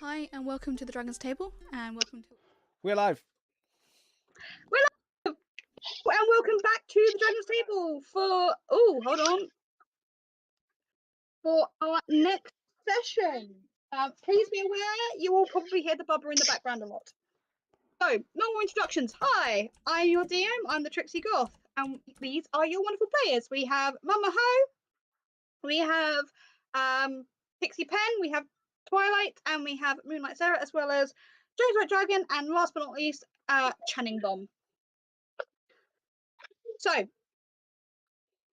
Hi, and welcome to the Dragon's Table, and welcome to... We're live. We're live! And welcome back to the Dragon's Table for... Oh, hold on. For our next session. Please be aware, you will probably hear the bubba in the background a lot. So, no more introductions. Hi, I'm your DM, I'm the Trixie Goth, and these are your wonderful players. We have Mama Ho, we have Pixie Pen, we have Twilight, and we have Moonlight Sarah, as well as Joe's White Dragon, and last but not least, Channing Bomb. So,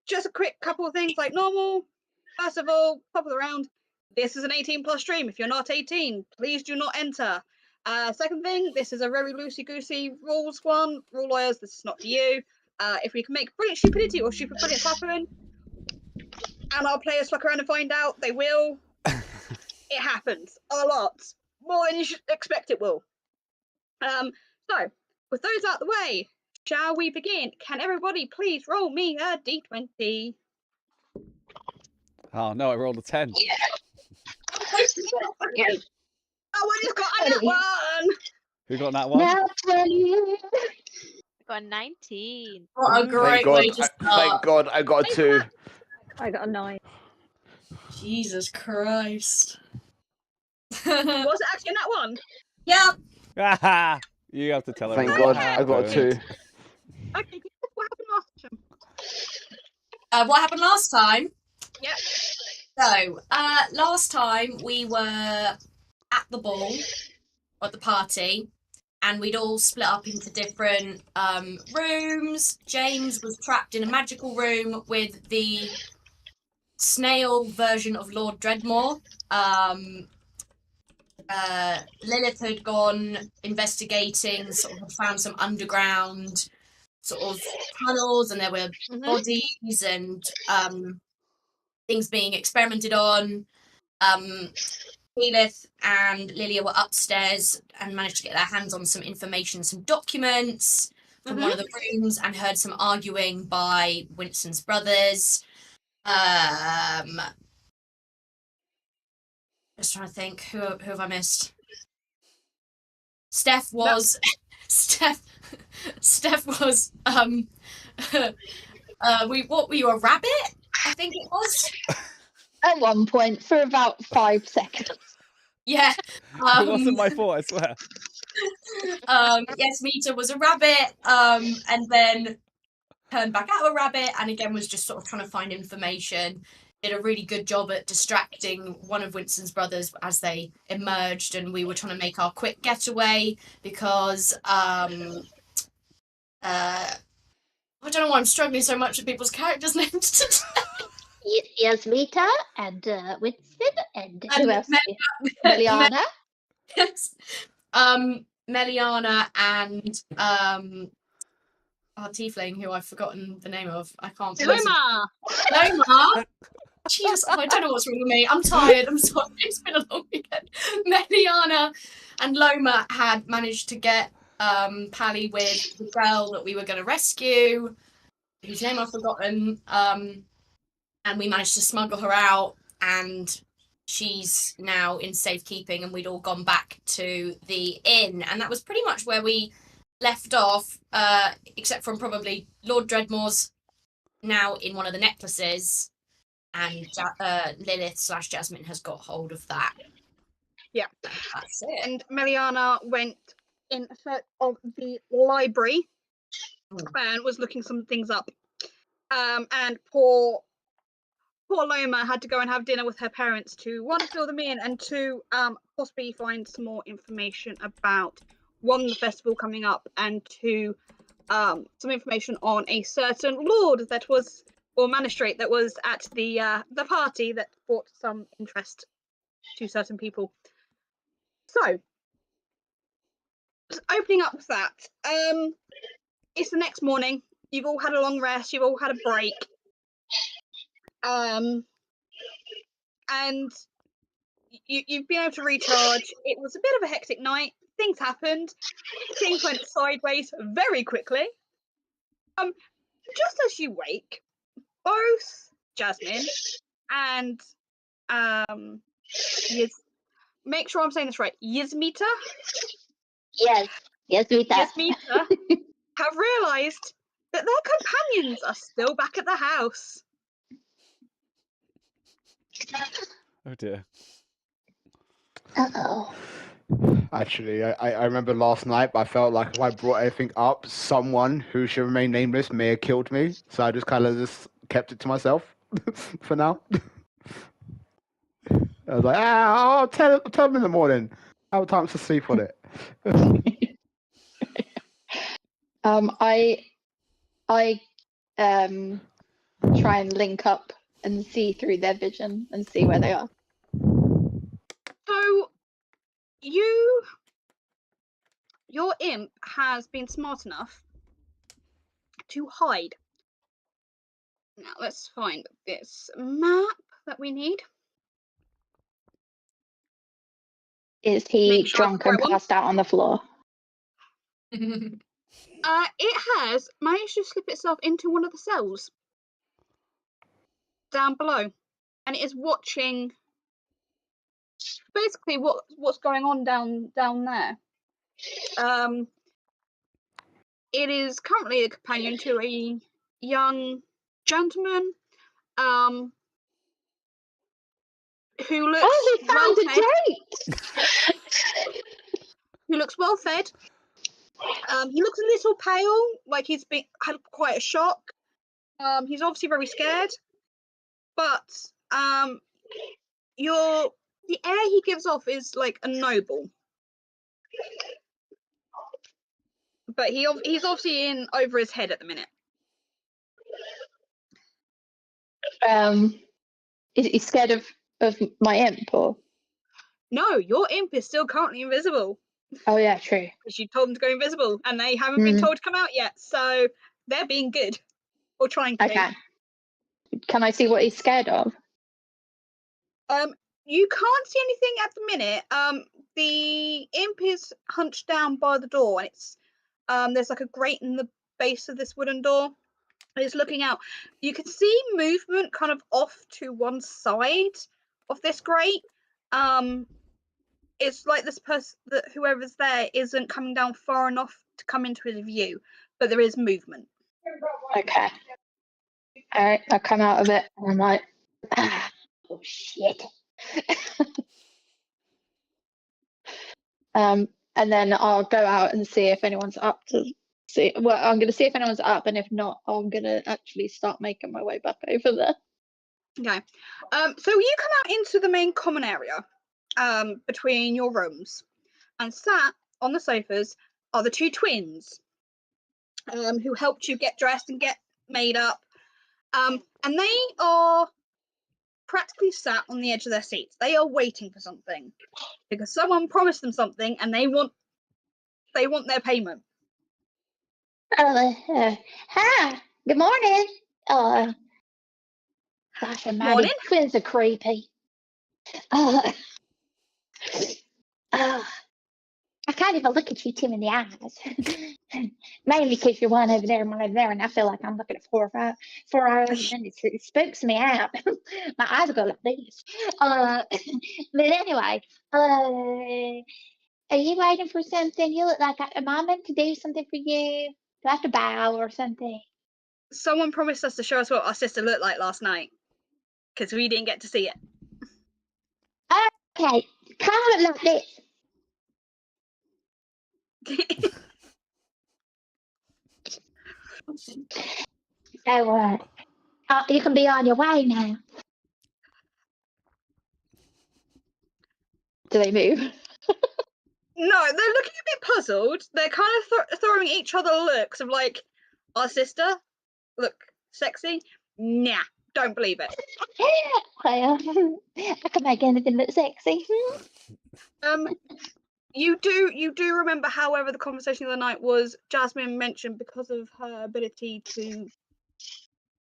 just a quick couple of things like normal. First of all, top of the round, this is an 18 plus stream. If you're not 18, please do not enter. Second thing, this is a very loosey-goosey rules one. Rule lawyers, this is not for you. If we can make brilliant stupidity or stupid brilliance happen, and our players fuck around and find out, they will. It happens a lot. More than you should expect it will. So, with those out the way, shall we begin? Can everybody please roll me a d20? Oh no, I rolled a 10. Yeah. Oh, I just got a nat one. Who got that one? Now 20. I got 19. What a great way to start. Thank God I got a 2. I got a 9. Jesus Christ. Was it actually a nat one? Yep. You have to tell Thank everyone God what I got a happened. 2. Okay, what happened last time? What happened last time? Yep. So, last time we were at the ball, at the party, and we'd all split up into different rooms. James was trapped in a magical room with the snail version of Lord Dreadmore. Lilith had gone investigating, sort of found some underground sort of tunnels, and there were bodies and things being experimented on. Lilith and Lilia were upstairs and managed to get their hands on some information, some documents from one of the rooms, and heard some arguing by Winston's brothers. Just trying to think, who have I missed? Steph was what were you, a rabbit? I think it was. At one point, for about 5 seconds. Yeah. It wasn't my fault, I swear. Yes, Mita was a rabbit, and then turned back out a rabbit, and again was just sort of trying to find information. Did a really good job at distracting one of Winston's brothers as they emerged, and we were trying to make our quick getaway because I don't know why I'm struggling so much with people's characters' names today. Yes, Mita and Winston and who else? Meliana. Yes. Meliana and our tiefling, who I've forgotten the name of. I can't. Loma. Jesus, I don't know what's wrong with me. I'm tired. I'm sorry. It's been a long weekend. Meliana and Loma had managed to get Pally with the girl that we were going to rescue, whose name I've forgotten. And we managed to smuggle her out, and she's now in safekeeping, and we'd all gone back to the inn. And that was pretty much where we left off, except from probably Lord Dreadmore's now in one of the necklaces, and Lilith/Jasmine has got hold of that. Yeah. That's it. And Meliana went in search of the library and was looking some things up. And poor Loma had to go and have dinner with her parents to, one, fill them in, and two, possibly find some more information about, one, the festival coming up, and two, some information on a certain lord that was, or magistrate that was at the party that brought some interest to certain people. So, opening up with that, it's the next morning. You've all had a long rest. You've all had a break. And you've been able to recharge. It was a bit of a hectic night. Things happened. Things went sideways very quickly. Just as you wake, both Jasmine and make sure I'm saying this right. Yasmita? Yes, Rita. Yasmita have realised that their companions are still back at the house. Oh dear. Uh-oh. Actually, I remember last night, but I felt like if I brought anything up, someone who should remain nameless may have killed me. So I just kind of just kept it to myself for now. I was like, I'll tell them in the morning. I have time to sleep on it. I try and link up and see through their vision and see where they are. So your imp has been smart enough to hide. Now let's find this map that we need. Is he Make sure drunk and passed out on the floor? It has managed to slip itself into one of the cells down below, and it is watching basically what's going on down there. It is currently a companion to a young gentleman who looks well fed. Who looks well fed. He looks a little pale, like he's had quite a shock. He's obviously very scared, but the air he gives off is like a noble. But he's obviously in over his head at the minute. Is he scared of my imp or? No, your imp is still currently invisible. Oh yeah, true. Because you told them to go invisible, and they haven't been told to come out yet, so they're being good or trying to. Okay. Can I see what he's scared of? You can't see anything at the minute. The imp is hunched down by the door, and it's there's like a grate in the base of this wooden door. It's looking out. You can see movement kind of off to one side of this grate. It's like this person, that whoever's there isn't coming down far enough to come into his view, but there is movement. Okay. All right, I come out of it and I'm like, oh shit. And then I'll go out and see if anyone's up to see. Well, I'm going to see if anyone's up, and if not, I'm going to actually start making my way back over there. Okay. So you come out into the main common area, between your rooms, and sat on the sofas are the two twins, who helped you get dressed and get made up, and they are practically sat on the edge of their seats. They are waiting for something because someone promised them something, and they want their payment. Hi, good morning. Gosh, Morning. Twins are creepy. I can't even look at you two in the eyes. Mainly because you're one over there and one over there, and I feel like I'm looking at four hours, and it spooks me out. My eyes go like this. But anyway, are you waiting for something? You look like am I meant to do something for you? Do I have to bow or something? Someone promised us to show us what our sister looked like last night, because we didn't get to see it. Okay, come on like this. So, you can be on your way now. Do they move? No, they're looking a bit puzzled. They're kind of throwing each other looks of like, our sister, look sexy? Nah, don't believe it. Well, I can make anything look sexy. You do remember, however, the conversation of the night was Jasmine mentioned because of her ability to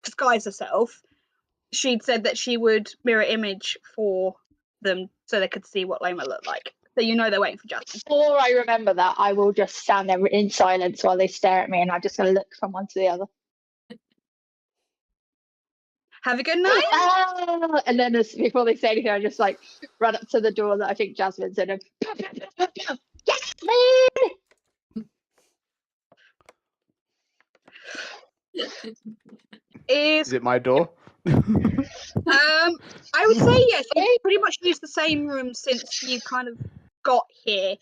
disguise herself, she'd said that she would mirror image for them so they could see what Loma looked like. So you know they're waiting for Jasmine. Before I remember that, I will just stand there in silence while they stare at me, and I'm just going to look from one to the other. Have a good night. Oh, and then before they say anything, I just like run up to the door that I think Jasmine's in and Jasmine! Is it my door? I would say yes. You pretty much used the same room since you kind of got here,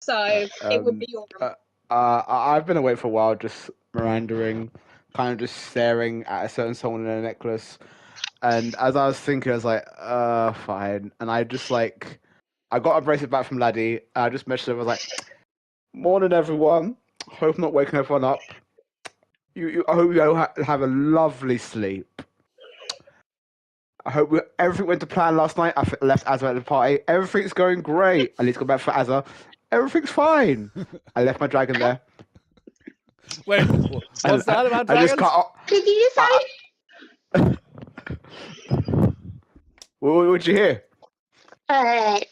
so it would be your room. I've been awake for a while, just meandering, kind of just staring at a certain someone in a necklace. And as I was thinking, I was like, fine. And I just like, I got a bracelet back from Laddie. I just messaged him. I was like, morning, everyone. Hope I'm not waking everyone up. I hope you all have a lovely sleep. I hope everything went to plan last night. I left Azza at the party. Everything's going great. I need to go back for Azza. Everything's fine. I left my dragon there. Wait, what's that about I just dragons? What did you say? What did you hear?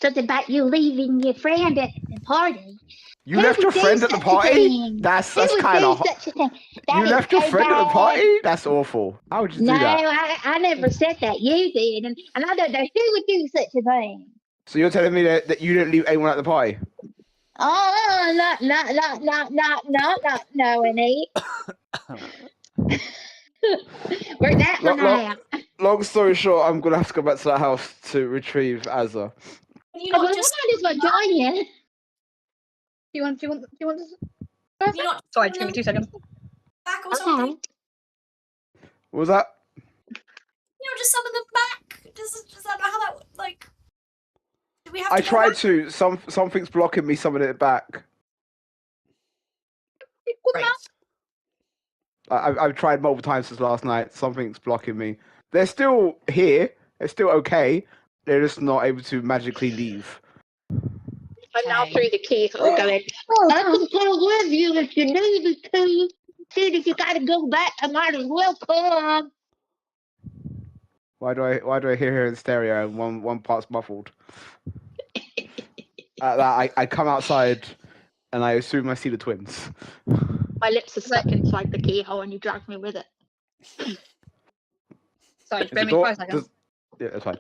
Something about you leaving your friend at the party. You left your friend at the party? That's kind of. You left your friend at the party? That's awful. How would you do that? No, I never said that. You did, and I don't know who would do such a thing. So you're telling me that you didn't leave anyone at the party? Oh, not knowing it. Where's that for now? Long story short, I'm gonna have to go back to that house to retrieve Azza. Can you Oh, well, not just? I might as well join you. Do you want to? Can you not? Sorry, just give me 2 seconds. Back or something? What was that? Just summon them back. Does that know how that like? Do we have to? I go tried back? to. Something's blocking me summoning it back. Great. I've tried multiple times since last night. Something's blocking me. They're still here. They're still okay. They're just not able to magically leave. I'm now through the keyhole going, I can go with you if you need me to. Soon as you gotta go back, I might as well come. Why do I hear her in stereo and one part's muffled? I come outside and I assume I see the twins. My lips are stuck inside the keyhole and you dragged me with it. Sorry, Is spare the me door- 5 seconds. Yeah, that's fine.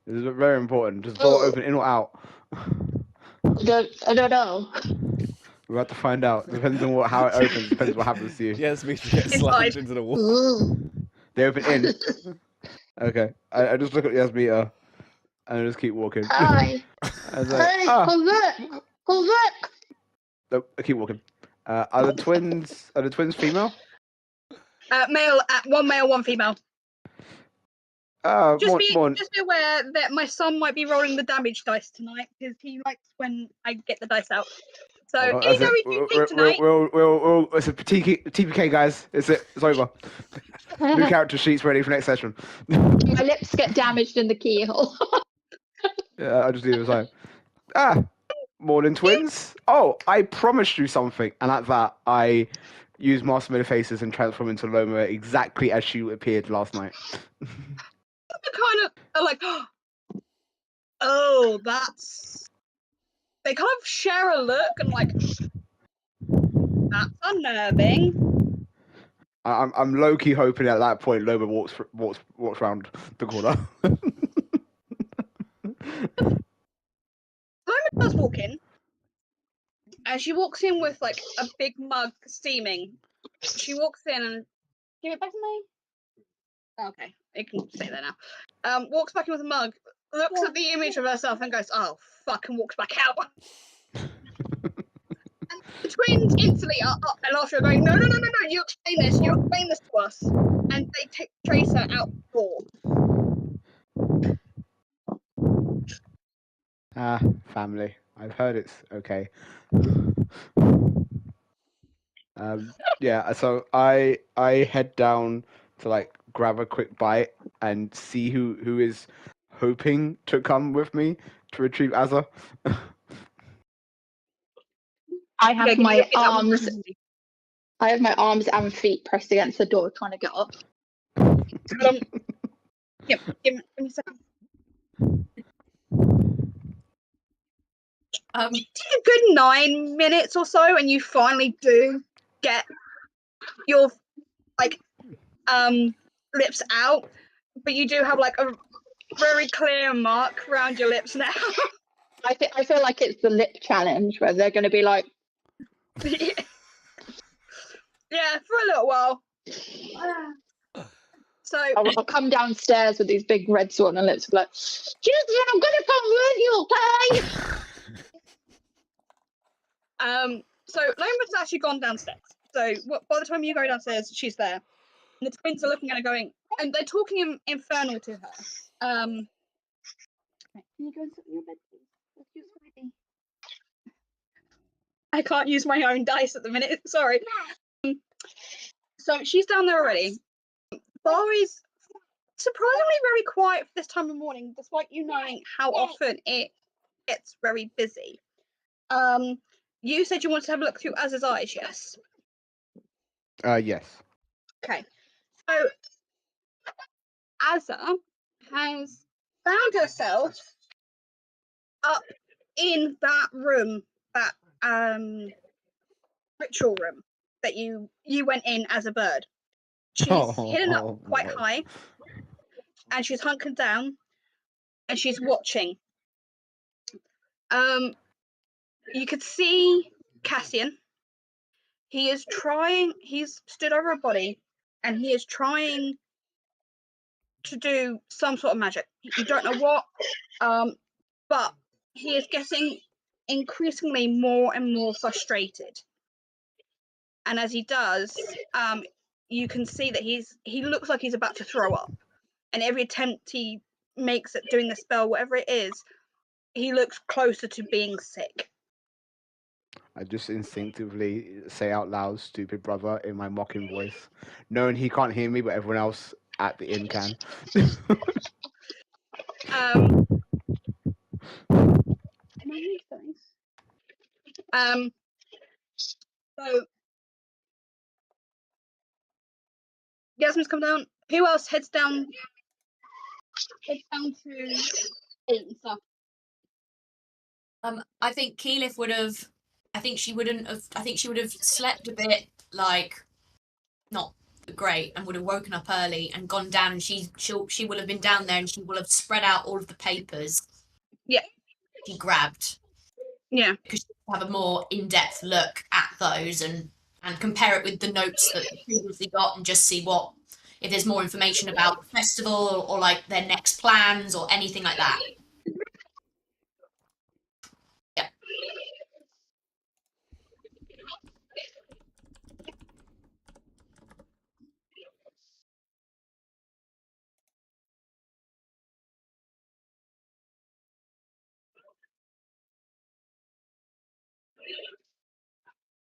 This is very important. Does the door open in or out? I don't know. We're about to find out. Depends on how it opens. Depends what happens to you. Yes, we get slammed into the wall. They open in. Okay. I just look at the meter and I just keep walking. Hi. I was like, Who's that? Nope, I keep walking. Are the twins female? Male, one male, one female. Just be aware that my son might be rolling the damage dice tonight because he likes when I get the dice out. So any damage you take tonight. It's a TPK, guys. It's over. New character sheets ready for next session. My lips get damaged in the keyhole. Yeah, I just leave it aside. Morning, twins. Oh, I promised you something, and at that, I used Master Many Faces and transform into Loma exactly as she appeared last night. Kind of are like, oh, that's. They kind of share a look and like, that's unnerving. I'm low key hoping at that point Loma walks round the corner. Loma does walk in, and she walks in with like a big mug steaming. She walks in and give it back to me. Okay, it can stay there now. Walks back in with a mug, looks at the image of herself and goes, "Oh fuck," and walks back out. And the twins instantly are up and after her going, no, you explain this to us. And they take Tracer out the door. Family. I've heard it's okay. Yeah, so I head down to like grab a quick bite and see who is hoping to come with me to retrieve Azza. I have my arms and feet pressed against the door trying to get up. Give me a second. Take a good 9 minutes or so, and you finally do get your lips out, but you do have like a very clear mark around your lips now. I feel like it's the lip challenge where they're going to be like, yeah, for a little while. So I'll come downstairs with these big red swollen lips, and be like, Houston, I'm going to come with you, okay? So Loma's actually gone downstairs. So by the time you go downstairs, she's there. And the twins are looking at her going, and they're talking infernal to her. Can you go and sit in your bed, please? Let's do something. I can't use my own dice at the minute. Sorry. So she's down there already. Bar is surprisingly very quiet for this time of morning, despite you knowing how often it gets very busy. You said you wanted to have a look through Az's eyes, yes? Yes. Okay. So Azza has found herself up in that room, that ritual room that you went in as a bird. She's hidden up quite high, and she's hunkered down, and she's watching. You could see Cassian. He's stood over a body, and he is trying to do some sort of magic. You don't know what, but he is getting increasingly more and more frustrated. And as he does, you can see that he looks like he's about to throw up. And every attempt he makes at doing the spell, whatever it is, he looks closer to being sick. I just instinctively say out loud, "Stupid brother," in my mocking voice, knowing he can't hear me, but everyone else at the inn can. So Yasmin's come down. Who else heads down to eat and stuff? I think Keyleth would have. I think she wouldn't have. I think she would have slept a bit, like, not great, and would have woken up early and gone down. And she will have been down there, and she will have spread out all of the papers. Yeah. She grabbed. Yeah. Because she would have a more in-depth look at those and compare it with the notes that they previously got, and just see if there's more information about the festival or like their next plans or anything like that. Yeah.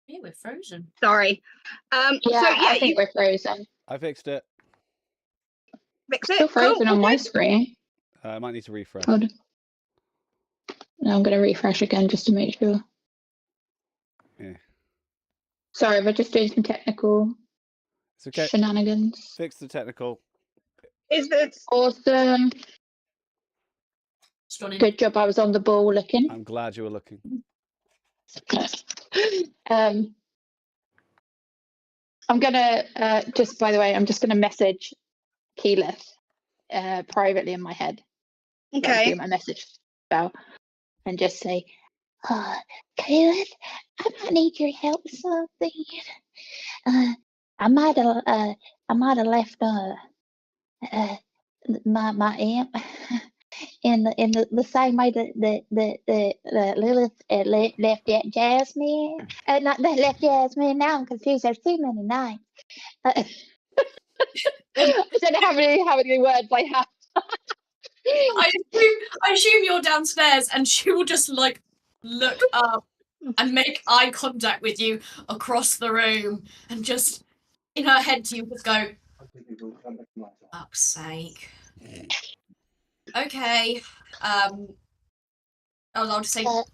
Yeah, we're frozen. Sorry. I think we're frozen. I fixed it. Fix it. Still frozen cool. on my screen. I might need to refresh. Hold on. No, I'm going to refresh again just to make sure. Yeah. Sorry, we're just doing some technical shenanigans. Fix the technical. Is this awesome? Good job. I was on the ball looking. I'm glad you were looking. I'm gonna just, by the way, I'm just gonna message Keyleth privately in my head. Okay. Do my message spell and just say, Keyleth, I might need your help with something. I might have left my amp in the same way that Lilith left that Jasmine. Not that left Jasmine. Now I'm confused. There's too many names. I don't know how many words I have. I assume you're downstairs, and she will just like look up and make eye contact with you across the room, and just in her head to you just go, fuck's sake. Okay. I'll just say, I'll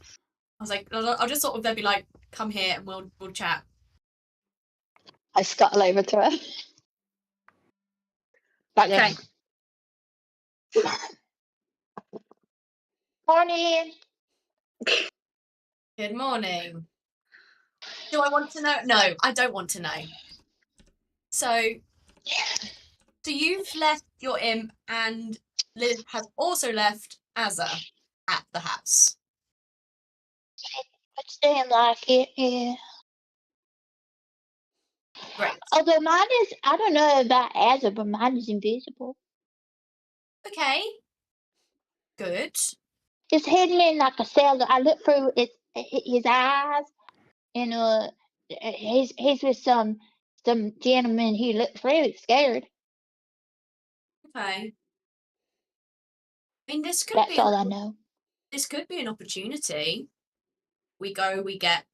just sort of then be like, come here and we'll chat. I scuttle over to her. Okay. Morning. Good morning. Do I want to know? No, I don't want to know. So, So you've left your imp, and Liv has also left Azza at the house. It seemed like it, yeah. Great. Although mine is, I don't know about Azure, but mine is invisible. Okay. Good. It's hidden in like a cell. I look through his eyes, and he's with some gentleman. He looks really scared. Okay. I mean, this could That's be all I know. this could be an opportunity. We go, we get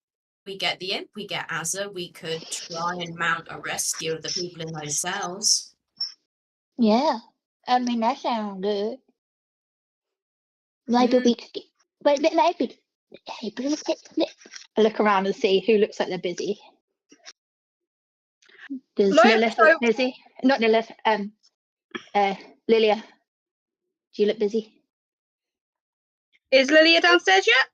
the imp, we get Azza. We could try and mount a rescue of the people in those cells. Yeah, I mean that sounds good. Maybe we could get, but maybe. Hey, I look around and see who looks like they're busy. Does No, Lilith so- look busy? Not Lilith. Lilia. Do you look busy? Is Lilia downstairs yet?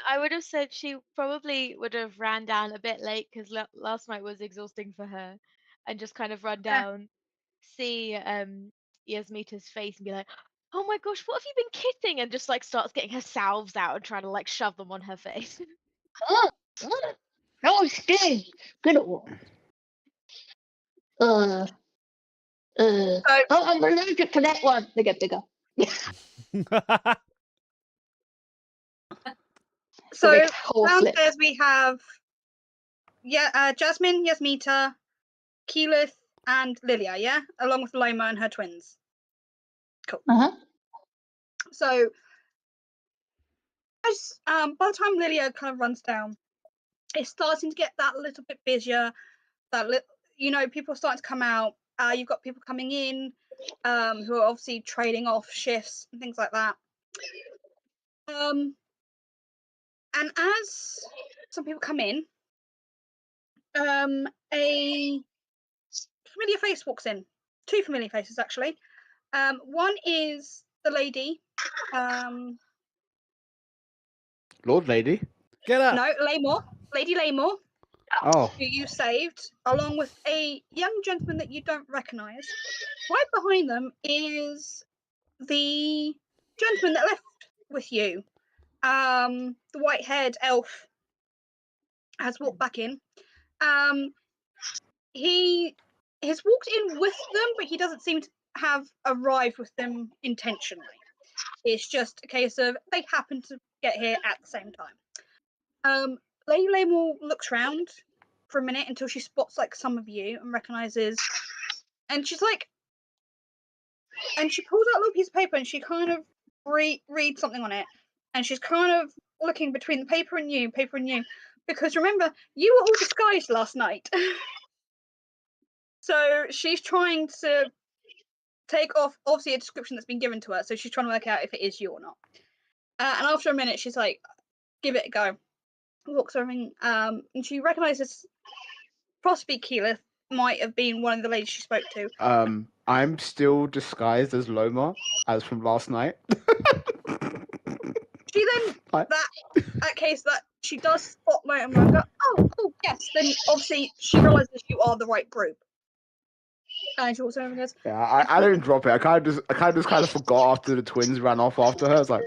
I would have said she probably would have ran down a bit late because last night was exhausting for her, and just kind of run down, see Yasmita's face, and be like, "Oh my gosh, what have you been kissing?" And just like starts getting her salves out and trying to like shove them on her face. Oh, that was good. Good one. Oh, I'm allergic to that one. They get bigger. So big horse lip. downstairs we have Jasmine, Yasmita, Keyleth, and Lilia, yeah? Along with Loma and her twins. Cool. Uh-huh. So as by the time Lilia kind of runs down, it's starting to get that little bit busier. People are starting to come out. You've got people coming in who are obviously trading off shifts and things like that. And as some people come in, a familiar face walks in. Two familiar faces, actually. One is the lady. Lord Lady. Get up. No, Laymore. Lady Laymore, Oh, who you saved, along with a young gentleman that you don't recognise. Right behind them is the gentleman that left with you. The white-haired elf has walked back in. He has walked in with them, but he doesn't seem to have arrived with them intentionally. It's just a case of they happen to get here at the same time. Lady Laymore looks round for a minute until she spots like some of you and recognizes, and she's like, and she pulls out a little piece of paper and she kind of reads something on it, and she's kind of looking between the paper and you, because remember, you were all disguised last night. So she's trying to take off, obviously, a description that's been given to her, so she's trying to work out if it is you or not. And after a minute, she's like, give it a go. Walks over and she recognizes possibly Keyleth might have been one of the ladies she spoke to. I'm still disguised as Loma, as from last night. She then, What? that case, that she does spot Loma and go, oh, yes. Then obviously she realizes you are the right group. And she walks over and goes, Yeah, I didn't drop it. I kind of just forgot after the twins ran off after her. I was like,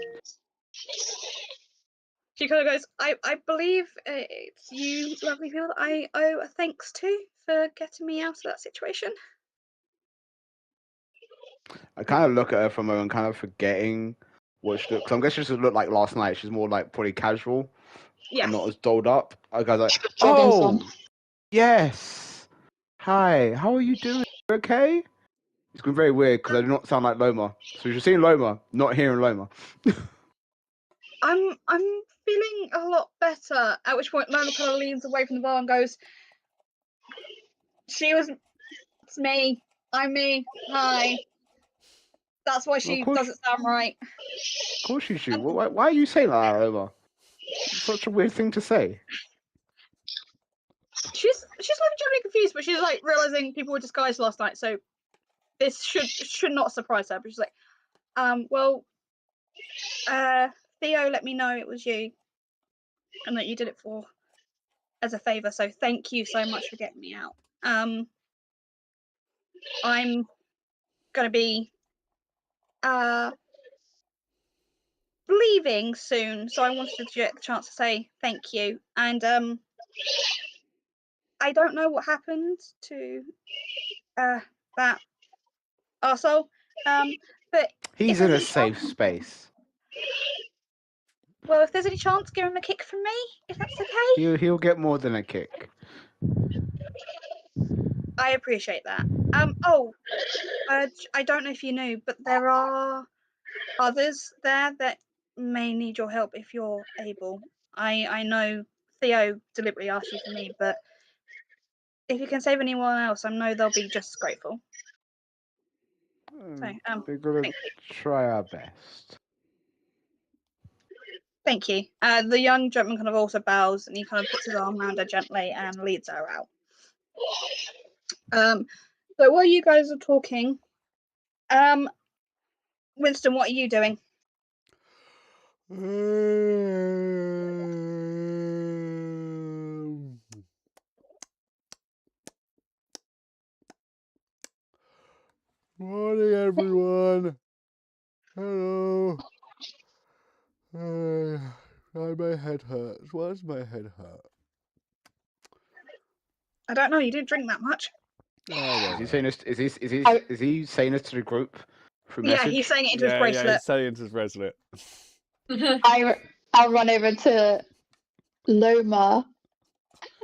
she kind of goes, I believe it's you, lovely people, that I owe a thanks to for getting me out of that situation. I kind of look at her for a moment, kind of forgetting what she looked. Cause I'm guessing she looked like last night. She's more like probably casual, Yes. and not as dolled up. I was like, Jogging oh, son. yes. Hi, how are you doing? You okay? It's been very weird because I do not sound like Loma. So you're seeing Loma, not hearing Loma. I'm feeling a lot better. At which point Loma kind of leans away from the bar and goes, it's me. I'm me. Hi. That's why she course- doesn't sound right. Of course you should. Why are you saying that, Loma? It's such a weird thing to say. She's like generally confused, but she's like realizing people were disguised last night, so this should not surprise her. But she's like, Theo let me know it was you and that you did it as a favor, so thank you so much for getting me out. I'm going to be leaving soon, so I wanted to get the chance to say thank you. And I don't know what happened to that arsehole, but He's if in there's a any safe chance, space. well, if there's any chance, give him a kick from me, if that's okay. He'll get more than a kick. I appreciate that. I don't know if you knew, but there are others there that may need your help if you're able. I know Theo deliberately asked you for me, but if you can save anyone else, I know they'll be just as grateful. So, We're gonna thank you. try our best. Thank you. The young gentleman kind of also bows and he kind of puts his arm around her gently and leads her out. So while you guys are talking, Winston, what are you doing? Morning, everyone. Hello. My head hurts. Why does my head hurt? I don't know. You didn't drink that much. Is he saying this? Is he saying this to the group through Yeah, message? he's saying it into his Yeah, bracelet. he's saying into his bracelet. I'll run over to Loma,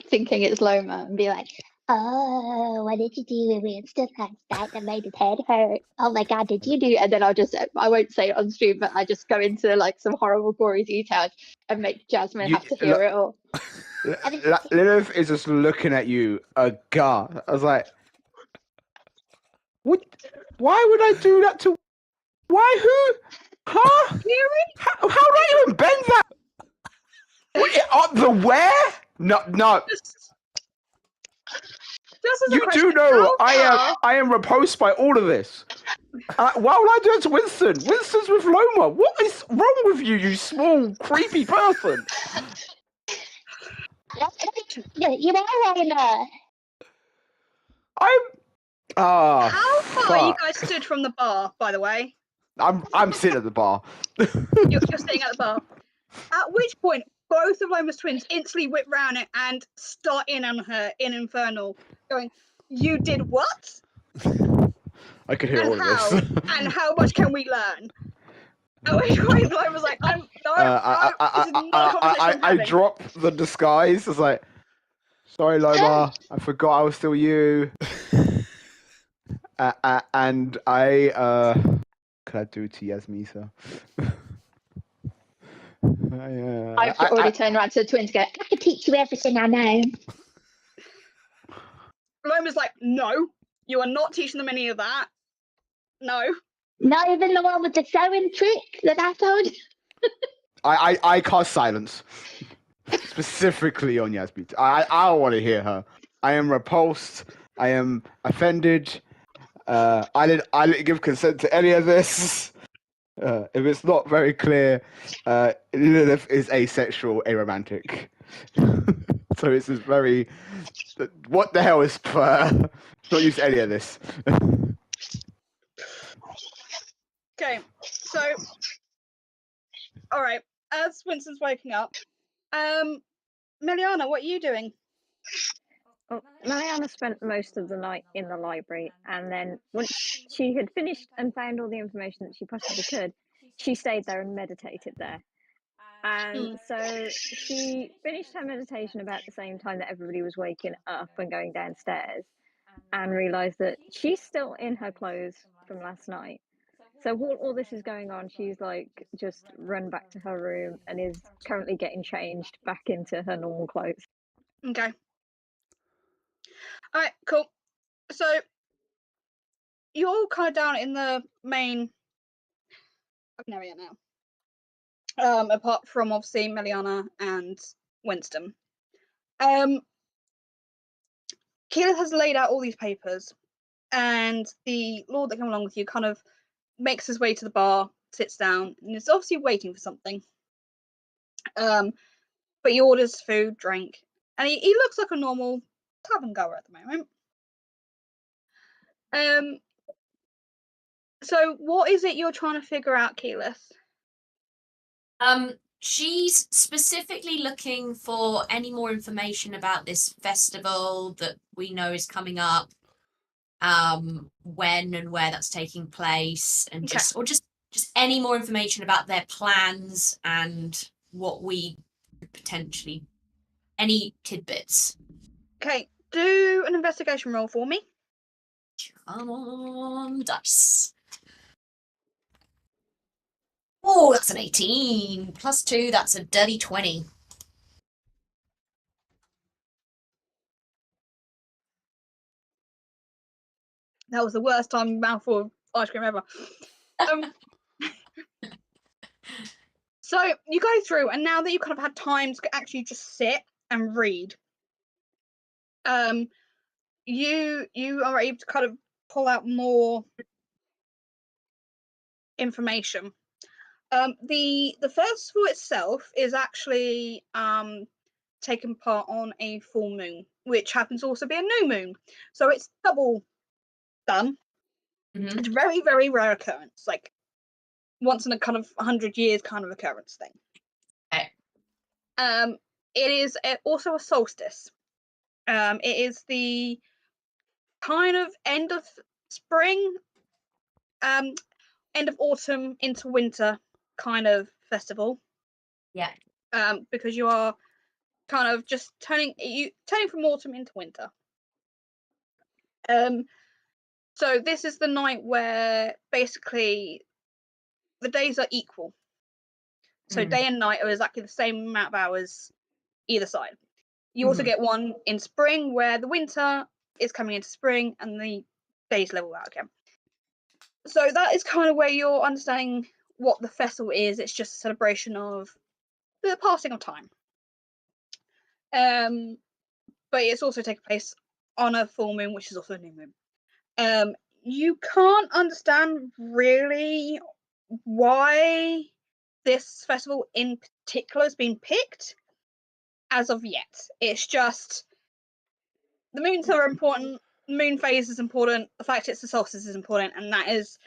thinking it's Loma, and be like, "Oh, what did you do with Winston last night that made his head hurt? Oh my god, did you do?" And then I won't say it on stream, but I just go into like some horrible gory details and make Jasmine have to hear it all. Lilith is just looking at you aghast. I was like, "What? Why would I do that to? Why? Who? Huh? How did I even bend that? The where? No. Just as a You question, do know how I am repulsed by all of this. Why would I do it to Winston? Winston's with Loma. What is wrong with you, you small, creepy person? You are Loma. How far you Fuck. guys stood from the bar, by the way? I'm sitting at the bar. You're sitting at the bar. At which point, both of Loma's twins instantly whip round it and start in on her in Infernal, going, "You did what? I could hear And all how? of this. And how much can we learn?" At which point, Loma's like, "This is not a conversation I'm I having." drop the disguise. It's like, sorry, Loma. I forgot I was still you. And I could I do it to Yasmita? I've already turned around to the twins and go, "I can teach you everything I know." Loma's like, "No, you are not teaching them any of that. No." Not even the one with the sewing trick that I told you. I cast silence. Specifically on Yasmita. I don't want to hear her. I am repulsed. I am offended. I didn't give consent to any of this. If it's not very clear, Lilith is asexual, aromantic. So it's just very. What the hell is not used to any of this. Okay, so, all right. As Winston's waking up, Meliana, what are you doing? Well, Mariana spent most of the night in the library, and then once she had finished and found all the information that she possibly could, she stayed there and meditated there. And so she finished her meditation about the same time that everybody was waking up and going downstairs, and realized that she's still in her clothes from last night. So while all this is going on, she's like just run back to her room and is currently getting changed back into her normal clothes. Okay. All right, cool. So you're all kind of down in the main area now. Apart from obviously Meliana and Winston. Keyleth has laid out all these papers, and the lord that came along with you kind of makes his way to the bar, sits down, and is obviously waiting for something. But he orders food, drink, and he looks like a normal tavern goer at the moment. So what is it you're trying to figure out, Keyleth? She's specifically looking for any more information about this festival that we know is coming up, when and where that's taking place, and Okay. just any more information about their plans and what we could potentially, any tidbits. Okay, do an investigation roll for me. Come on, dice. Oh, that's an 18. Plus 2, that's a dirty 20. That was the worst time mouthful of ice cream ever. So you go through, and now that you kind of had time to actually just sit and read, you are able to kind of pull out more information. The festival itself is actually taking part on a full moon, which happens to also be a new moon, so it's double done. Mm-hmm. It's a very, very rare occurrence, like once in a kind of 100 years kind of occurrence thing. Okay. It is also a solstice. It is the kind of end of spring, end of autumn into winter kind of festival. Yeah. Because you are kind of just turning from autumn into winter. So this is the night where basically the days are equal. So day and night are exactly the same amount of hours either side. You also get one in spring where the winter is coming into spring and the days level out again. So that is kind of where you're understanding what the festival is. It's just a celebration of the passing of time. But it's also taking place on a full moon, which is also a new moon. You can't understand really why this festival in particular has been picked as of yet. It's just the moons are important, moon phase is important, the fact it's the solstice is important, and that is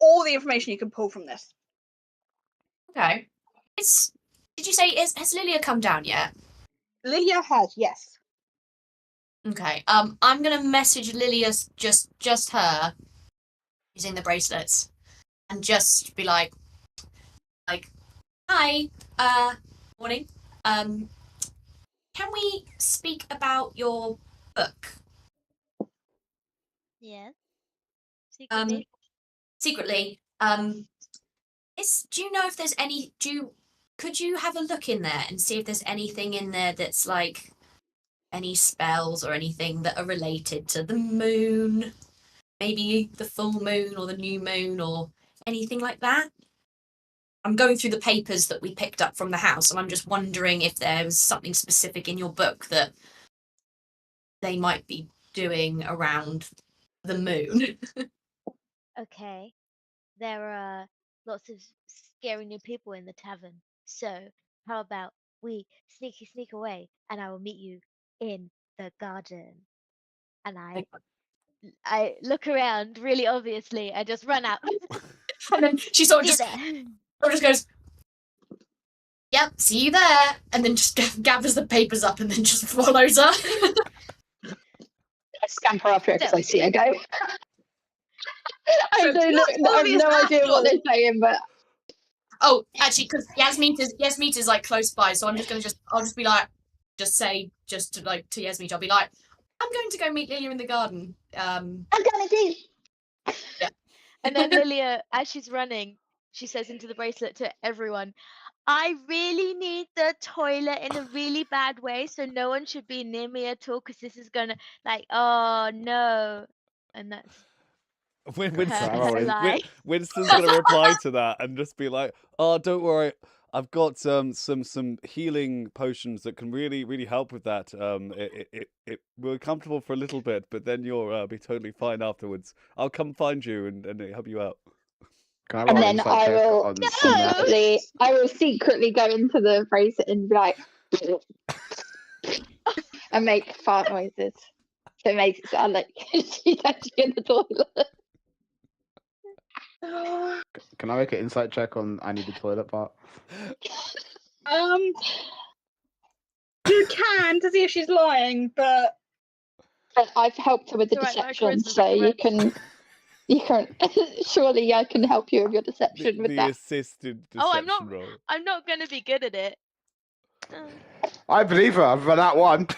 all the information you can pull from this. Okay. Did you say has Lilia come down yet? Lilia has, yes. Okay. I'm gonna message Lilia's just her using the bracelets and just be like, hi, morning. Can we speak about your book? Yes. Secretly. Secretly. Do you know if there's any? Could you have a look in there and see if there's anything in there that's like any spells or anything that are related to the moon? Maybe the full moon or the new moon or anything like that? I'm going through the papers that we picked up from the house, and I'm just wondering if there was something specific in your book that they might be doing around the moon. Okay. There are lots of scary new people in the tavern. So how about we sneak away, and I will meet you in the garden. And I look around really obviously and just run out. And then she sort of just goes, yep, see you there, and then just gathers the papers up and then just follows her. I scamper after her because I see her go. I So have no idea what they're saying, but oh, actually, because Yasmita's like close by, so I'll just be like, to Yasmita, I'll be like, I'm going to go meet Lilia in the garden. I'm gonna do. Yeah. And then Lilia, as she's running, she says into the bracelet to everyone, I really need the toilet in a really bad way, so no one should be near me at all, because this is gonna, like, oh no. And that's Winston's gonna reply to that and just be like, "Oh, don't worry, I've got some healing potions that can really help with that. We're comfortable for a little bit, but then you'll be totally fine afterwards. I'll come find you and help you out." And then I will secretly go into the bracelet and be like, and make fart noises. So it makes it sound like she's actually in the toilet. Can I make an insight check on I need the toilet part? You can to see if she's lying, but I've helped her with the It's alright, my deception, charisma's so at the you can surely I can help you with your deception with The that. assisted deception Oh, I'm not. roll. I'm not gonna be good at it. I believe her. I've run out one.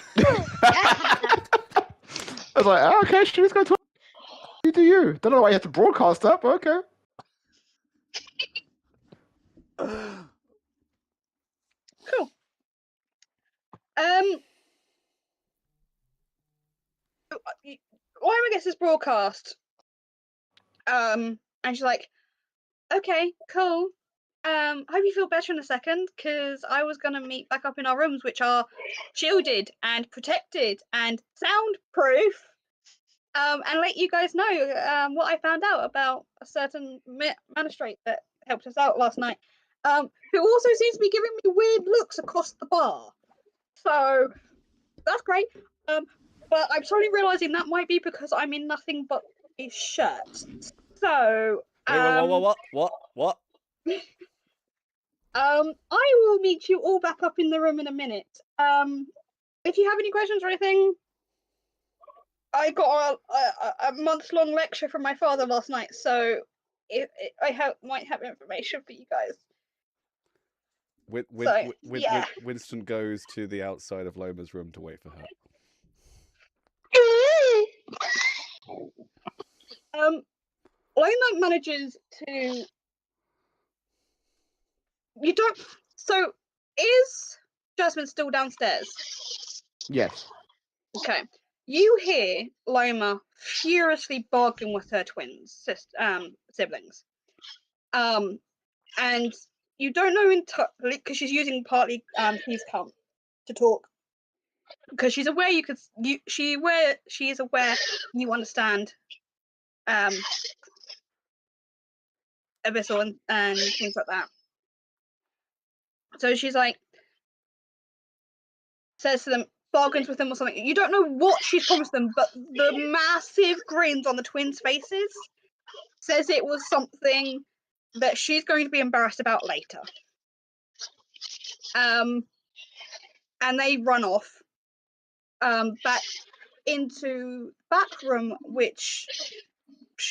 I was like, oh, okay, she's going to. You do you. Don't know why you have to broadcast that, but okay. cool. Why gets this broadcast? And she's like, okay, cool. Hope you feel better in a second, because I was gonna meet back up in our rooms, which are shielded and protected and soundproof. And let you guys know what I found out about a certain magistrate that helped us out last night, who also seems to be giving me weird looks across the bar. So that's great. But I'm slowly realizing that might be because I'm in nothing but a shirt. So Wait, what? I will meet you all back up in the room in a minute. If you have any questions or anything, I got a month-long lecture from my father last night, so might have information for you guys. Winston goes to the outside of Loma's room to wait for her. Loma manages to. You don't. So, is Jasmine still downstairs? Yes. Okay. You hear Loma furiously bargaining with her siblings. And you don't know entirely because she's using partly please come to talk, because she's aware she is aware you understand Abyssal and things like that. So she's like, says to them, bargains with them or something. You don't know what she's promised them, but the massive grins on the twins' faces says it was something that she's going to be embarrassed about later. And they run off back into the back room, which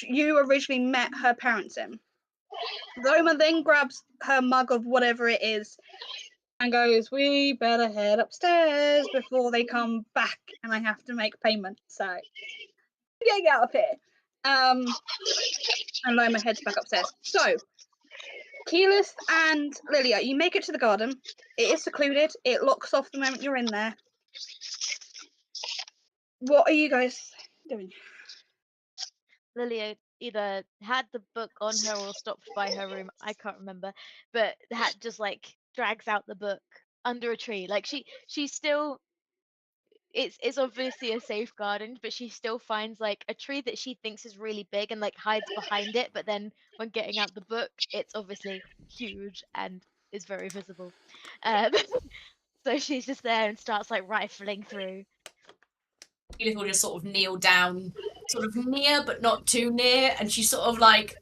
you originally met her parents in. Loma then grabs her mug of whatever it is and goes, we better head upstairs before they come back and I have to make payment. So, getting out of here. And Loma heads back upstairs. So, Keyleth and Lilia, you make it to the garden. It is secluded. It locks off the moment you're in there. What are you guys doing? Lilia either had the book on her or stopped by her room. I can't remember, but Hat just like drags out the book under a tree. Like she's still. It's obviously a safe garden, but she still finds like a tree that she thinks is really big and like hides behind it. But then when getting out the book, it's obviously huge and is very visible. So she's just there and starts like rifling through. Edith will just sort of kneel down, sort of near but not too near, and she's sort of like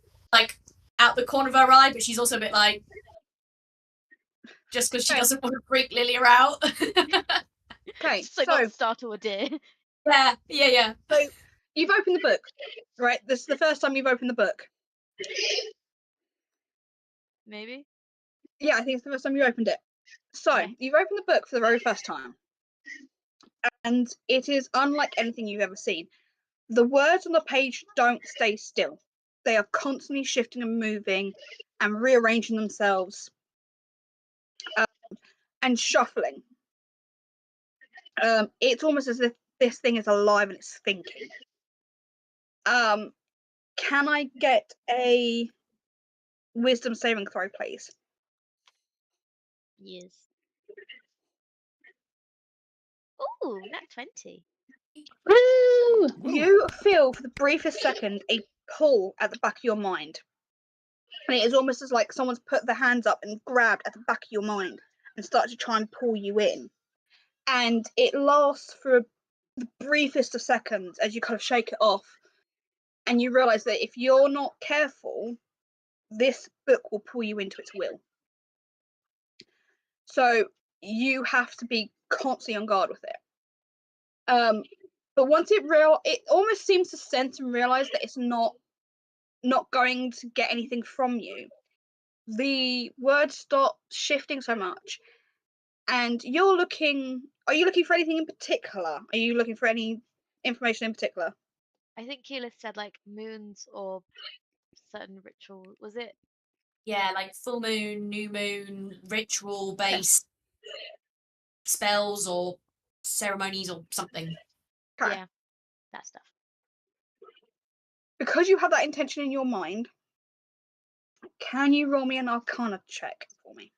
out the corner of her eye, but she's also a bit like, just because she doesn't want to freak Lilia out. Okay, so not startle a deer. Yeah. So you've opened the book, right? This is the first time you've opened the book. Maybe. Yeah, I think it's the first time you opened it. So you've opened the book for the very first time, and it is unlike anything you've ever seen. The words on the page don't stay still. They are constantly shifting and moving and rearranging themselves and shuffling. It's almost as if this thing is alive and it's thinking. Can I get a wisdom saving throw, please? Yes. Ooh, not 20. Woo! You feel for the briefest second a pull at the back of your mind. And it is almost as like someone's put their hands up and grabbed at the back of your mind and started to try and pull you in. And it lasts for the briefest of seconds as you kind of shake it off, and you realize that if you're not careful, this book will pull you into its will. So you have to be constantly on guard with it. But once it almost seems to sense and realize that it's not going to get anything from you. The words stop shifting so much, and you're looking. Are you looking for anything in particular? Are you looking for any information in particular? I think Keyleth said like moons or certain ritual. Was it? Yeah, like full moon, new moon, ritual based spells or ceremonies or something. Okay. Yeah, that stuff. Because you have that intention in your mind, can you roll me an Arcana check for me?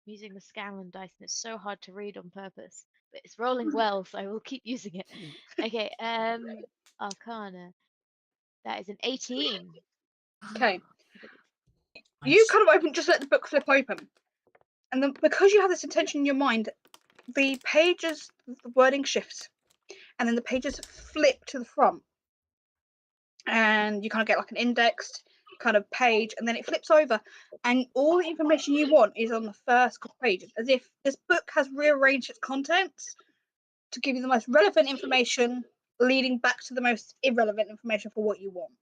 I'm using the Scanlan dice, and it's so hard to read on purpose. But it's rolling well, so I will keep using it. Okay, Arcana. That is an 18. Okay. I believe. You kind of just let the book flip open, and then because you have this intention in your mind, the pages, the wording shifts, and then the pages flip to the front, and you kind of get like an indexed kind of page, and then it flips over, and all the information you want is on the first couple pages, as if this book has rearranged its contents to give you the most relevant information, leading back to the most irrelevant information for what you want.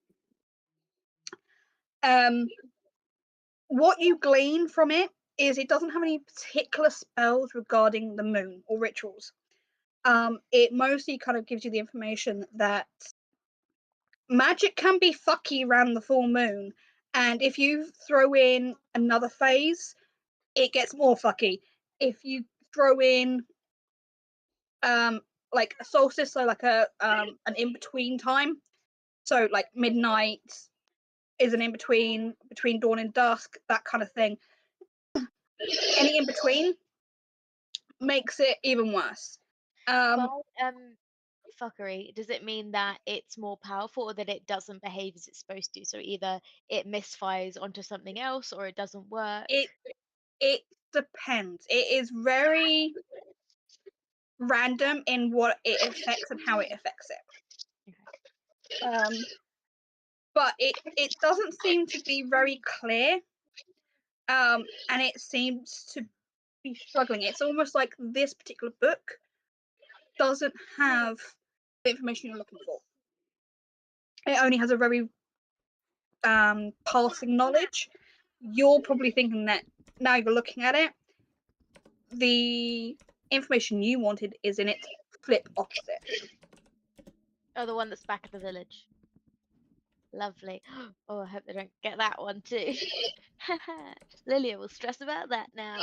What you glean from it is it doesn't have any particular spells regarding the moon or rituals. It mostly kind of gives you the information that magic can be fucky around the full moon, and if you throw in another phase, it gets more fucky. If you throw in like a solstice, so like an in-between time, so like midnight is an in-between between dawn and dusk, that kind of thing. Any in between makes it even worse. By fuckery, does it mean that it's more powerful or that it doesn't behave as it's supposed to? So either it misfires onto something else or it doesn't work. It depends. It is very random in what it affects and how it affects it. Okay. But it doesn't seem to be very clear. And it seems to be struggling. It's almost like this particular book doesn't have the information you're looking for. It only has a very passing knowledge. You're probably thinking that now you're looking at it, the information you wanted is in its flip opposite. Oh, the one that's back at the village. Lovely. Oh, I hope they don't get that one too. Lilia will stress about that now.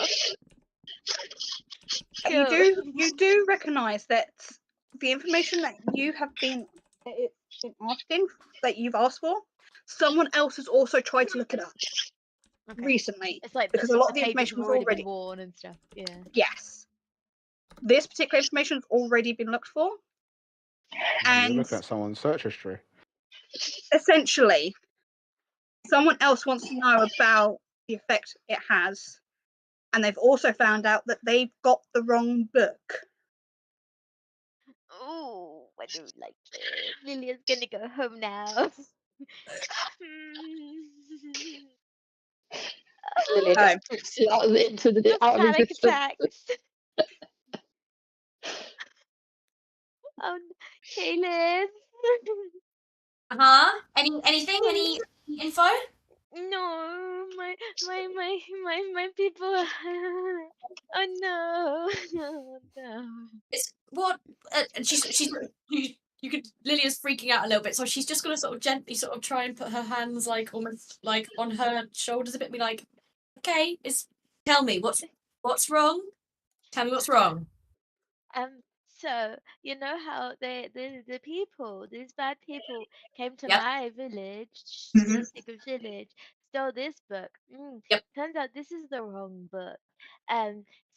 Cool. You do recognise that the information that you have been asking, that you've asked for, someone else has also tried to look it up recently. It's like because a lot of the pages information have was already been worn and stuff. Yeah. Yes. This particular information has already been looked for. And you're looking at someone's search history. Essentially, someone else wants to know about the effect it has, and they've also found out that they've got the wrong book. Oh, I don't like it. Lilia's gonna go home now. Lilia just puts it out into the out of Panic existence. attacks. Oh, Caleb. Anything? Any info? No, my people. Oh no, oh no. It's what? She's you could. Lilia's freaking out a little bit, so she's just gonna sort of gently sort of try and put her hands like almost like on her shoulders a bit, and be like, "Okay, tell me what's wrong. Tell me what's wrong." So you know how the people, these bad people, came to Yep. my village, Mhm. this secret village, stole this book. Yep. Turns out this is the wrong book.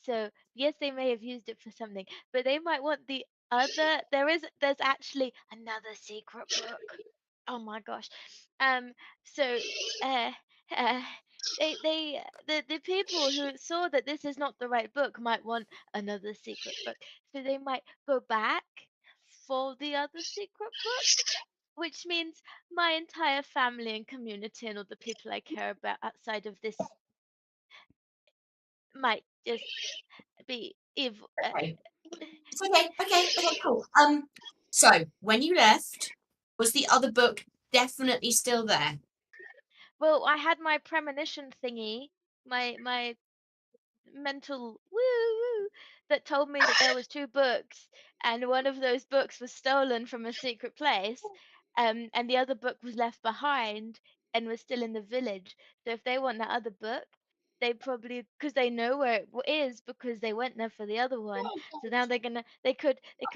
So yes, they may have used it for something, but they might want the other. There's actually another secret book. Oh my gosh. So uh, uh the people who saw that this is not the right book might want another secret book, so they might go back for the other secret book, which means my entire family and community and all the people I care about outside of this might just be evil. Okay. It's okay. Okay, cool. So when you left, was the other book definitely still there? Well, I had my premonition thingy, my mental woo that told me that there was two books, and one of those books was stolen from a secret place, and the other book was left behind and was still in the village. So if they want that other book, they probably, because they know where it is, because they went there for the other one. So now they could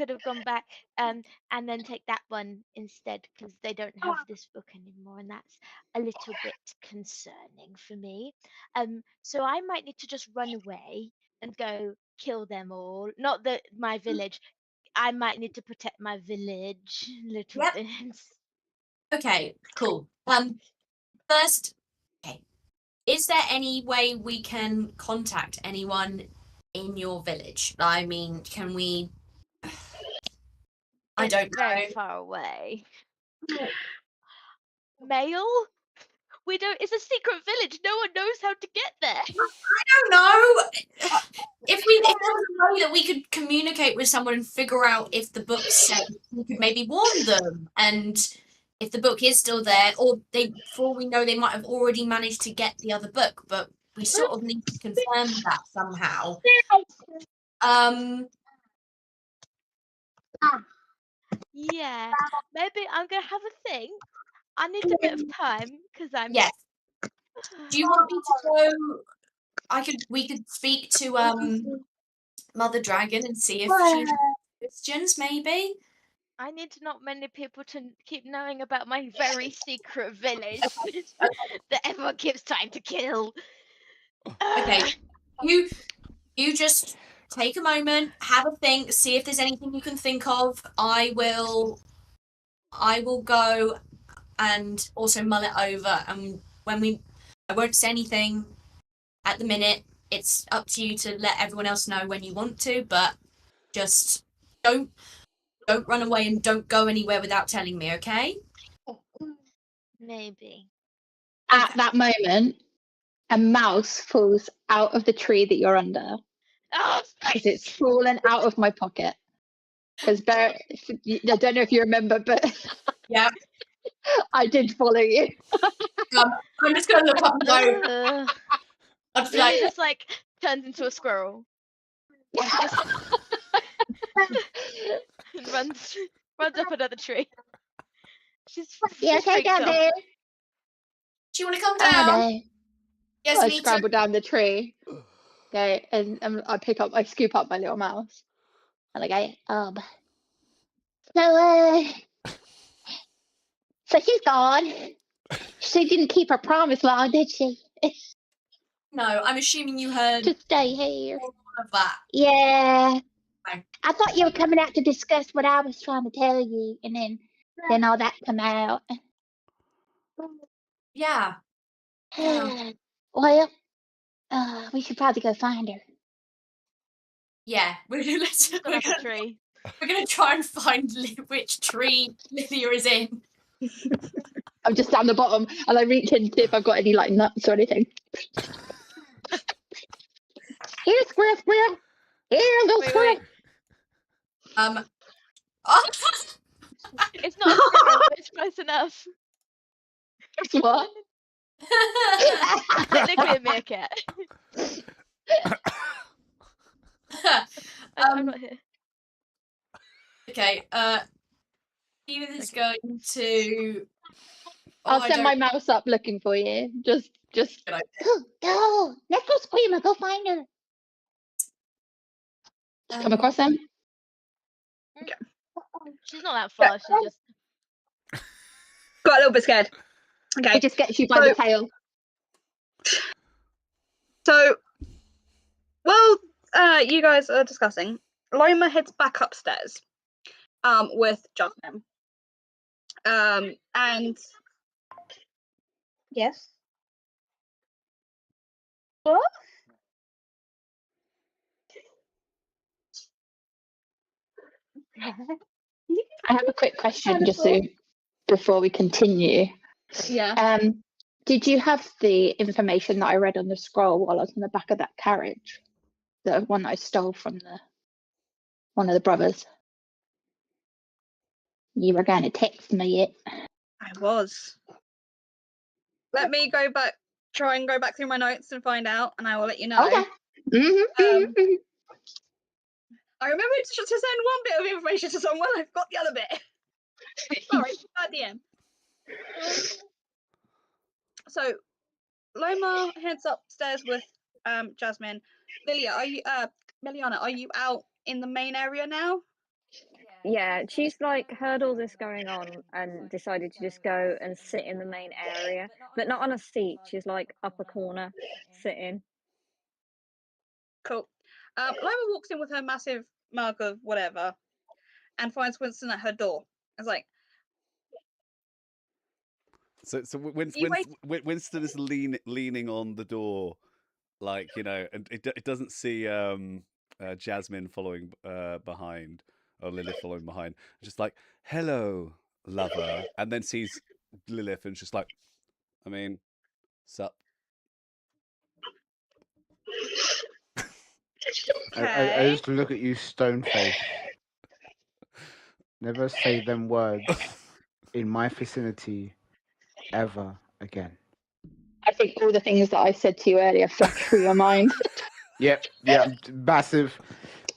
have gone back and then take that one instead, because they don't have this book anymore, and that's a little bit concerning for me. So I might need to just run away and go kill them all. Not that my village. I might need to protect my village a little Yep. bit. Okay, cool. First, okay. Is there any way we can contact anyone in your village? I mean, can we? I It's don't very know. far away. Mail? We don't. It's a secret village. No one knows how to get there. I don't know. If there was a way that we could communicate with someone and figure out if the book's safe, we could maybe warn them. And if the book is still there, or for all we know, they might have already managed to get the other book, but we sort of need to confirm that somehow. Yeah, maybe I'm gonna have a think. I need a bit of time because I'm. Yes. Do you want me to go? We could speak to Mother Dragon and see if she has questions, maybe. I need not many people to keep knowing about my very secret village that everyone keeps trying to kill. Okay. You just take a moment, have a think, see if there's anything you can think of. I will go and also mull it over, and I won't say anything at the minute. It's up to you to let everyone else know when you want to, but just don't run away and don't go anywhere without telling me, okay? Maybe. At that moment, a mouse falls out of the tree that you're under Oh, because it's fallen out of my pocket. Because I don't know if you remember, but Yeah. I did follow you. I'm just gonna look up and go. I'd be Lily just like turns into a squirrel. And runs up another tree. She's Yeah, okay, freaked down out. there. Do you want to come Oh, down? no. Yes, I me too. scramble down the tree. Okay, and I scoop up my little mouse. And I go, so she's gone. She didn't keep her promise long, did she? No, I'm assuming you heard To stay here. all of that. Yeah. Okay. I thought you were coming out to discuss what I was trying to tell you, and then all that come out. Yeah. Well, we should probably go find her. Yeah, we're gonna try and find which tree Lydia is in. I'm just down the bottom, and I reach in to see if I've got any like nuts or anything. Here, squirrel, squirrel. Here, little squirrel. It's not a squirrel, but it's close enough. What? Technically a meerkat. I'm not here. Okay, Edith is going to. I'll send my mouse up looking for you. Just. Go. Let's go scream and go find her. Come across them. Okay. She's not that far. She just got a little bit scared. Okay. It just gets you by the tail. So, well, you guys are discussing. Lima heads back upstairs, with Jasmine. And yes. What? I have a quick question just before we continue. Yeah. Did you have the information that I read on the scroll while I was in the back of that carriage? The one that I stole from one of the brothers. You were going to text me it. I was. Let me try and go back through my notes and find out, and I will let you know. Okay. Mm-hmm. I remember to send one bit of information to someone. I've got the other bit. Sorry, bad DM. So, Loma heads upstairs with Jasmine. Lilia, Meliana, are you out in the main area now? Yeah, she's like heard all this going on and decided to just go and sit in the main area, but not on a seat. She's like up a corner, sitting. Cool. Loma walks in with her massive mug of whatever and finds Winston at her door. It's like, So Winston is leaning on the door, like, you know, and it doesn't see Jasmine following behind, or Lilith following behind. Just like, hello, lover, and then sees Lilith and just like, I mean, sup. I just look at you, stone face. Never say them words in my vicinity ever again. I think all the things that I said to you earlier flash through your mind. Yep, massive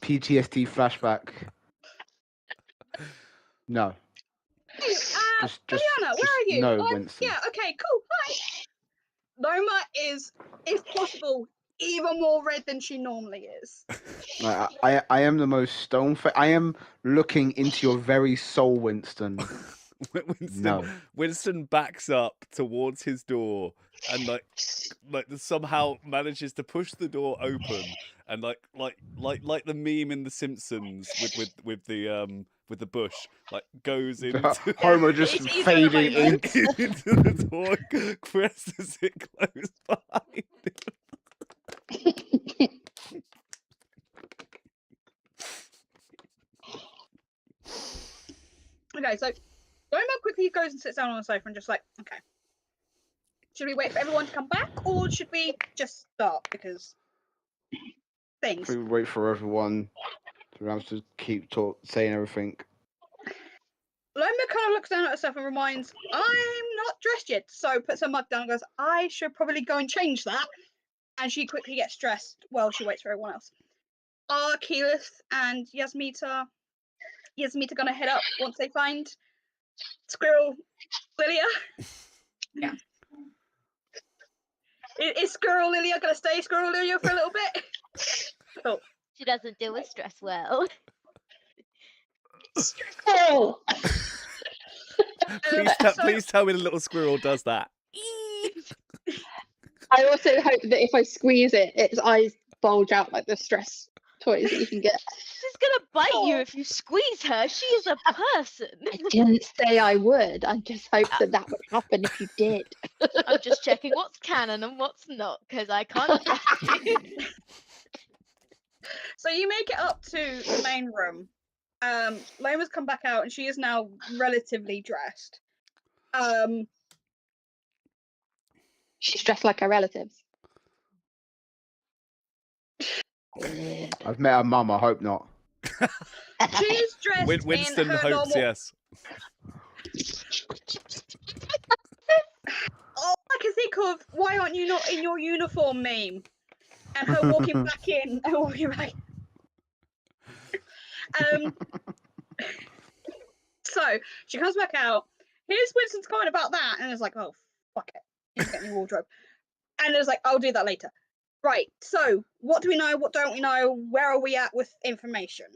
PTSD flashback. No. Liana, where are you? No, Winston. Yeah, okay, cool. Hi. Loma is, if possible, even more red than she normally is. I am the most stone face. I am looking into your very soul, Winston. Winston backs up towards his door and like somehow manages to push the door open, and like the meme in The Simpsons with the bush, like goes into Homer just fading into the door, presses it close behind him. Okay, so Loma quickly goes and sits down on the sofa and just like, okay, should we wait for everyone to come back, or should we just start? Because things. We wait for everyone to have to keep saying everything. Loma kind of looks down at herself and reminds, I'm not dressed yet, so puts her mug down and goes, I should probably go and change that. And she quickly gets dressed while she waits for everyone else. Are Keyleth and Yasmita gonna head up once they find Squirrel Lilia? Yeah. Is Squirrel Lilia gonna stay Squirrel Lilia for a little bit? Cool. She doesn't deal with stress well. Oh. Please tell me the little squirrel does that. I also hope that if I squeeze it, its eyes bulge out like the stress toys that you can get. She's gonna bite you if you squeeze her. She is a person. I didn't say I would. I just hoped that would happen if you did. I'm just checking what's canon and what's not, because I can't trust you. So you make it up to the main room. Loma's come back out and she is now relatively dressed. She's dressed like her relatives. I've met her mum, I hope not. She's dressed Winston in her hopes normal... yes. All I can think of, why aren't you not in your uniform meme? And her walking back in and walking back. So she comes back out. Here's Winston's comment about that, and it's like, oh fuck it, he's getting your wardrobe. And it's like, I'll do that later. Right. So what do we know? What don't we know? Where are we at with information?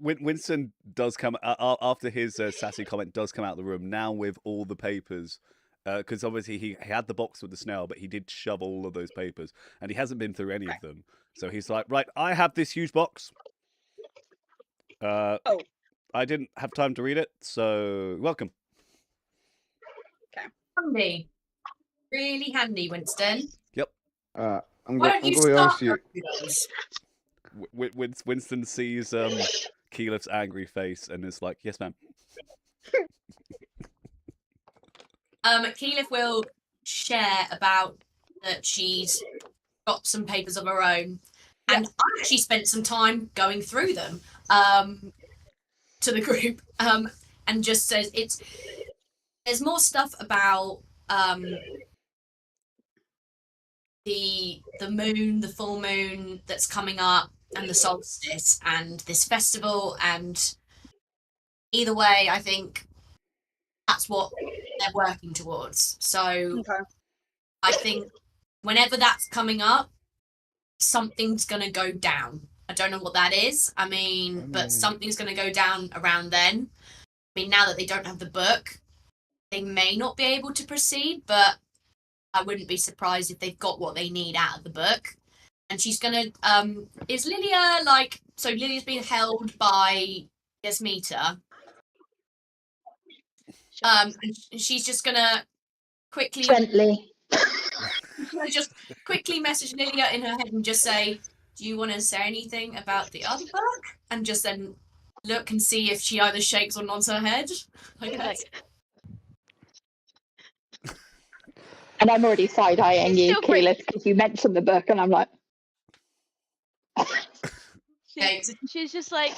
Winston does come after his sassy comment. Does come out of the room now with all the papers. Because obviously he had the box with the snail, but he did shove all of those papers, and he hasn't been through any of them. So he's like, right, I have this huge box. I didn't have time to read it, so welcome. Okay. Handy. Really handy, Winston. Yep. I'm Why going don't to you be honest start with you. going through those? Winston sees Keyleth's angry face and is like, "Yes, ma'am." Keyleth will share about that she's got some papers of her own, and I actually spent some time going through them to the group, and just says there's more stuff about the moon, the full moon that's coming up, and the solstice, and this festival, and either way, I think that's what they're working towards. So Okay. I think whenever that's coming up, something's going to go down. I don't know what that is. I mean, but something's going to go down around then. I mean, now that they don't have the book, they may not be able to proceed, but I wouldn't be surprised if they've got what they need out of the book. And she's going to, is Lilia like, so Lilia's being held by Yasmita. And she's just going to quickly Gently. just quickly message Lilia in her head and just say, do you want to say anything about the other book? And just then look and see if she either shakes or nods her head. I guess. And I'm already side-eyeing you, Still pretty- Keyleth, because you mentioned the book, and I'm like... She's just like,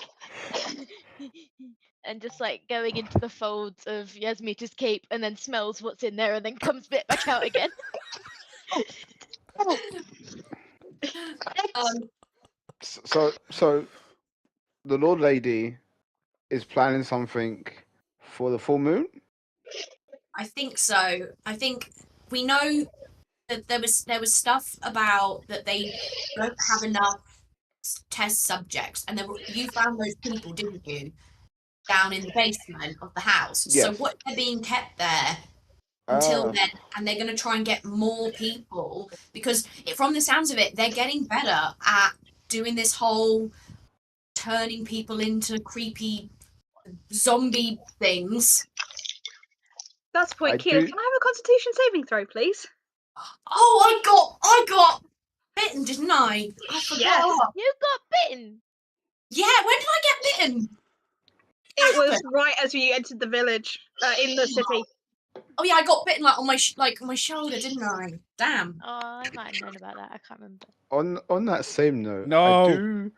and just like going into the folds of Yasmita's cape, and then smells what's in there, and then comes back out again. So the Lord Lady is planning something for the full moon? I think so. I think we know that there was stuff about that they don't have enough test subjects, and you found those people, didn't you, down in the basement of the house? Yes. So what, they're being kept there until then, and they're going to try and get more people, because from the sounds of it, they're getting better at doing this whole turning people into creepy zombie things. That's the point, I Keyleth. do- Can I have a Constitution saving throw, please? Oh, I got bitten, didn't I? I forgot. Yes. You got bitten. Yeah, when did I get bitten? It was right as you entered the village, in the city. Oh yeah, I got bitten like on my shoulder, didn't I? Damn. Oh, I might have known about that. I can't remember. On that same note, No.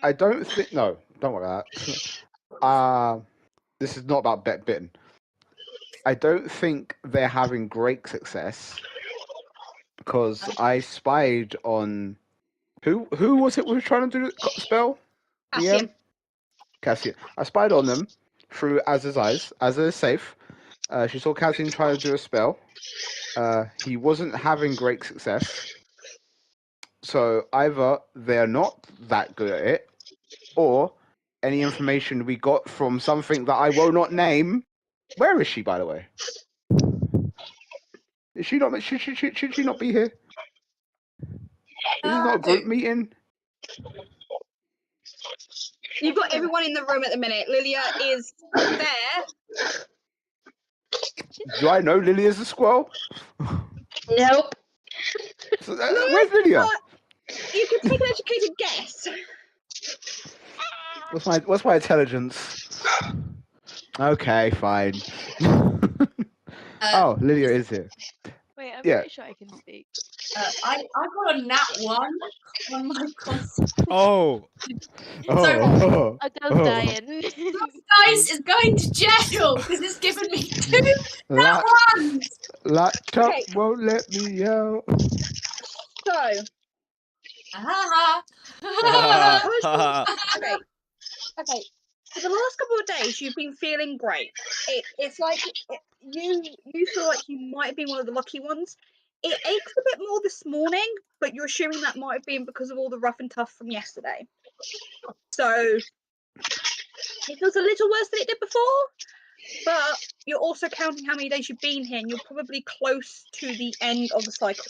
I don't think. No, don't worry about that. This is not about bitten. I don't think they're having great success because I spied on who was it we were trying to do the spell? Cassian. Cassian. I spied on them through Az's eyes. Azza is safe. She saw Cassian try to do a spell. He wasn't having great success. So either they're not that good at it, or any information we got from something that I will not name. Where is she, by the way? Is she not? Should she not be here? This is not a group meeting. You've got everyone in the room at the minute. Lilia is there. Do I know Lily is a squirrel? Nope. So, where's Lilia? You can take an educated guess. What's my intelligence? Okay, fine. Oh, Lilia is here. Wait, I'm Yeah. pretty sure I can speak. I got a nat 1 on my console. Oh. Oh. A girl's dying. Guys is going to jail because it's given me 2 nat 1s. Laptop Okay. won't let me out. So, okay. Okay. For the last couple of days, you've been feeling great. It's like you feel like you might have been one of the lucky ones. It aches a bit more this morning, but you're assuming that might have been because of all the rough and tough from yesterday. So it feels a little worse than it did before, but you're also counting how many days you've been here, and you're probably close to the end of the cycle.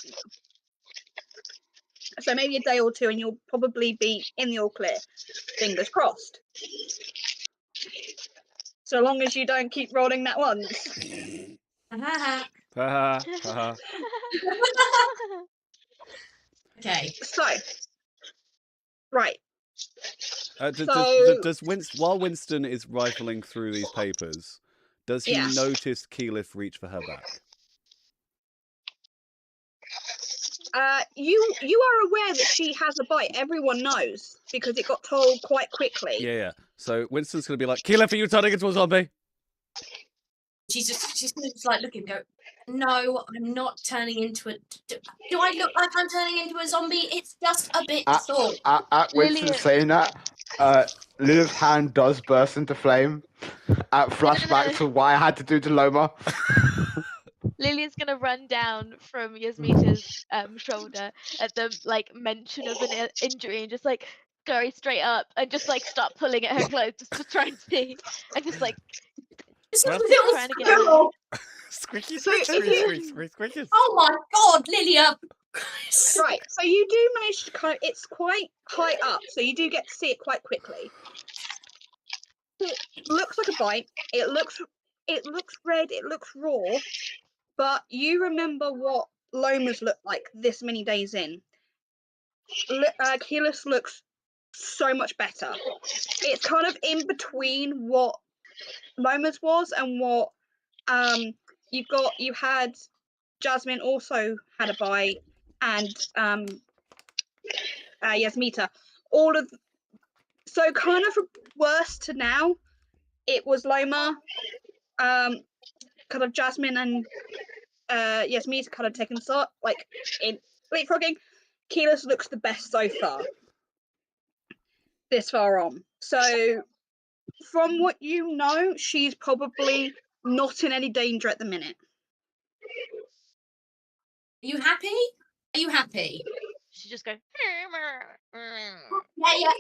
So maybe a day or two, and you'll probably be in the all clear. Fingers crossed. So long as you don't keep rolling that once. Okay. So, right. While Winston is rifling through these papers, does he Yeah. notice Keyleth reach for her back? You are aware that she has a bite. Everyone knows because it got told quite quickly. Yeah. So Winston's gonna be like, Keyleth, are you turning into a zombie? She's gonna just like look and go, no, I'm not turning into a. Do I look like I'm turning into a zombie? It's just a bit sore. At Winston saying that, Lilith's hand does burst into flame. At flashback to why I had to do to Loma. Lillian's gonna run down from Yasmita's shoulder at the like mention of an injury and just like go straight up and just like start pulling at her clothes just to try and see and just like It's Well, a little trying to get her. squirrel. Squeaky, So squeak, if squeak, you- squeak, squeak, squeak. Oh my god, Lilia! Right. So you do manage to kind of. It's quite high up, so you do get to see it quite quickly. It looks like a bite. It looks red. It looks raw. But you remember what Lomas looked like this many days in. Keyleth looks so much better. It's kind of in between what Lomas was and what you had. Jasmine also had a bite, and Yasmita. So kind of worse to now. It was Loma, kind of Jasmine and Yasmita kind of taking start, like in leapfrogging. Keyleth looks the best so far. This far on. So from what you know, she's probably not in any danger at the minute. Are you happy? Are you happy? She just go. Yeah,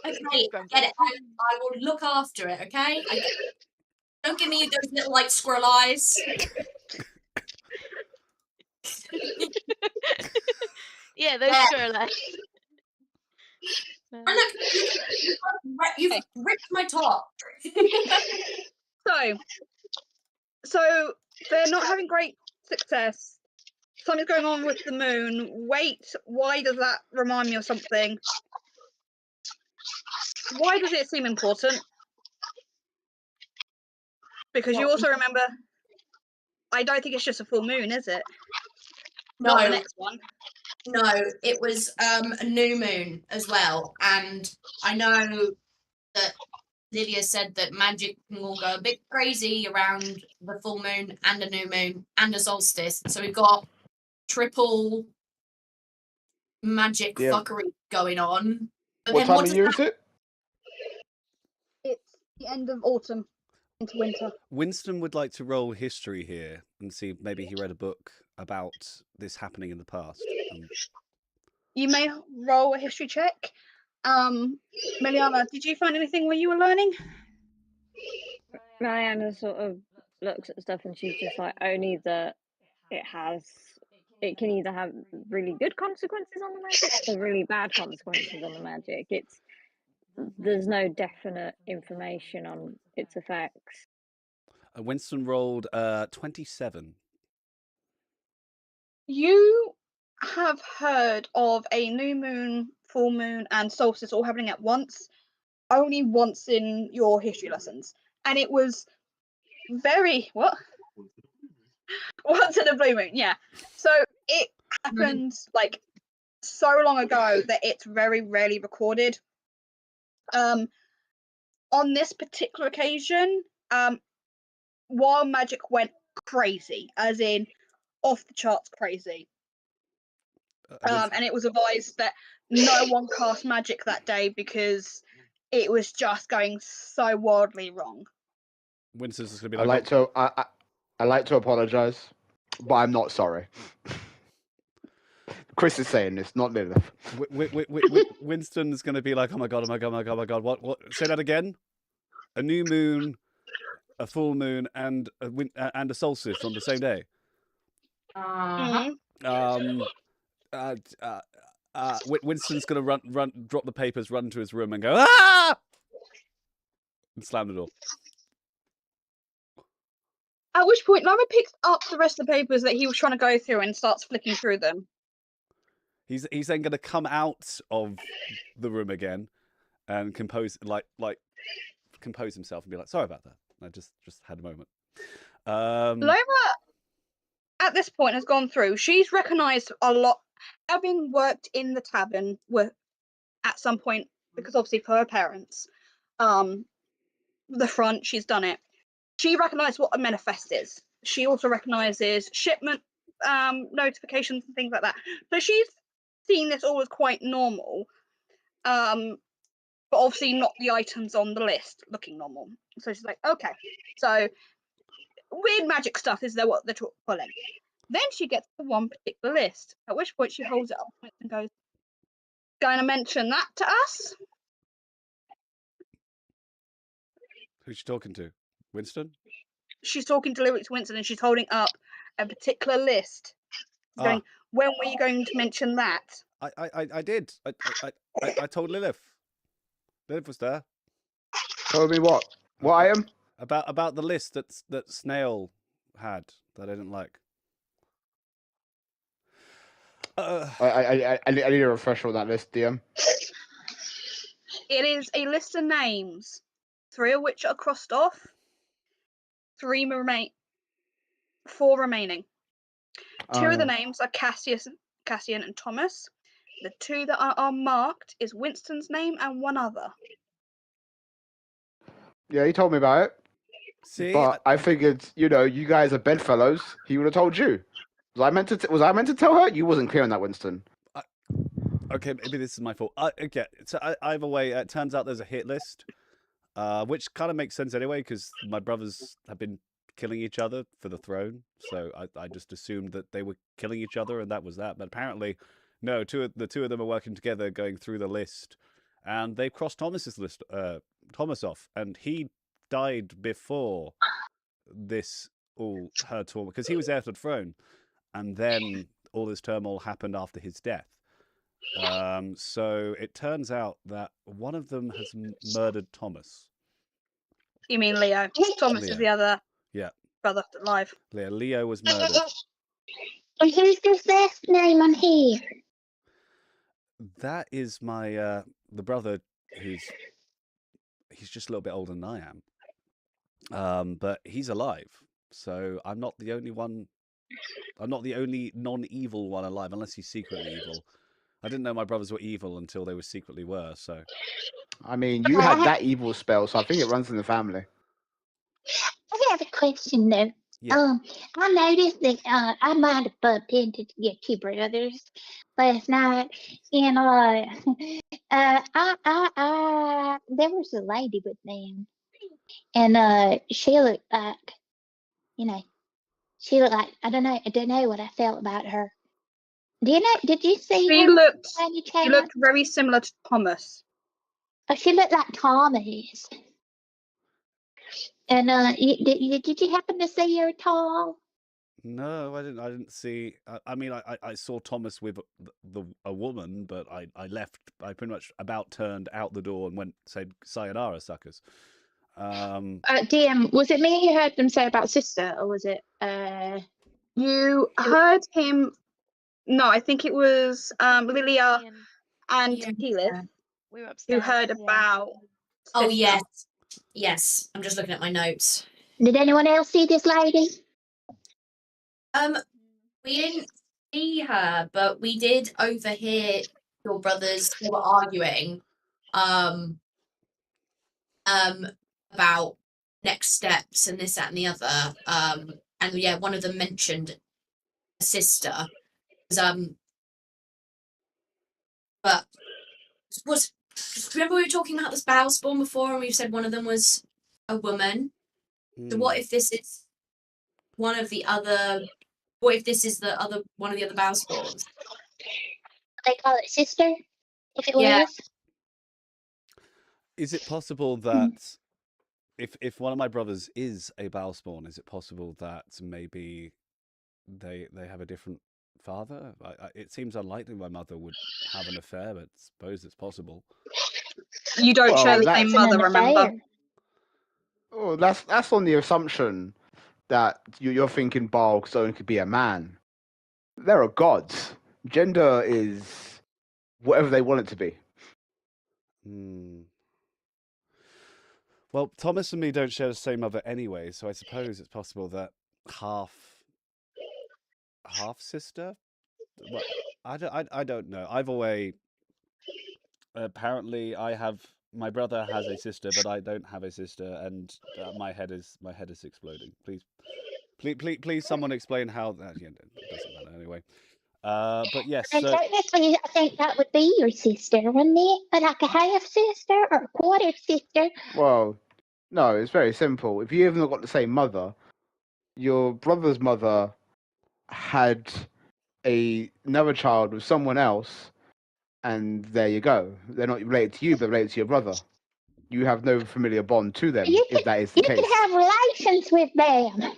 okay. Get it. I will look after it, okay? Don't give me those little like squirrel eyes. Yeah, those squirrel eyes. Oh, look, you've ripped my top. So they're not having great success. Something's going on with the moon. Wait, why does that remind me of something? Why does it seem important? Because you also remember, I don't think it's just a full moon, is it? No. Not the next one. No, it was a new moon as well. And I know that Lydia said that magic can all go a bit crazy around the full moon and a new moon and a solstice. So we've got triple magic fuckery going on. But What then time what of does year that is it? It's the end of autumn into winter. Winston would like to roll history here and see if maybe he read a book about this happening in the past. You may roll a history check. Miliana, did you find anything where you were learning? Mariana sort of looks at stuff and she's just like, only that it can either have really good consequences on the magic or really bad consequences on the magic. There's no definite information on its effects. Winston rolled 27. You have heard of a new moon, full moon, and solstice all happening at once, only once in your history lessons. And it was very, once in a blue moon, yeah. So it happened like so long ago that it's very rarely recorded. On this particular occasion, wild magic went crazy, as in off the charts crazy. And it was advised that no one cast magic that day because it was just going so wildly wrong. Winston's just gonna be I like to apologize, but I'm not sorry. Chris is saying this, not Lilith. Winston's gonna be like, oh my god, oh my god, oh my god, oh my god. What? Say that again. A new moon, a full moon, and a solstice on the same day. Winston's gonna drop the papers, run to his room, and go ah, and slam the door. At which point, Lama picks up the rest of the papers that he was trying to go through and starts flicking through them. He's then going to come out of the room again and compose himself and be like, sorry about that. I just had a moment. Loma, at this point, has gone through. She's recognised a lot, having worked in the tavern at some point, because obviously for her parents, the front, she's done it. She recognised what a manifest is. She also recognises shipment notifications and things like that. So she's seen this all as quite normal, but obviously not the items on the list looking normal. So she's like, okay, so weird magic stuff is what they're pulling. Then she gets to one particular list, at which point she holds it up and goes, going to mention that to us? Who's she talking to? Winston? She's talking to Winston and she's holding up a particular list. Going, when were you going to mention that? I did. I told Lilith. Lilith was there. Told me what? What item? About the list that Snail had that I didn't like. I need a refresher on that list, DM. It is a list of names, 3 of which are crossed off. 4 remaining. 2 of the names are Cassian and Thomas. The 2 that are marked is Winston's name and one other. Yeah, he told me about it. See, but I figured, you guys are bedfellows. He would have told you. Was I meant to tell her? You wasn't clear on that, Winston. Okay, maybe this is my fault. Okay, so either way, it turns out there's a hit list, which kind of makes sense anyway, because my brothers have been killing each other for the throne. So I just assumed that they were killing each other, and that was that. But apparently, no. The two of them are working together, going through the list, and they've crossed Thomas's list, Thomas off, and he died before this all her turmoil, because he was heir to the throne, and then all this turmoil happened after his death. So it turns out that one of them has murdered Thomas. You mean Leo? Thomas Leo. is the other brother alive. Leo was murdered. Who's this last name on here? That is my the brother he's just a little bit older than I am. But he's alive. So I'm not the only one. I'm not the only non-evil one alive, unless he's secretly evil. I didn't know my brothers were evil until they secretly were, so... I mean, you had that evil spell, so I think it runs in the family. I have a question, though. Yeah. I noticed that I might have bumped into your 2 brothers last night, and there was a lady with them, and she looked like, I don't know what I felt about her. Did you see She her? looked very similar to Thomas. Oh, she looked like Thomas. And did you happen to see her at all? No, I didn't see. I mean, I saw Thomas with a woman, but I left. I pretty much about turned out the door and said sayonara, suckers. DM, was it me you heard them say about sister, or was it? You heard him. No, I think it was Lilia and Keyleth We were upstairs. who heard about. Oh, sister. yes. I'm just looking at my notes. Did anyone else see this lady? We didn't see her, but we did overhear your brothers who were arguing about next steps and this, that, and the other. And yeah, one of them mentioned a sister. But remember we were talking about this bow spawn before, and we said one of them was a woman. So what if this is one of the other? What if this is one of the other bow spawns? They call it sister. If it was. Is it possible that if one of my brothers is a bow spawn, is it possible that maybe they have a different father? It seems unlikely my mother would have an affair, but I suppose it's possible. You don't share the same mother, remember? Oh, that's on the assumption that you're thinking Baal Zone could be a man. There are gods. Gender is whatever they want it to be. Hmm. Well, Thomas and me don't share the same mother anyway, so I suppose it's possible that half sister. Well, I don't know. Either way, apparently my brother has a sister, but I don't have a sister, and my head is exploding. Please, someone explain how that. Yeah, it doesn't matter anyway. But yes, And so technically, I think that would be your sister, wouldn't it? Like a half sister or a quarter sister. Well, no, it's very simple. If you have not got the same mother, your brother's mother had another child with someone else, and there you go. They're not related to you, but related to your brother. You have no familiar bond to them, You if that is the You case. could have relations with them.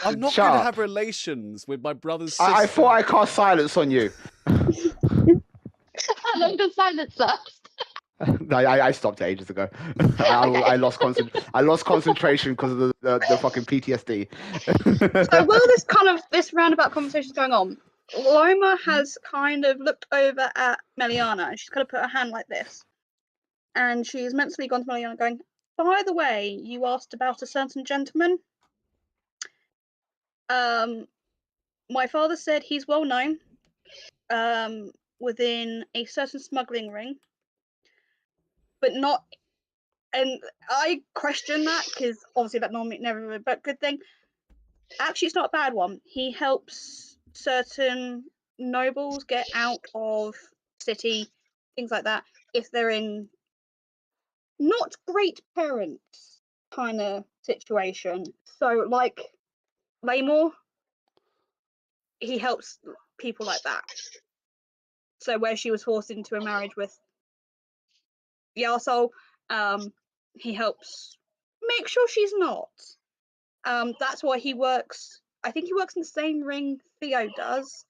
I'm not Shut going to up. have relations with my brother's sister. I thought I cast silence on you. How long does silence last? I stopped ages ago. I lost concentration because of the fucking PTSD. So while this roundabout conversation is going on, Loma has kind of looked over at Meliana and she's kind of put her hand like this. And she's mentally gone to Meliana going, by the way, you asked about a certain gentleman. My father said he's well known within a certain smuggling ring, but not. And I question that because obviously that normally never, but good thing. Actually, it's not a bad one. He helps certain nobles get out of city, things like that, if they're in not great parents kind of situation. So, like Laymore, he helps people like that. So, where she was forced into a marriage with the arsehole, he helps make sure she's not. That's why he works. I think he works in the same ring Theo does,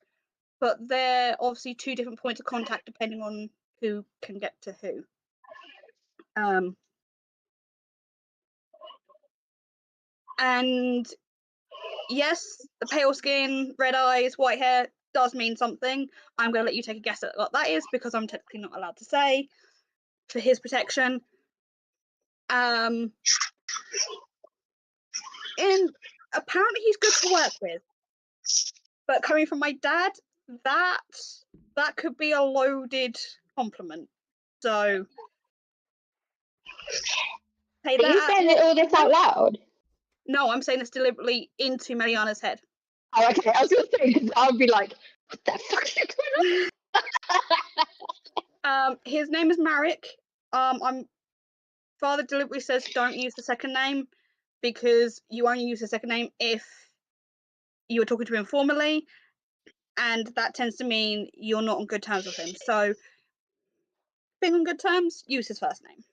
but they're obviously two different points of contact depending on who can get to who. And yes, the pale skin, red eyes, white hair does mean something. I'm going to let you take a guess at what that is because I'm technically not allowed to say for his protection. And apparently he's good to work with. But coming from my dad, that could be a loaded compliment. So Are you saying all this out loud? No, I'm saying this deliberately into Meliana's head. Oh, okay. I was going to say, because I would be like, what the fuck is going on? His name is Marek. Father deliberately says don't use the second name because you only use the second name if you were talking to him formally, and that tends to mean you're not on good terms with him. So, being on good terms, use his first name.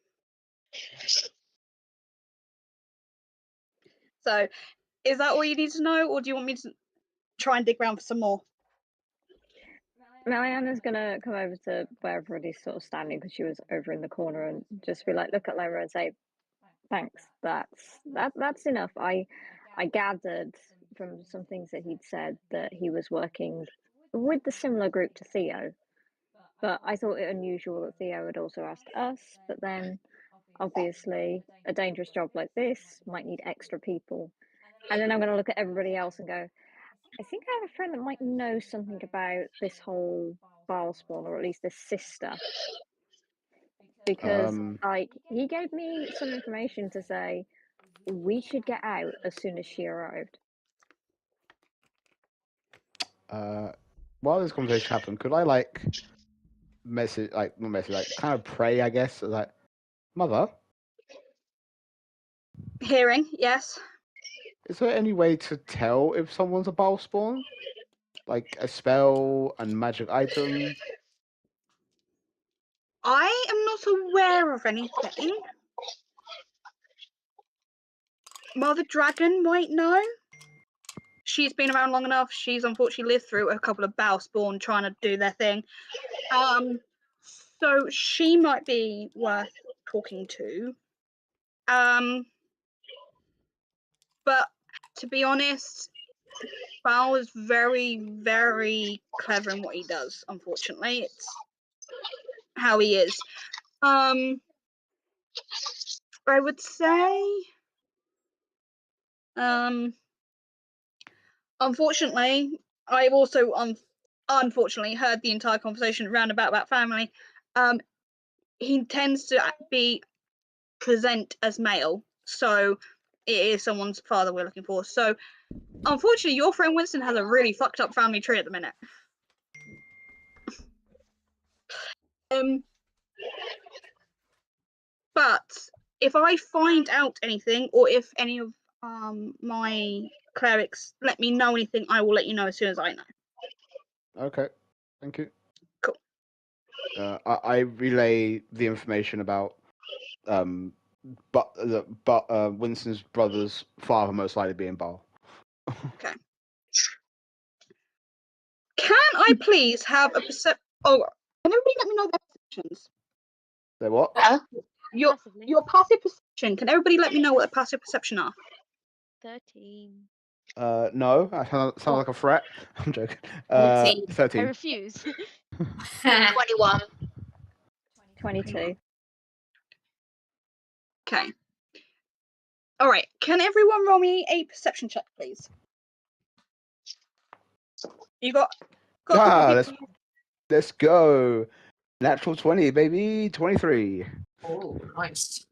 So, is that all you need to know, or do you want me to try and dig around for some more? Mariana's gonna come over to where everybody's sort of standing because she was over in the corner and just be like, look at Loma and say, thanks. That's enough. I gathered from some things that he'd said that he was working with the similar group to Theo, but I thought it unusual that Theo had also asked us. But then, obviously, a dangerous job like this might need extra people. And then I'm going to look at everybody else and go, I think I have a friend that might know something about this whole Bile spawn, or at least this sister. Because he gave me some information to say we should get out as soon as she arrived. While this conversation happened, could I kind of pray, I guess, like, Mother? Hearing, yes. Is there any way to tell if someone's a Bile spawn? Like a spell and magic item? I am not aware of anything. Mother Dragon might know. She's been around long enough. She's unfortunately lived through a couple of Bile spawn trying to do their thing. So she might be worth talking to. But to be honest, Bao is very, very clever in what he does. Unfortunately, it's how he is. I would say, unfortunately, I've also unfortunately heard the entire conversation roundabout about family. He tends to present as male, so it is someone's father we're looking for. So, unfortunately, your friend Winston has a really fucked up family tree at the minute. But if I find out anything, or if any of my clerics let me know anything, I will let you know as soon as I know. Okay, thank you. Cool. I relay the information about Winston's brother's father most likely being Bal. Okay. Can I please have a percep? Oh, can everybody let me know their perceptions? Say what? Your passive perception. Can everybody let me know what their passive perception are? 13. No, I sound like a threat. I'm joking. 14. 13. I refuse. 21. 22. Okay. All right. Can everyone roll me a perception check, please? You got a couple people. Let's go. Natural 20, baby. 23. Oh, nice.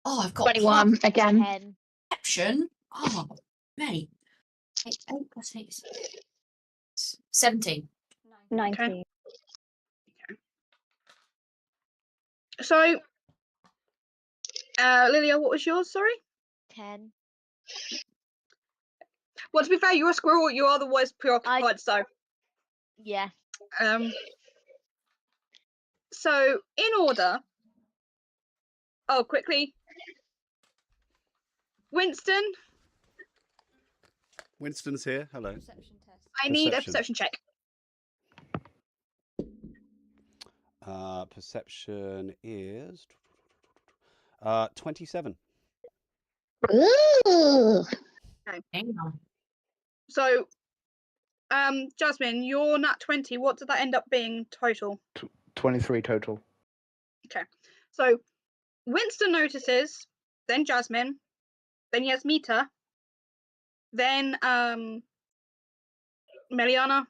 Oh, I've got 21 again. 10. perception. Oh, mate. 8 plus 8. 17. 19. So, Lilia, what was yours? Sorry. 10. Well, to be fair, you're a squirrel. You are otherwise preoccupied. So, Yeah. So in order. Oh, quickly. Winston. Winston's here. Hello. I need a perception check. Perception is 27. Ooh. Okay. So, Jasmine, your nat 20. What did that end up being total? 23 total. Okay. So, Winston notices, then Jasmine, then Yasmita, then Meliana,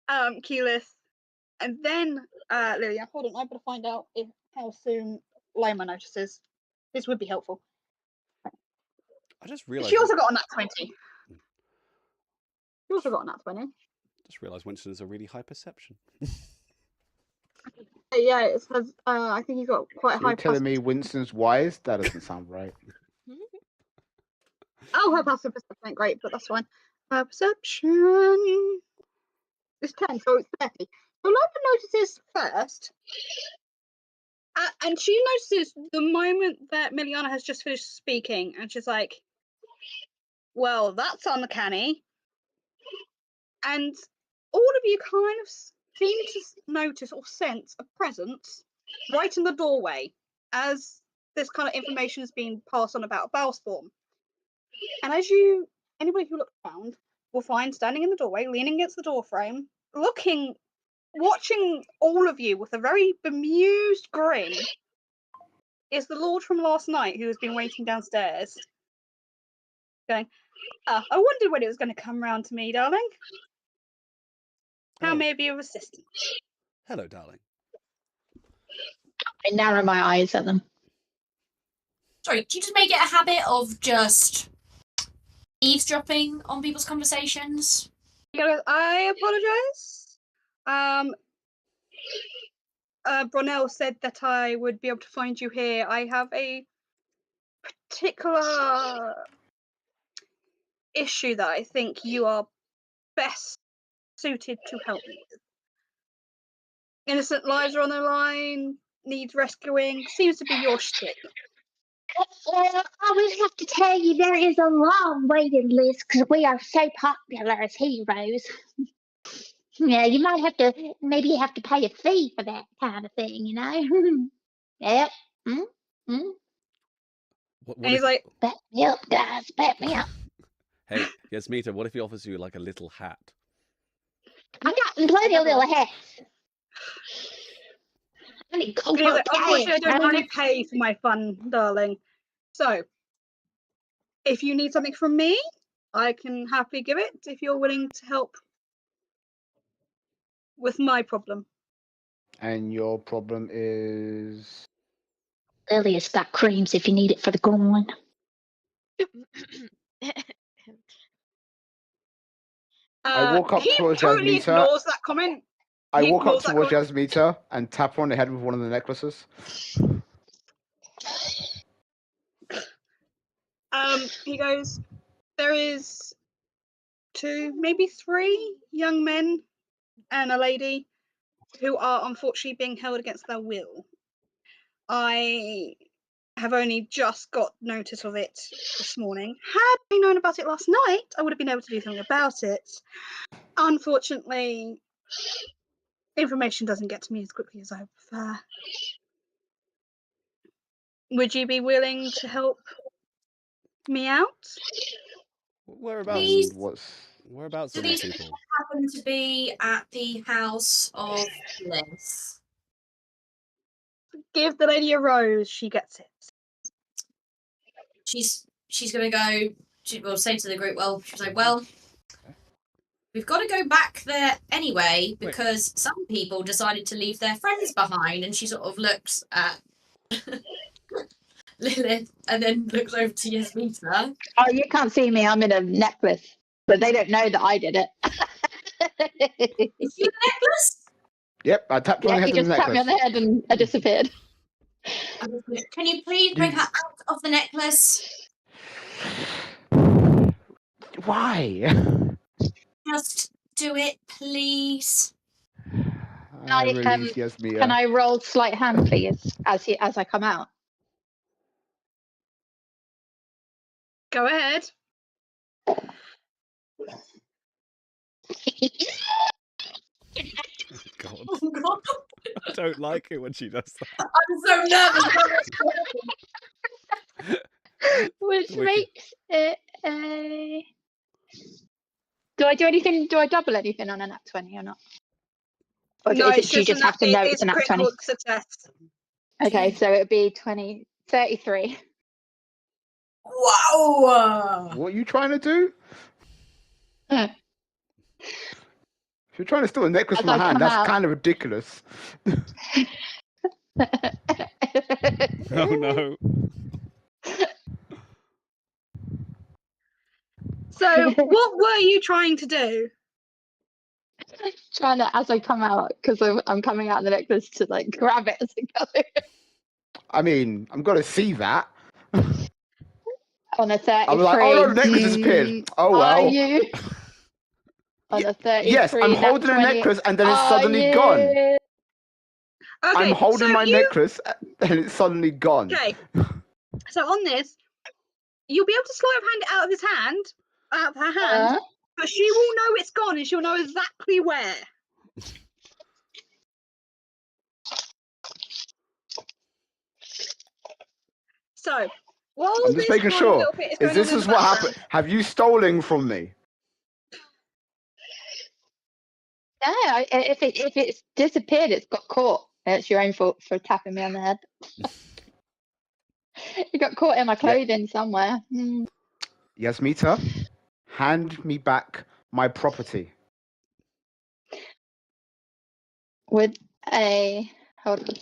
Keyleth, and then Lilia. Hold on, I better find out how soon Loma notices. This would be helpful. I just realised. She also got a nat 20. She also got a nat 20. Just realised Winston has a really high perception. Yeah, it says I think he's got quite a high. You're telling me Winston's wise? That doesn't sound right. Oh, her passive perception ain't great, but that's fine. Perception is 10, so it's 30. So Loma notices first, and she notices the moment that Miliana has just finished speaking, and she's like, "Well, that's uncanny." And all of you kind of seem to notice or sense a presence right in the doorway as this kind of information is being passed on about Bal's form. And as anybody who looks around will find standing in the doorway, leaning against the door frame, watching all of you with a very bemused grin, is the Lord from last night who has been waiting downstairs. Going, I wondered when it was going to come round to me, darling. How may I be of assistance? Hello, darling. I narrow my eyes at them. Sorry, do you just make it a habit of just eavesdropping on people's conversations? I apologize. Brunel said that I would be able to find you here. I have a particular issue that I think you are best suited to help me with. Innocent lives are on the line, needs rescuing, seems to be your shtick. Well, I would have to tell you there is a long waiting list because we are so popular as heroes. Yeah, you might have to maybe have to pay a fee for that kind of thing, you know? Yep. What And he's if, like, Back me up, guys. Back me up. hey, Yasmita, what if he offers you like a little hat? I got plenty of little hats. I need cold and he's like, hard unfortunately, I don't cash. really pay for my fun, darling. So, if you need something from me, I can happily give it if you're willing to help with my problem. And your problem is? Lily's got creams if you need it for the groin. I walk up He towards totally Yasmita. ignores that comment. I He walk up ignores that towards comment. Yasmita and tap her on the head with one of the necklaces. He goes, there is 2, maybe 3 young men and a lady who are unfortunately being held against their will. I have only just got notice of it this morning. Had I known about it last night, I would have been able to do something about it. Unfortunately, information doesn't get to me as quickly as I prefer. Would you be willing to help me out? Whereabouts? Please. And Whereabouts Do are these these people? happen to be at the house of Bliss? Give the lady a rose, she gets it. She's gonna go. She will say to the group. Well, she's like, well, we've got to go back there anyway because some people decided to leave their friends behind. And she sort of looks at Lilith and then looks over to Yasmita. Oh, you can't see me. I'm in a necklace, but they don't know that I did it. Is you a necklace? Yep, I tapped her on Yeah, the he head with the just tapped me on necklace. the head and I disappeared. Can you please bring her out of the necklace? Why? Just do it, please. I release Yasmita. Can I roll sleight hand, please, as I come out? Go ahead. God, Oh God, I don't like it when she does that. I'm so nervous. Which We makes it a. Do I do anything? Do I double anything on a nat 20 or not? Or No, is it's it, do you just have to know it's it's a a nat 20? critical success. Okay, so it would be 33. Wow. What are you trying to do? Hmm. If you're trying to steal a necklace As from my I hand, come that's out. kind of ridiculous. Oh no. So, what were you trying to do? Trying to, as I come out, because I'm coming out of the necklace to like grab it as I go. I mean, I'm gonna see that. On a 33. I'm like, oh no, the necklace disappeared. Oh Are well. you? On a 33. Yes, I'm nat holding a 20. necklace and then it's Are suddenly you? gone. Okay, I'm holding so my you- necklace and it's suddenly gone. Okay. So on this, you'll be able to sleight of hand it out of her hand, but she will know it's gone and she'll know exactly where. So, while I'm just this making kind of sure. little bit is Is going this on in is the what background, happened? Have you stolen from me? Yeah, if it's disappeared, it's got caught. It's your own fault for tapping me on the head. It got caught in my clothing somewhere. Yasmita, hand me back my property. With a hold on.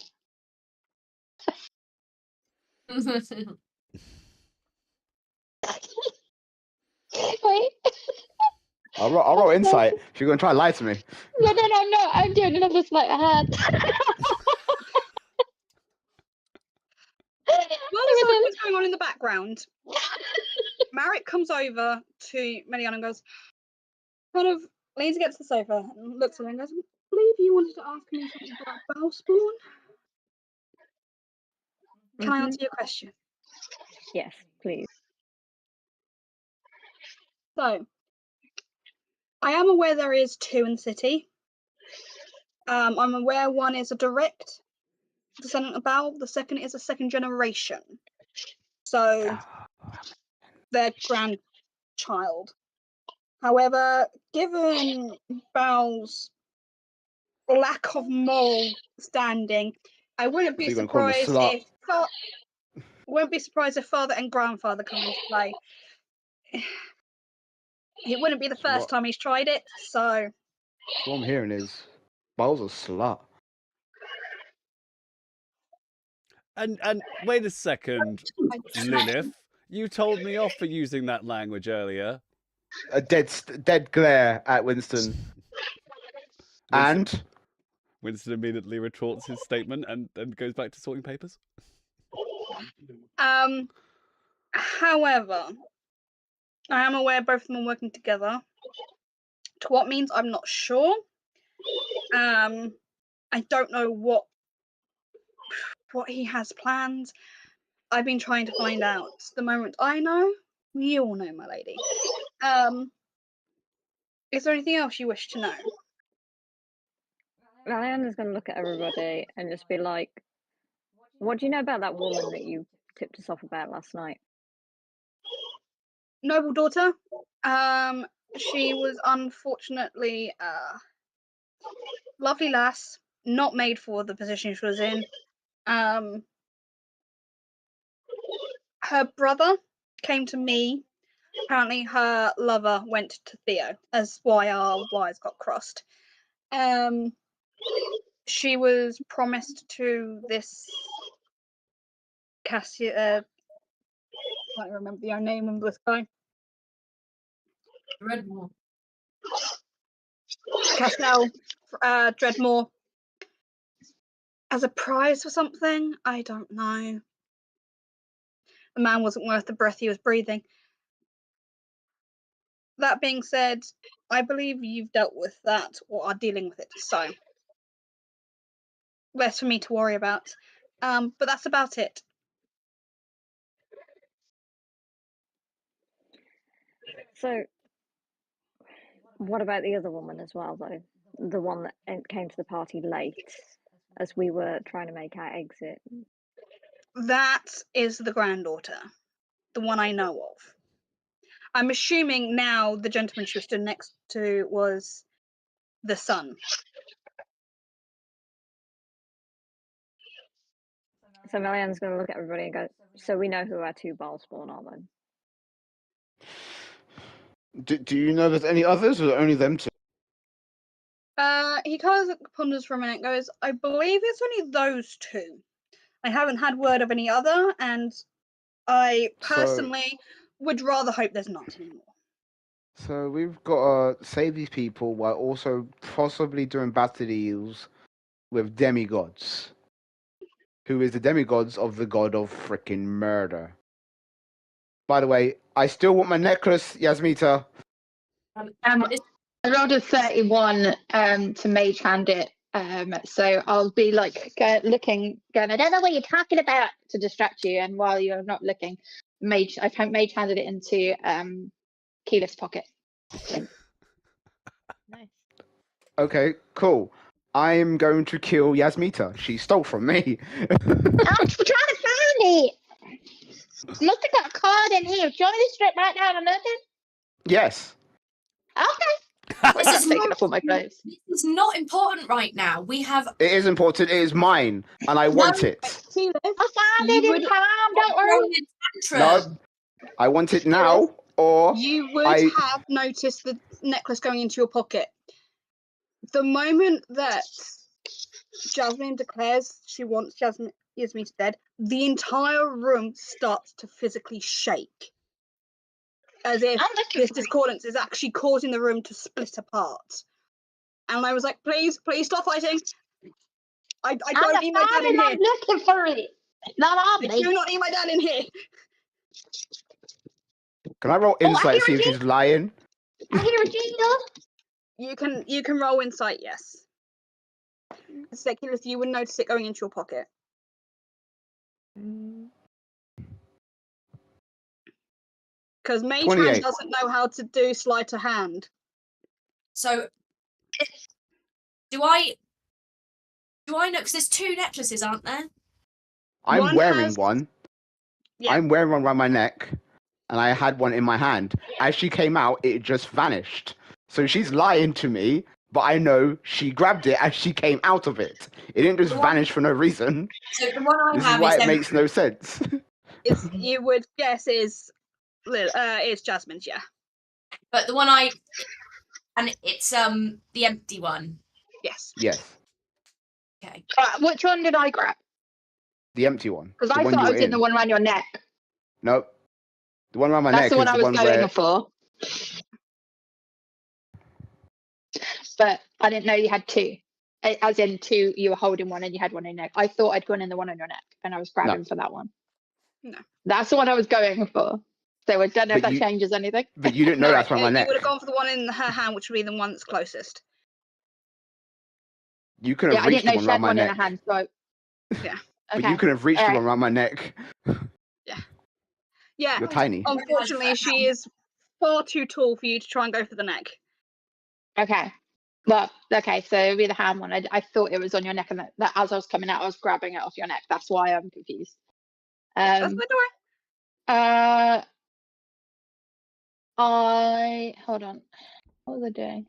Wait. I'll roll insight if you're gonna try to lie to me. No, I'm not. I'm doing another sleight of hand. while this argument's going on in the background, Marek comes over to Melian and goes, kind of leans against the sofa and looks at her and goes, I believe you wanted to ask me something about Bowspawn. Can I answer your question? Yes, please. So, I am aware there is 2 in the city. I'm aware one is a direct descendant of Bow, the second is a second generation. So their grandchild. However, given Bal's lack of moral standing, I wouldn't be So you're gonna call him a surprised slut? if father and grandfather come into play. It wouldn't be the first time he's tried it, so What I'm hearing is Bal's a slut. And wait a second, Lilith. You told me off for using that language earlier. A dead glare at Winston. And Winston immediately retorts his statement and goes back to sorting papers. however, I am aware both of them are working together. To what means, I'm not sure. I don't know what he has planned. I've been trying to find out. The moment I know, you all know, my lady. Is there anything else you wish to know? Marianne's going to look at everybody and just be like, what do you know about that woman that you tipped us off about last night? Noble daughter. She was unfortunately lovely lass, not made for the position she was in. Her brother came to me. Apparently her lover went to Theo, as why our wires got crossed. She was promised to this Cassia. I can't remember the name of this guy. Redmore. Castell Dreadmore. As a prize for something? I don't know. The man wasn't worth the breath he was breathing. That being said, I believe you've dealt with that or are dealing with it, so less for me to worry about. But that's about it. So, what about the other woman as well, though? The one that came to the party late as we were trying to make our exit. That is the granddaughter, the one I know of. I'm assuming now the gentleman she was stood next to was the son. So Marianne's going to look at everybody and go, so we know who our two Balspawn are then? do you know there's any others or only them two? He kind of ponders for a minute and goes, I believe it's only those two. I haven't had word of any other, and I personally would rather hope there's not anymore. So we've got to save these people while also possibly doing battle deals with demigods. Who is the demigods of the god of frickin' murder. By the way, I still want my necklace, Yasmita. I rolled a 31 to mage hand it. So I'll be like looking, going, I don't know what you're talking about, to distract you. And while you're not looking, I've mage handed it into Keyleth's pocket. Nice. Okay, cool. I'm going to kill Yasmita. She stole from me. I'm trying to find it. Look at that card in here. Do you want me to strip right down and look at? Yes. Okay. This is Taking off all my clothes. This is not important right now. We have. It is important. It is mine, and I want it. Keyleth, I'll find it in time. Don't worry. No, I want it now, or you would have noticed the necklace going into your pocket. The moment that Jasmine declares she wants Yasmita dead, the entire room starts to physically shake. As if this discordance is actually causing the room to split apart. And I was like, please stop fighting. I don't need my dad in here. I'm looking for it. Not on I me. do not need my dad in here. Can I roll insight, see if she's lying? I hear a jingle. You can roll insight, yes. Seculus, you would notice it going into your pocket. Because Mage 28. Hand doesn't know how to do sleight of hand. So, do I know? Because there's two necklaces, aren't there? I'm One wearing has- one. Yeah. I'm wearing one around my neck, and I had one in my hand. As she came out, it just vanished. So she's lying to me, but I know she grabbed it as she came out of it. It didn't just vanish for no reason. So the one I This is have why is it makes no sense. Is you would guess is Jasmine's, yeah. but the one and it's the empty one. Yes. Yes, Okay. Which one did I grab? the empty one. Because The I one thought you I were was in the one around your neck. Nope. The one around my That's neck the one is I the was one going where. for. But I didn't know you had two. As in two, you were holding one and you had one in your neck. I thought I'd gone in the one on your neck and I was grabbing for that one. No. That's the one I was going for. So I don't know if But that changes anything. But you didn't know that's around my You neck. would have gone for the one in her hand, which would be the one that's closest. You could Yeah, have I reached didn't the know one she around had my one in her neck. hand. So Yeah. But okay. you could have reached the Alright. one around my neck. Yeah. You're tiny. Unfortunately, she is far too tall for you to try and go for the neck. Okay. Well, okay, so it'll be the hand one. I thought it was on your neck, and that as I was coming out, I was grabbing it off your neck. That's why I'm confused. That's my door. Hold on. What was I doing?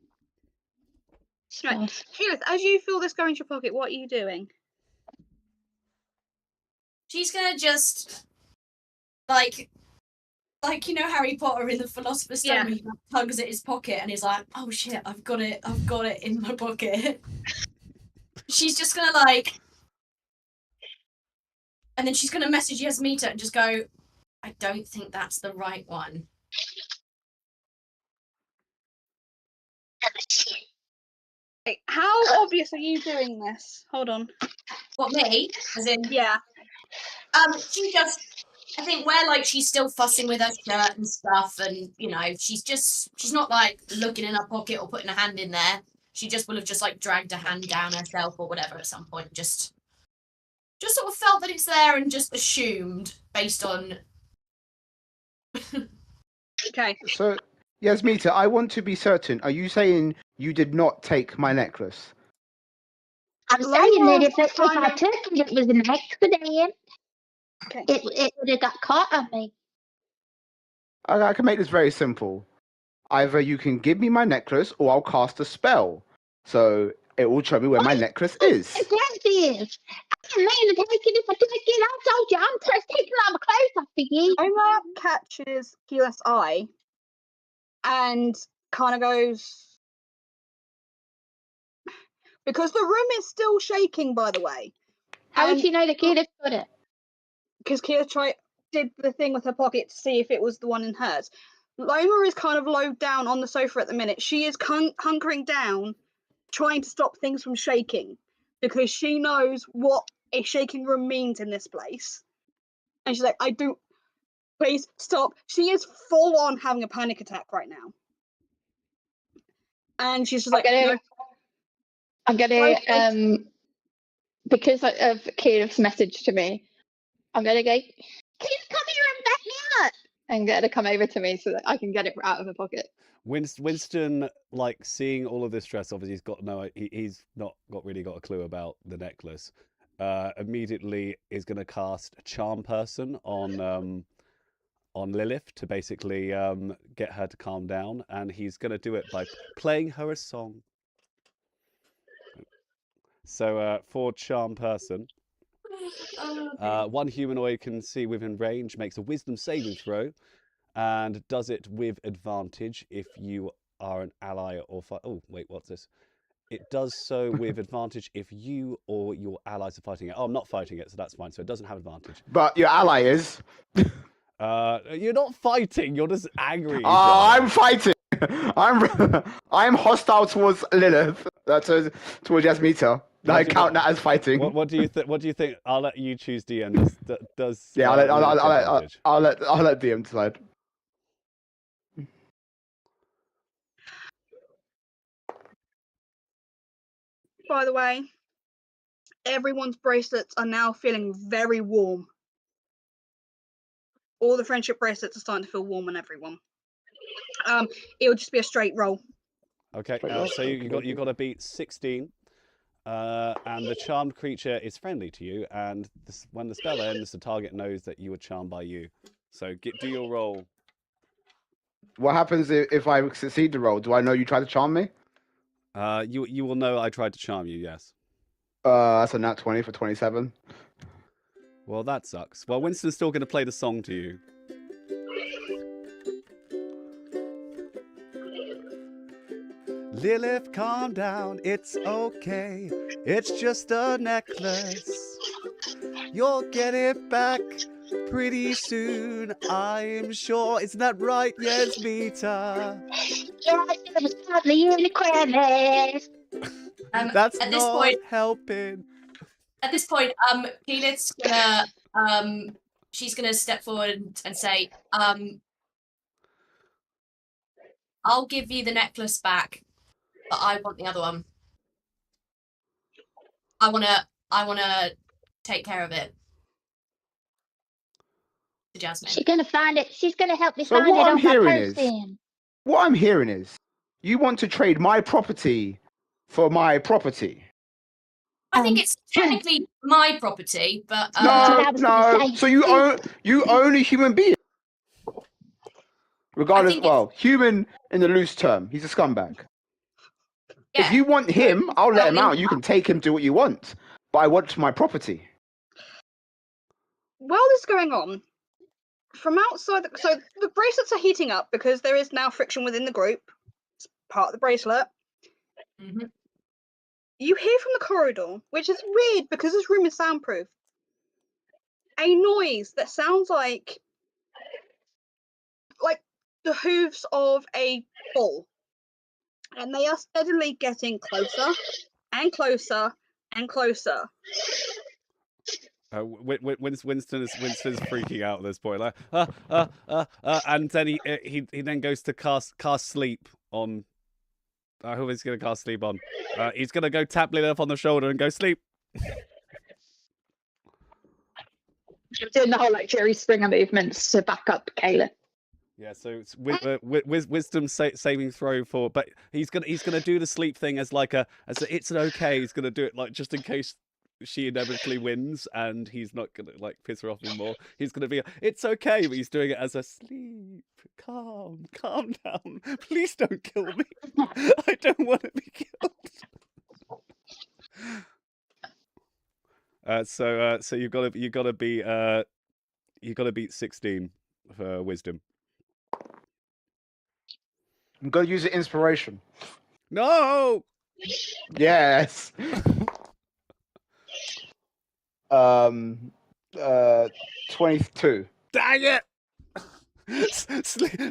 Right. Spells. Keyleth, as you feel this go into your pocket, what are you doing? She's gonna just like you know Harry Potter in the Philosopher's Stone, where he tugs at his pocket and he's like, "Oh shit, I've got it in my pocket." She's just gonna and then she's gonna message Yasmita and just go, "I don't think that's the right one." Like, how obvious are you doing this? Hold on. What, me? As in, yeah. She just, I think where she's still fussing with her shirt and stuff, and she's not looking in her pocket or putting her hand in there. She just will have just dragged her hand down herself or whatever at some point. Just sort of felt that it's there and just assumed based on. Okay. So, Yasmita, I want to be certain. Are you saying you did not take my necklace? I'm saying that if I took it, it was an accident. Okay. It would have got caught on me. I can make this very simple. Either you can give me my necklace or I'll cast a spell. So it will show me where my necklace is. What is? I didn't mean to take it. If I took it, I told you I'm just taking all my clothes off for you. Omar catches Keyleth's eye and kind of goes, because the room is still shaking, by the way. How would you know the Keyleth got it? Because Keyleth did the thing with her pocket to see if it was the one in hers. Loma is kind of low down on the sofa at the minute. She is hunkering down, trying to stop things from shaking, because she knows what a shaking room means in this place. And she's like, please stop. She is full on having a panic attack right now. And she's just I'm gonna because of Keyleth's message to me, I'm gonna go, Keyleth, come here and back me up, and get her to come over to me so that I can get it out of her pocket. Winston, seeing all of this stress, obviously he's not really got a clue about the necklace. Immediately is going to cast Charm Person on Lilith to basically get her to calm down, and he's going to do it by playing her a song. So for Charm Person, one humanoid can see within range, makes a Wisdom saving throw, and does it with advantage if you are an ally or oh wait, what's this? It does so with advantage if you or your allies are fighting it. Oh, I'm not fighting it, so that's fine. So it doesn't have advantage. But your ally is. You're not fighting. You're just angry. I'm fighting. I'm hostile towards Lilith. Towards Yasmita. I count that as fighting. What do you think? What do you think? I'll let you choose DM. Does yeah, I'll let DM decide. By the way, everyone's bracelets are now feeling very warm. All the friendship bracelets are starting to feel warm on everyone. It'll just be a straight roll. Okay, so you got to beat 16 And the charmed creature is friendly to you, and when the spell ends, the target knows that you were charmed by you. So do your roll. What happens if I succeed the roll? Do I know you tried to charm me? You will know I tried to charm you, yes. That's a nat 20 for 27. Well, that sucks. Well, Winston's still going to play the song to you. Lilith, calm down. It's okay. It's just a necklace. You'll get it back pretty soon, I'm sure. Isn't that right, Yasmita? Yes, it was partly unicorn. That's at not this point, helping. At this point, Keyleth's gonna she's gonna step forward and say, I'll give you the necklace back, but I want the other one. I wanna take care of it. To Jasmine. She's gonna find it. She's gonna help me So find what it I'm on my hearing is- person. What I'm hearing is, you want to trade my property for my property. I think it's technically my property, but what I was gonna No. say. So you own a human being. Regardless, think well, human in the loose term. He's a scumbag. yeah. If you want him, I'll let him Well, out. You can take him, do what you want. But I want my property. While this is going on, from outside, so the bracelets are heating up because there is now friction within the group. It's part of the bracelet. Mhm. You hear from the corridor, which is weird because this room is soundproof, a noise that sounds like the hooves of a bull. And they are steadily getting closer and closer and closer. Winston's freaking out at this point, like and then he then goes to cast sleep on. Who is he going to cast sleep on? He's going to go tap Lilith on the shoulder and go sleep. You're doing the whole like Jerry Springer movements to back up Kayla. Yeah, so it's wisdom saving throw for, but he's gonna do the sleep thing as it's okay. He's gonna do it like just in case she inevitably wins, and he's not gonna like piss her off anymore. He's gonna be it's okay, but he's doing it as a sleep, calm down. Please don't kill me. I don't want to be killed. So you've got to beat 16 for wisdom. I'm gonna use the inspiration. No. Yes. 22. Dang it!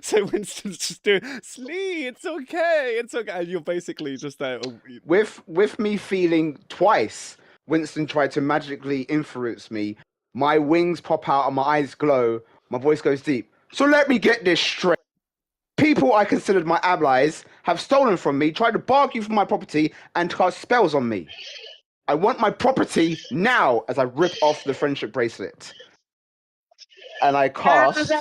So Winston's just doing sleep. It's okay. And you're basically just there. With me feeling twice, Winston tried to magically influence me. My wings pop out and my eyes glow. My voice goes deep. So let me get this straight. People I considered my allies have stolen from me, tried to bargain for my property, and cast spells on me. I want my property now as I rip off the friendship bracelet. And I cast.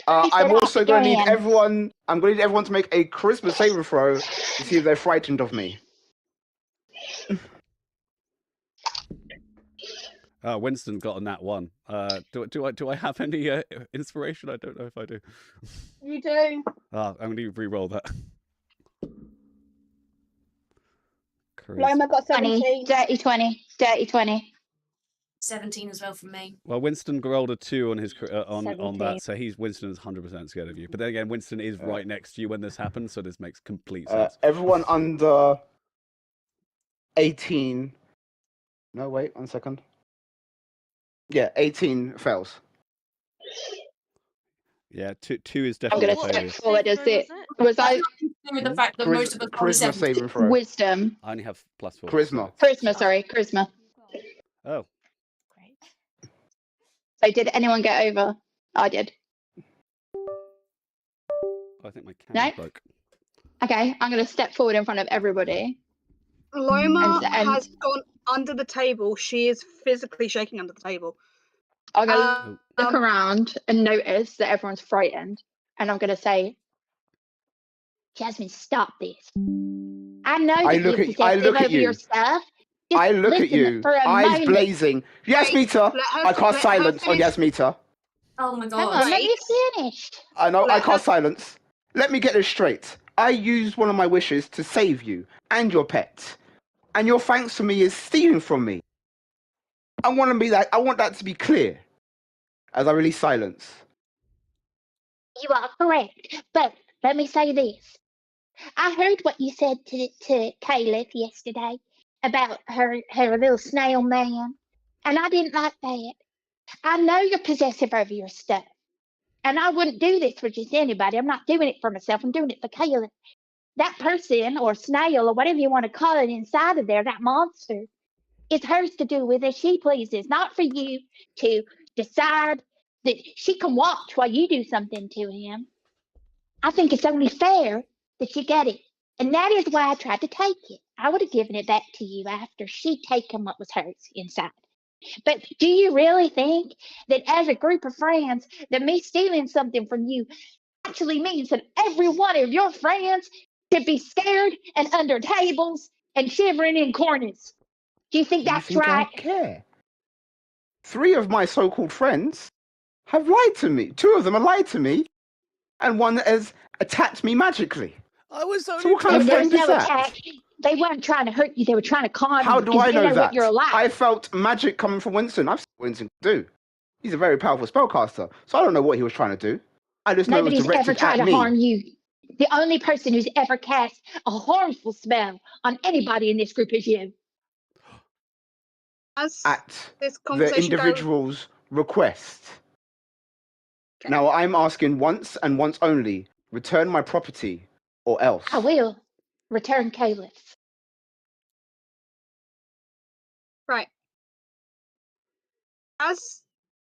I'm also going to need everyone. I'm going to need everyone to make a charisma saving throw to see if they're frightened of me. Winston got on that one. Do I have any inspiration? I don't know if I do. You do. I'm going to re-roll that. Loma got 17. Dirty 20. 17 as well from me. Well, Winston rolled a 2 on his on 17. that, so Winston is 100% scared of you. But then again, Winston is right next to you when this happens, so this makes complete sense. Everyone under 18. No, wait, 1 second. Yeah, 18 fails. Yeah, 2 is I'm definitely gonna a failure. step forward as it was I With the fact that most of us are Charisma 17. saving throw. wisdom. I only have +4. Charisma. Charisma. Oh. Great. So did anyone get over? I did. I think my camera No? broke. Okay, I'm gonna step forward in front of everybody. Loma And- has gone under the table. She is physically shaking under the table. I'm gonna look Um, around and notice that everyone's frightened, and I'm gonna say, Jasmine, stop this. I know I that look you're at I possessive look at over your you. stuff. Just I look at listen you, for a eyes moment. blazing. Yasmita, let her- I cast let her silence on finish. Yasmita. Oh my Hang god. on, let me Right. finish. I know I Let her- cast silence. Let me get this straight. I used one of my wishes to save you and your pet, and your thanks for me is stealing from me. I want that to be clear. As I release silence. You are correct. But let me say this. I heard what you said to Caleb yesterday about her little snail man, and I didn't like that. I know you're possessive over your stuff, and I wouldn't do this for just anybody. I'm not doing it for myself. I'm doing it for Caleb. That person or snail or whatever you want to call it inside of there, that monster, is hers to do with as she pleases, not for you to decide that she can watch while you do something to him. I think it's only fair that you get it. And that is why I tried to take it. I would have given it back to you after she'd taken what was hers inside. But do you really think that as a group of friends, that me stealing something from you actually means that every one of your friends should be scared and under tables and shivering in corners? Do you think You that's think right? I care? 3 of my so-called friends have lied to me. 2 of them have lied to me, and one has attacked me magically. I was So only what kind And of there's friend is no that? attack. They weren't trying to hurt you. They were trying to con How you do because I they know know that? what you're like. I felt magic coming from Winston. I've seen what Winston do. He's a very powerful spellcaster, so I don't know what he was trying to do. I just know it was Nobody's ever directed tried at to me. harm you. The only person who's ever cast a harmful spell on anybody in this group is you. As At this the conversation goes, individual's request. Okay. Now I'm asking once and once only, return my property or else. I will return Caliph. right. As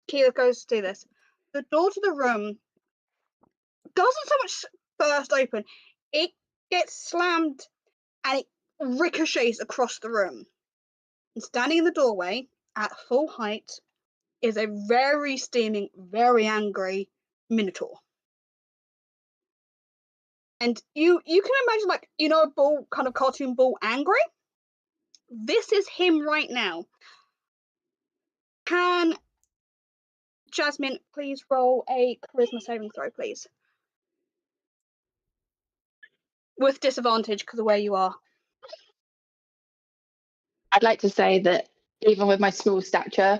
Keela goes to do this, the door to the room doesn't so much burst open. It gets slammed and it ricochets across the room. And standing in the doorway at full height is a very steaming, very angry Minotaur. And you can imagine, like, you know, a bull, kind of cartoon bull, angry? This is him right now. Can Jasmine please roll a charisma saving throw, please? With disadvantage because of where you are. I'd like to say that even with my small stature,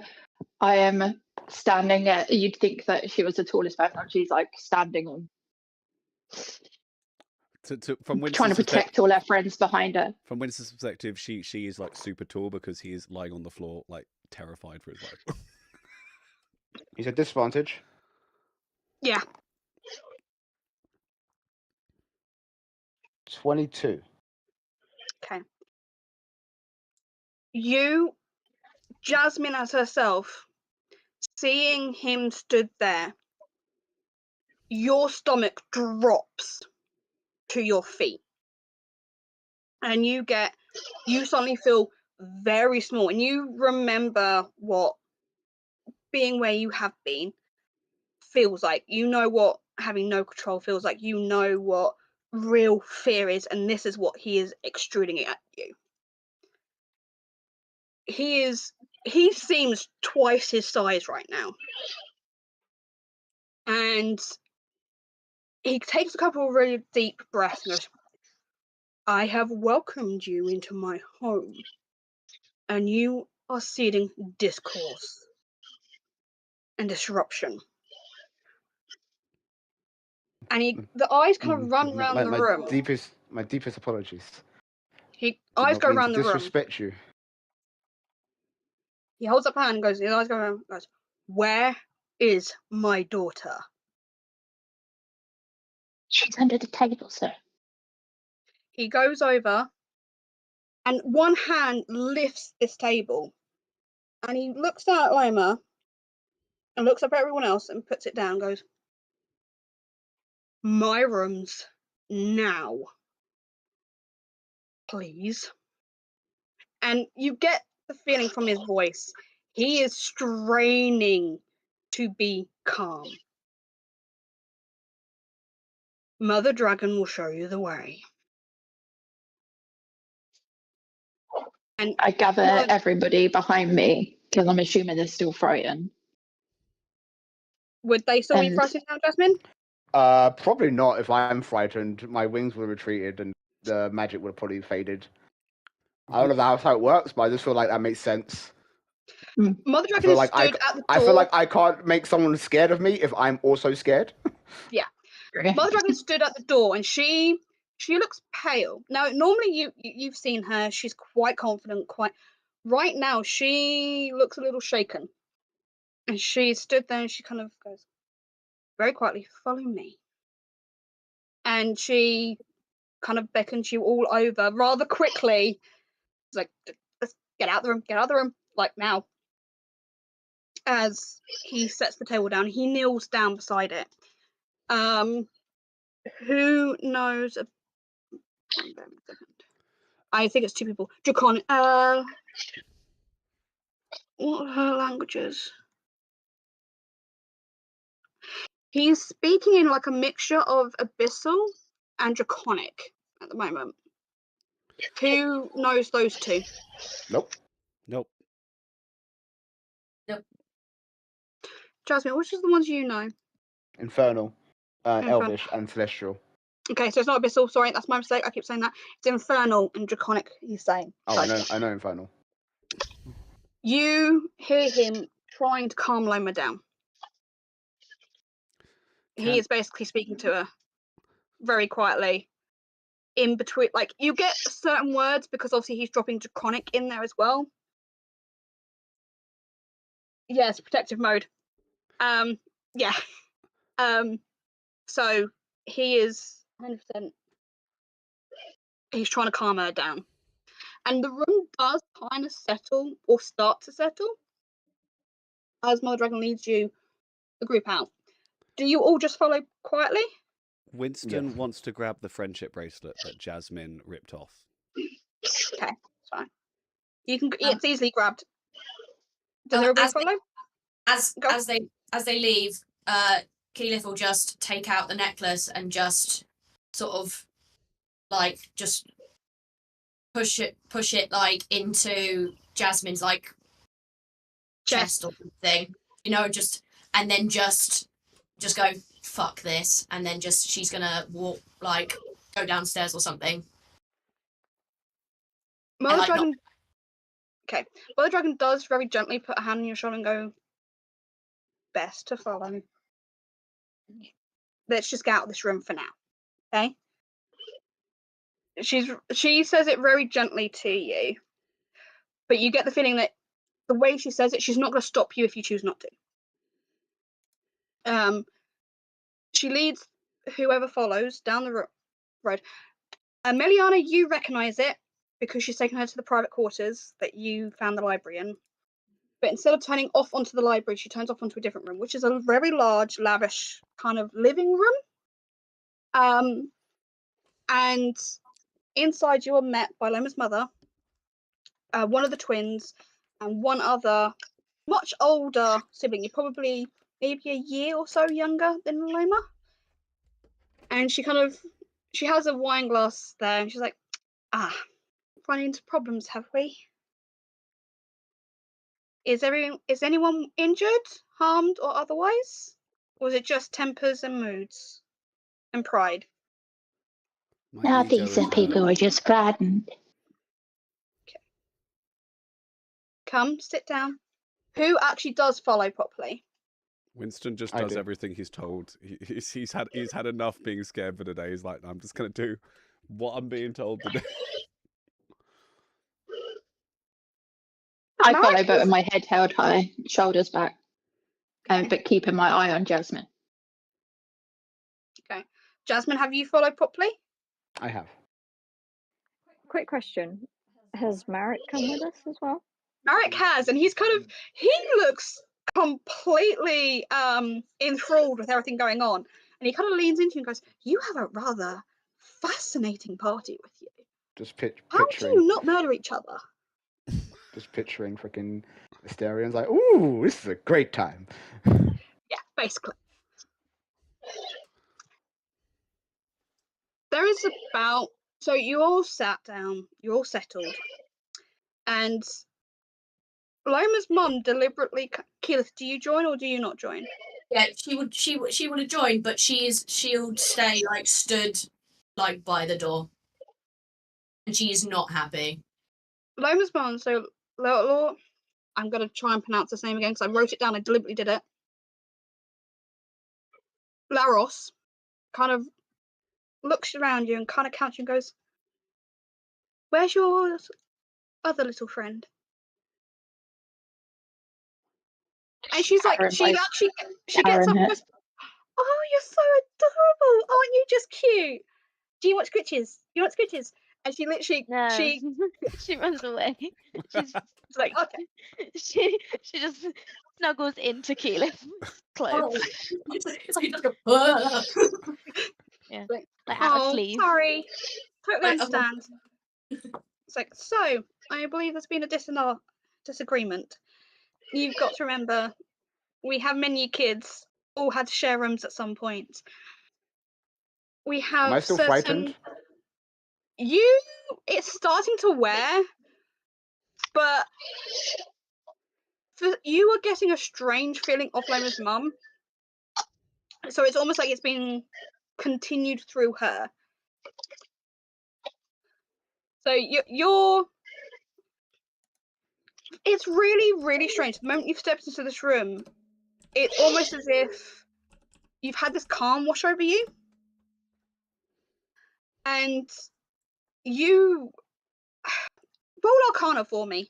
I am standing at. You'd think that she was the tallest person, and she's like standing on, From trying Winston's to protect all her friends behind her. From Winston's perspective, she is like super tall because he is lying on the floor, like terrified for his life. He's at disadvantage. Yeah. 22. Okay. You, Jasmine as herself, seeing him stood there, your stomach drops to your feet. And you suddenly feel very small. And you remember what being where you have been feels like. You know what having no control feels like. You know what real fear is. And this is what he is extruding it at you. He seems twice his size right now. And he takes a couple of really deep breaths and goes, I have welcomed you into my home, and you are seeding discourse and disruption. And the eyes kind of run around the room. My deepest apologies. Eyes go mean around to the room. disrespect you. He holds up a hand and goes, his eyes go around, goes, where is my daughter? She's under the table, sir. He goes over and one hand lifts this table and he looks down at Loma and looks up at everyone else and puts it down and goes, my rooms now, please. And you get the feeling from his voice, he is straining to be calm. Mother Dragon will show you the way. And I gather Well- everybody behind me because I'm assuming they're still frightened. would they still be And- frightened now, Jasmine? Probably not. If I'm frightened, my wings would have retreated and the magic would have probably faded. I don't know how it works, but I just feel like that makes sense. Mother I Dragon feel is like stood at the door. I feel like I can't make someone scared of me if I'm also scared. Mother Dragon stood at the door, and she looks pale. Now, normally you've seen her; she's quite confident. Right now, she looks a little shaken, and she stood there and she kind of goes very quietly, "Follow me," and she kind of beckons you all over rather quickly. It's like, "Let's get out of the room, get out of the room, like now." As he sets the table down, he kneels down beside it. Who knows? I think it's two people. Dracon. What are her languages? He's speaking in like a mixture of Abyssal and Draconic at the moment. Who knows those two? Nope. Nope. Jasmine, which is the ones you know? Infernal, Infernal. Elvish, and Celestial. Okay, so it's not Abyssal. Sorry, that's my mistake. I keep saying that. It's Infernal and Draconic. He's saying. Oh, I know Infernal. You hear him trying to calm Loma down. He is basically speaking to her very quietly. In between, like, you get certain words because obviously he's dropping Draconic in there as well. Yes, protective mode. Yeah. So he is 100%. He's trying to calm her down, and the room does kind of settle or start to settle as Mother Dragon leads you the group out. Do you all just follow quietly? Winston Yes. wants to grab the friendship bracelet that Jasmine ripped off. Okay, fine. You can. It's easily grabbed. Does Uh, everybody as they- follow? Go. As they leave, Keyleth will just take out the necklace and just sort of like just push it like into Jasmine's like chest or something, you know, just and then just go fuck this, and then just she's gonna walk like go downstairs or something. Mother like, Dragon. Okay, Mother Dragon does very gently put a hand on your shoulder and go, "Best to follow. Let's just get out of this room for now." Okay. She says it very gently to you, but you get the feeling that the way she says it, she's not going to stop you if you choose not to. She leads whoever follows down the road. Meliana, you recognise it because she's taken her to the private quarters that you found the library in. But instead of turning off onto the library, she turns off onto a different room, which is a very large, lavish kind of living room. And inside you are met by Loma's mother, one of the twins, and one other much older sibling. You're probably maybe a year or so younger than Loma. And she has a wine glass there, and she's like, run into problems, have we? Is anyone injured, harmed, or otherwise? Or is it just tempers and moods and pride? My Now ego these is people hurt. are just frightened. Come, sit down. Who actually does follow properly? Winston just I does do. everything he's told. He's had enough being scared for today. He's like, I'm just gonna do what I'm being told to do. I follow, Marcus? but with my head held high, shoulders back, but keeping my eye on Jasmine. Okay. Jasmine, have you followed properly? I have. Quick question: has Marek come with us as well? Marek has, and he looks completely enthralled with everything going on. And he kind of leans into you and goes, "You have a rather fascinating party with you. Just How do picturing. you not murder each other?" Just picturing freaking Asterians like, ooh, this is a great time. Yeah, basically. There is so you all sat down, you're all settled. And Loma's mum deliberately. Keyleth, do you join or do you not join? Yeah, she would have joined, but she'll stay like stood like by the door, and she is not happy. Loma's mum. So I'm gonna try and pronounce his name again because I wrote it down. I deliberately did it. Laros kind of looks around you and kind of counts you and goes, "Where's your other little friend?" And she's like, Karen, she gets up and goes, "Oh, you're so adorable! Aren't you just cute? Do you want scritches? You want scritches?" And she literally, No, she she runs away. She's it's like, okay. she just snuggles into Keyleth's clothes. It's like just go. Yeah, Like, like out of oh, sleeve. sorry. Totally Like, understand. It's like, so I believe there's been a disagreement. You've got to remember, we have many kids, all had to share rooms at some point. We have Am I still frightened? It's starting to wear, but you are getting a strange feeling off Loma's mum. So it's almost like it's been continued through her. So you're it's really, really strange. The moment you've stepped into this room, it's almost as if you've had this calm wash over you. And you roll Arcana for me.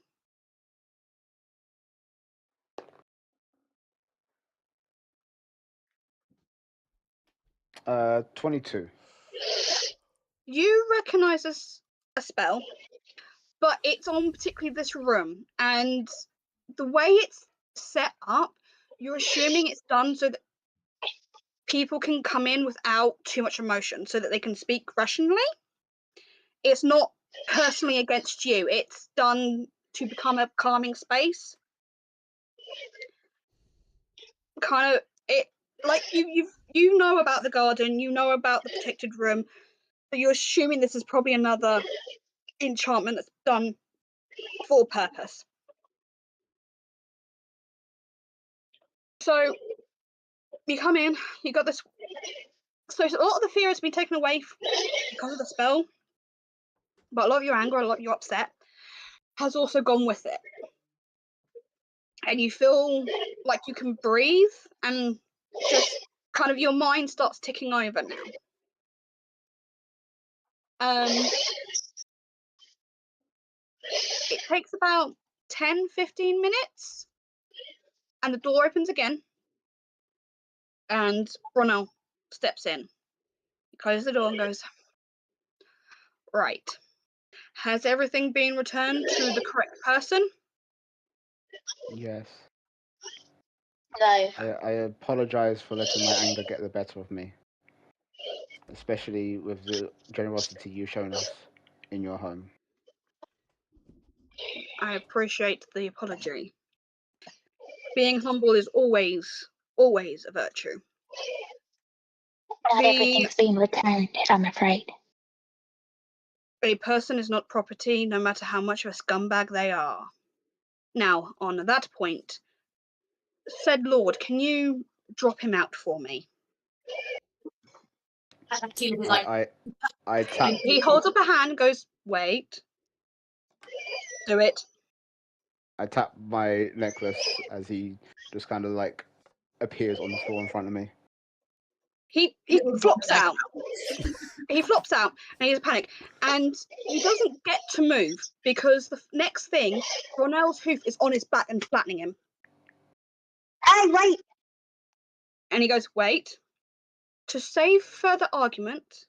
22. You recognise a spell, but it's on particularly this room, and the way it's set up, you're assuming it's done so that people can come in without too much emotion, so that they can speak rationally. It's not personally against you. It's done to become a calming space. Kind of it like you know about the garden, you know about the protected room, but you're assuming this is probably another enchantment that's done for purpose. So you come in, you got this. So a lot of the fear has been taken away because of the spell, but a lot of your anger, a lot of your upset has also gone with it. And you feel like you can breathe and just kind of your mind starts ticking over now. It takes about 10-15 minutes and the door opens again and Ronell steps in. He closes the door and goes, "Right. Has everything been returned to the correct person?" Yes. No. I apologize for letting my anger get the better of me. Especially with the generosity you've shown us in your home. I appreciate the apology. Being humble is always a virtue. Not everything's being returned, I'm afraid. A person is not property, no matter how much of a scumbag they are. Now, on that point, said Lord, can you drop him out for me? I tap. He holds up a hand and goes, "Wait. Do it." I tap my necklace as he just kind of like appears on the floor in front of me. He flops out. He flops out and he's panic. And he doesn't get to move because the next thing, Ronell's hoof is on his back and flattening him. Hey, wait! And he goes, "Wait. To save further argument,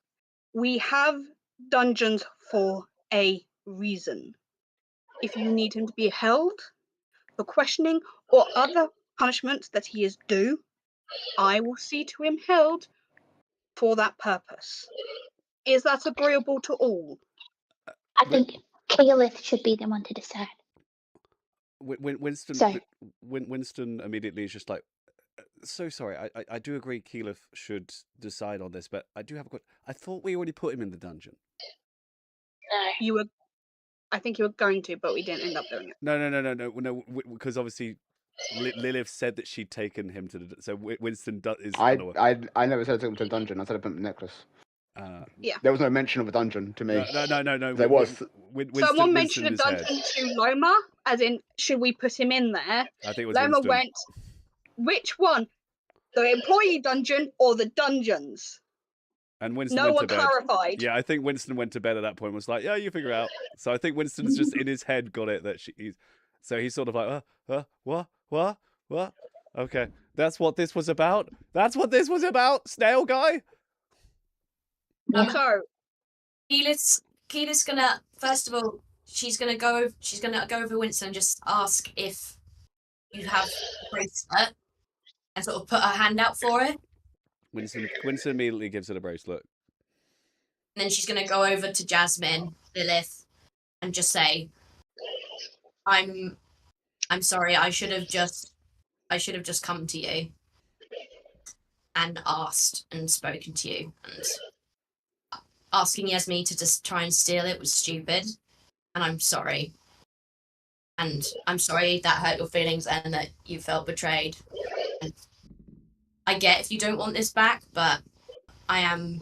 we have dungeons for a reason. If you need him to be held for questioning or other punishment that he is due, I will see to him held for that purpose. Is that agreeable to all?" I think Keyleth should be the one to decide. Winston, So- Winston immediately is just like, so sorry. I do agree Keyleth should decide on this, but I do have a question. I thought we already put him in the dungeon. No. I think you were going to, but we didn't end up doing it. No, because obviously Lilith said that she'd taken him to the. So Winston is I unaware. I never said I took him to a dungeon. I said I put him in the necklace. Yeah. There was no mention of a dungeon to me. No. There was. Someone mentioned a Winston in his dungeon head. to Loma, as in, should we put him in there? I think it was Loma Winston. went, which one? The employee dungeon or the dungeons? And Winston No went one to bed. clarified. Yeah, I think Winston went to bed at that point and was like, yeah, you figure it out. So I think Winston's just in his head got it that so he's sort of like, what? Okay, that's what this was about. That's what this was about, snail guy. So Keela's gonna, first of all, she's gonna go over Winston and just ask if you have a bracelet and sort of put her hand out for it. Winston immediately gives it a bracelet. And then she's gonna go over to Jasmine, Lilith, and just say, I'm sorry, I should have just come to you and asked and spoken to you, and asking Yasmi to just try and steal it was stupid, and I'm sorry. And I'm sorry that hurt your feelings and that you felt betrayed. And I get if you don't want this back, but I am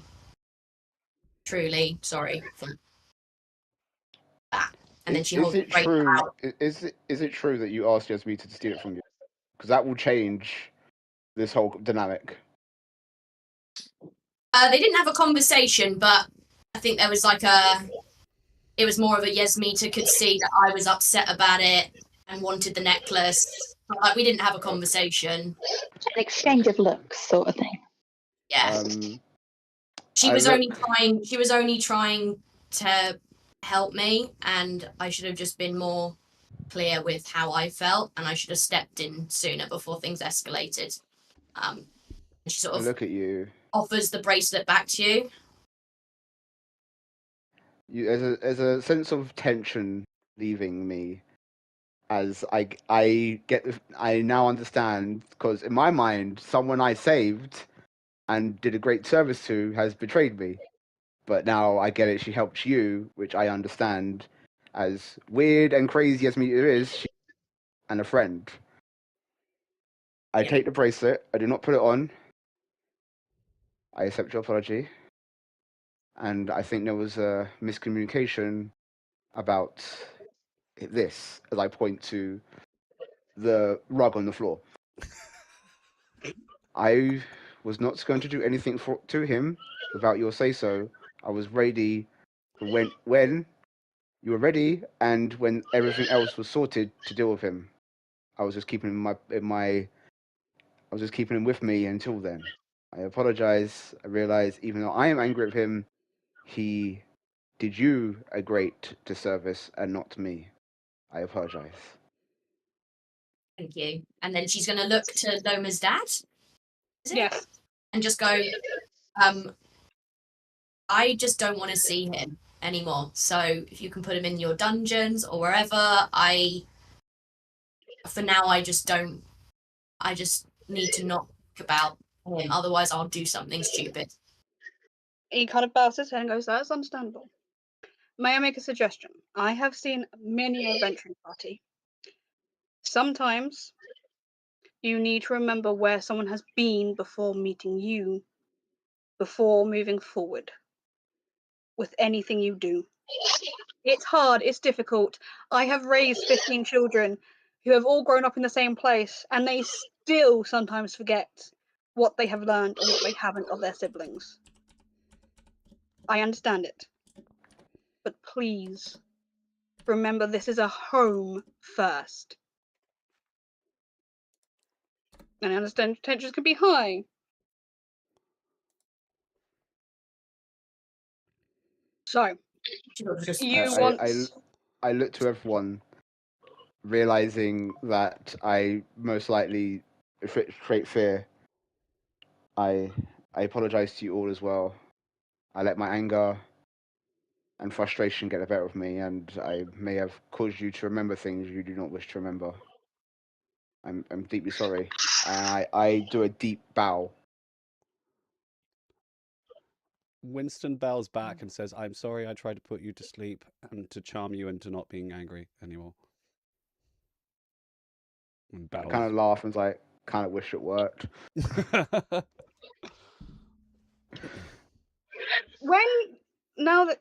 truly sorry for that. And then she holds it true? Is it true that you asked Yasmin to steal it from you? Because that will change this whole dynamic. They didn't have a conversation, but I think there was it was more of a Yasmita could see that I was upset about it and wanted the necklace. Like, we didn't have a conversation. An exchange of looks, sort of thing. Yeah. She was only trying to help me, and I should have just been more clear with how I felt, and I should have stepped in sooner before things escalated. And she sort of look at you. Offers the bracelet back to you. There's a sense of tension leaving me as I now understand, because in my mind, someone I saved and did a great service to has betrayed me. But now I get it, she helped you, which I understand as weird and crazy as Mita is, and a friend. I take the bracelet, I do not put it on. I accept your apology. And I think there was a miscommunication about this, as I point to the rug on the floor. I was not going to do anything to him without your say-so. I was ready when you were ready, and when everything else was sorted to deal with him. I was just keeping him I was just keeping him with me until then. I apologize. I realize even though I am angry at him, he did you a great disservice and not me. I apologize. Thank you. And then she's going to look to Loma's dad. Yes. And just go, I just don't want to see him anymore. So if you can put him in your dungeons or wherever, for now, I just need to not think about him. Otherwise, I'll do something stupid. He kind of bows his head and goes, that's understandable. May I make a suggestion? I have seen many a venturing party. Sometimes you need to remember where someone has been before meeting you, before moving forward with anything you do. It's hard, it's difficult. I have raised 15 children who have all grown up in the same place, and they still sometimes forget what they have learned or what they haven't of their siblings. I understand it. But please, remember this is a home first. And I understand tensions can be high. So, I look to everyone, realizing that I most likely create fear. I apologize to you all as well. I let my anger and frustration get the better of me, and I may have caused you to remember things you do not wish to remember. I'm deeply sorry. And I do a deep bow. Winston bows back and says, "I'm sorry I tried to put you to sleep and to charm you into not being angry anymore." And I bows. kind of laugh and was like, kind of wish it worked. Now that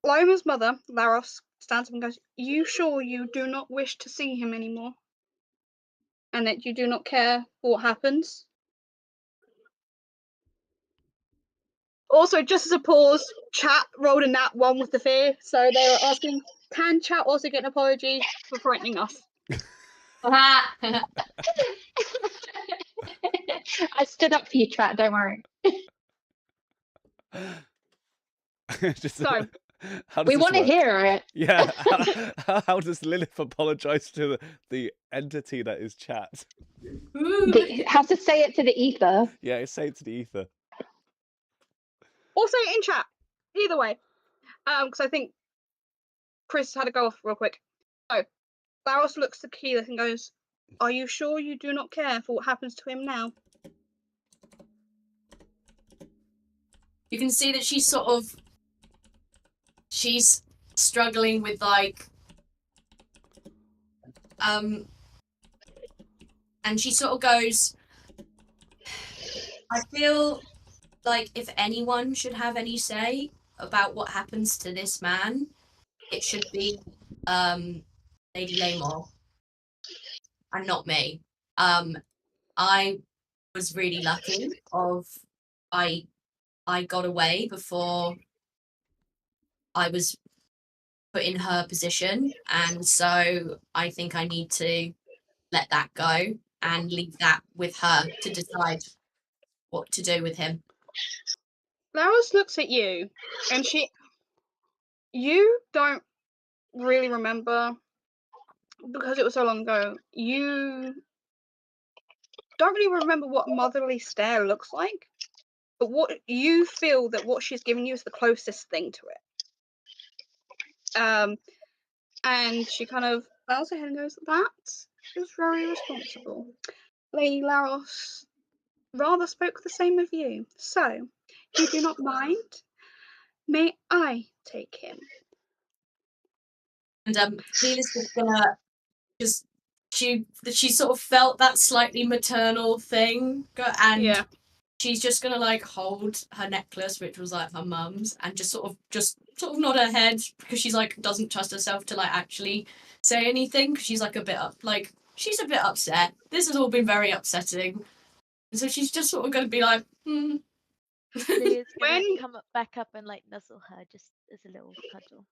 Loma's mother, Laros, stands up and goes, "You sure you do not wish to see him anymore? And that you do not care for what happens?" Also, just as a pause, chat rolled a nat 1 with the fear, so they were asking, can chat also get an apology for frightening us? I stood up for you, chat. Don't worry. Just, So, how does We this want to work? hear it. Yeah. How does Lilith apologize to the entity that is chat? Have to say it to the ether. Yeah, say it to the ether. or say it in chat. Either way. Because I think Chris had to go off real quick. So, Laros looks to Keyleth and goes, "Are you sure you do not care for what happens to him now?" You can see that she's struggling with and she sort of goes, "I feel like if anyone should have any say about what happens to this man, it should be Lady Lamor and not me. I was really lucky I got away before I was put in her position, and so I think I need to let that go and leave that with her to decide what to do with him." Laros looks at you, and you don't really remember, because it was so long ago, you don't really remember what motherly stare looks like, but what you feel that what she's giving you is the closest thing to it. And she kind of bows her head and goes, "That is very responsible. Lady Laros rather spoke the same of you. So, if you do not mind, may I take him?" And Keely's just gonna she sort of felt that slightly maternal thing, and she's just gonna hold her necklace, which was her mum's, and just sort of nod her head, because she's doesn't trust herself to actually say anything, because she's a bit she's a bit upset. This has all been very upsetting, and so she's just sort of gonna be like, Lydia's gonna come back up and nuzzle her just as a little cuddle.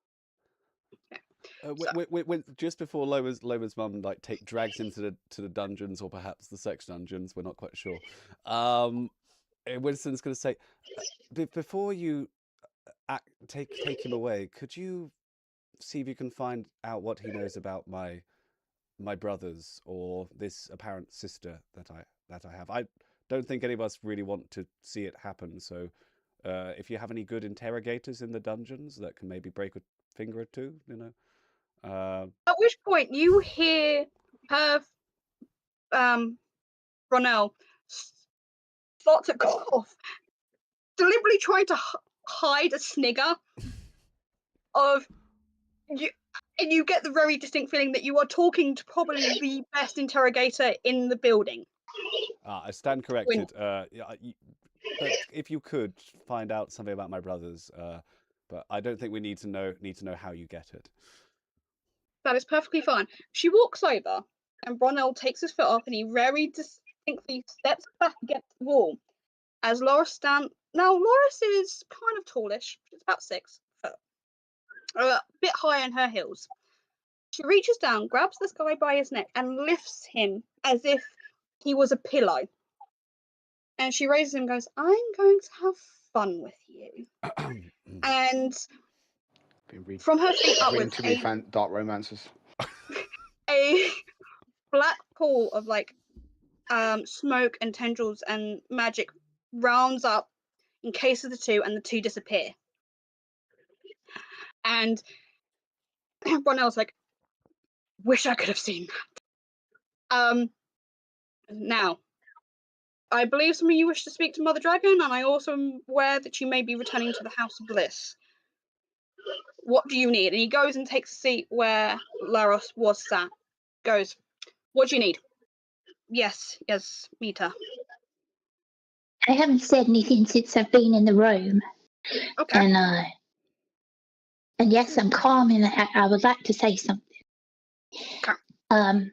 Just before Loma's mum drags him to the dungeons, or perhaps the sex dungeons, we're not quite sure. Winston's going to say, before you take him away, could you see if you can find out what he knows about my brothers or this apparent sister that I have? I don't think any of us really want to see it happen. So, if you have any good interrogators in the dungeons that can maybe break a finger or two, At which point you hear her, Ronell, start to cough, deliberately trying to hide a snigger of you, and you get the very distinct feeling that you are talking to probably the best interrogator in the building. I stand corrected. But if you could find out something about my brothers, but I don't think we need to know how you get it. That is perfectly fine. She walks over, and Ronell takes his foot off, and he very distinctly steps back against the wall. As Loris stands, now Loris is kind of tallish. She's about 6 foot, a bit high on her heels. She reaches down, grabs this guy by his neck, and lifts him as if he was a pillow. And she raises him and goes, "I'm going to have fun with you." And from her feet upwards, dark romances. A black pool of smoke and tendrils and magic rounds up in case of the two, and the two disappear. And Ronell's like, "Wish I could have seen that." Now, I believe some of you wish to speak to Mother Dragon, and I also am aware that you may be returning to the House of Bliss. What do you need? And he goes and takes a seat where Laros was sat. Goes, what do you need? Yes, Mita. I haven't said anything since I've been in the room. Okay. And yes, I'm calm, and I would like to say something. Okay.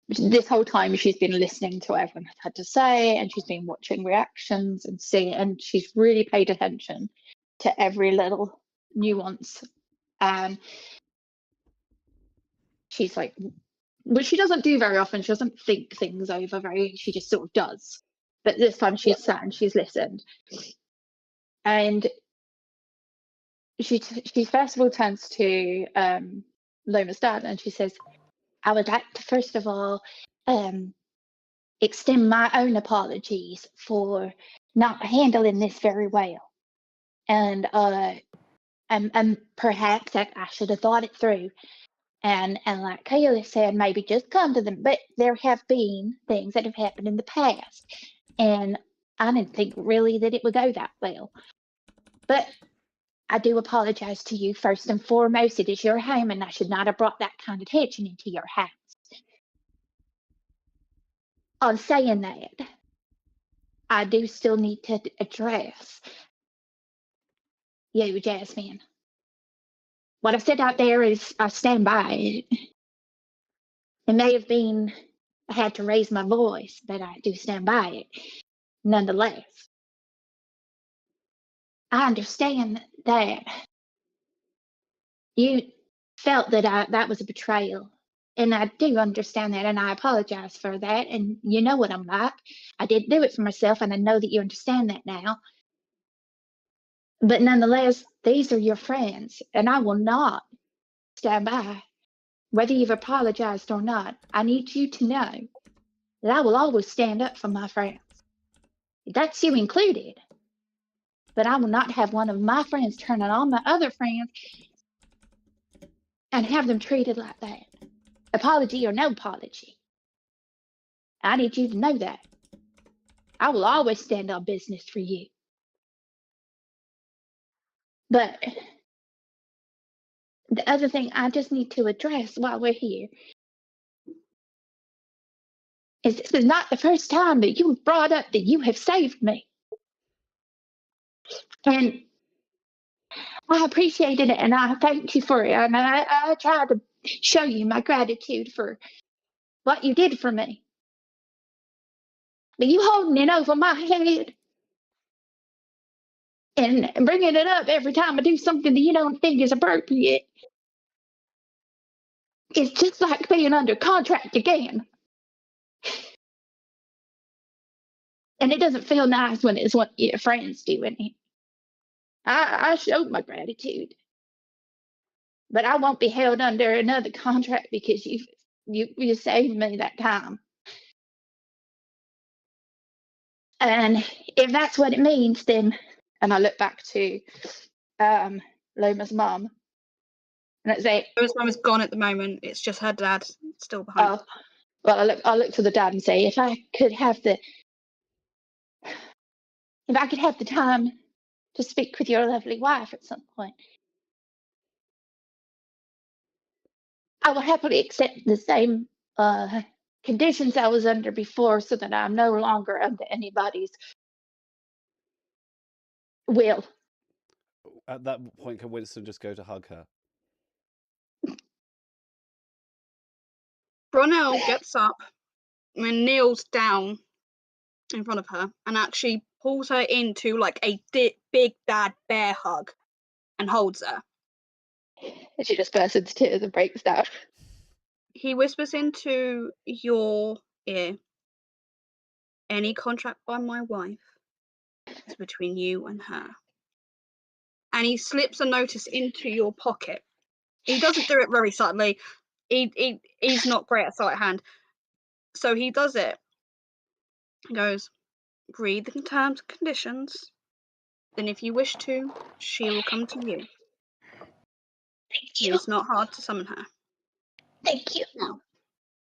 This whole time she's been listening to what everyone has had to say, and she's been watching reactions and seeing, and she's really paid attention to every little nuance. And she's like, which she doesn't do very often. She doesn't think things over very. She just sort of does. But this time she's sat and she's listened, and she first of all turns to Loma's dad, and she says, I would like to first of all extend my own apologies for not handling this very well, and perhaps I should have thought it through, and like Kayla said, maybe just come to them. But there have been things that have happened in the past, and I didn't think really that it would go that well. But I do apologize to you first and foremost. It is your home, and I should not have brought that kind of tension into your house. On saying that, I do still need to address you, Jasmine. What I said out there is I stand by it. It may have been I had to raise my voice, but I do stand by it nonetheless. I understand that you felt that that was a betrayal, and I do understand that, and I apologize for that. And you know what I'm like. I did do it for myself, and I know that you understand that now. But nonetheless, these are your friends, and I will not stand by. Whether you've apologized or not, I need you to know that I will always stand up for my friends. That's you included. But I will not have one of my friends turn on all my other friends and have them treated like that. Apology or no apology. I need you to know that. I will always stand on business for you. But the other thing I just need to address while we're here is this is not the first time that you brought up that you have saved me. And I appreciated it, and I thank you for it. And I tried to show you my gratitude for what you did for me. But you holding it over my head and bringing it up every time I do something that you don't think is appropriate, it's just like being under contract again. And it doesn't feel nice when it's what your friends doing it. I showed my gratitude, but I won't be held under another contract because you saved me that time. And if that's what it means, then, and I look back to Loma's mum, and I say, Loma's mum is gone at the moment. It's just her dad still behind. Oh, well, I look to the dad and say, if I could have the time to speak with your lovely wife at some point, I will happily accept the same conditions I was under before, so that I'm no longer under anybody's will. At that point, can Winston just go to hug her? Brunel gets up and kneels down in front of her and actually pulls her into like a big dad bear hug and holds her. And she just bursts into tears and breaks down. He whispers into your ear, any contract by my wife is between you and her. And he slips a notice into your pocket. He doesn't do it very subtly. He's not great at sleight of hand. So he does it. He goes, read the terms and conditions. Then if you wish to, she will come to you. Thank you. It's not hard to summon her. Thank you. Now,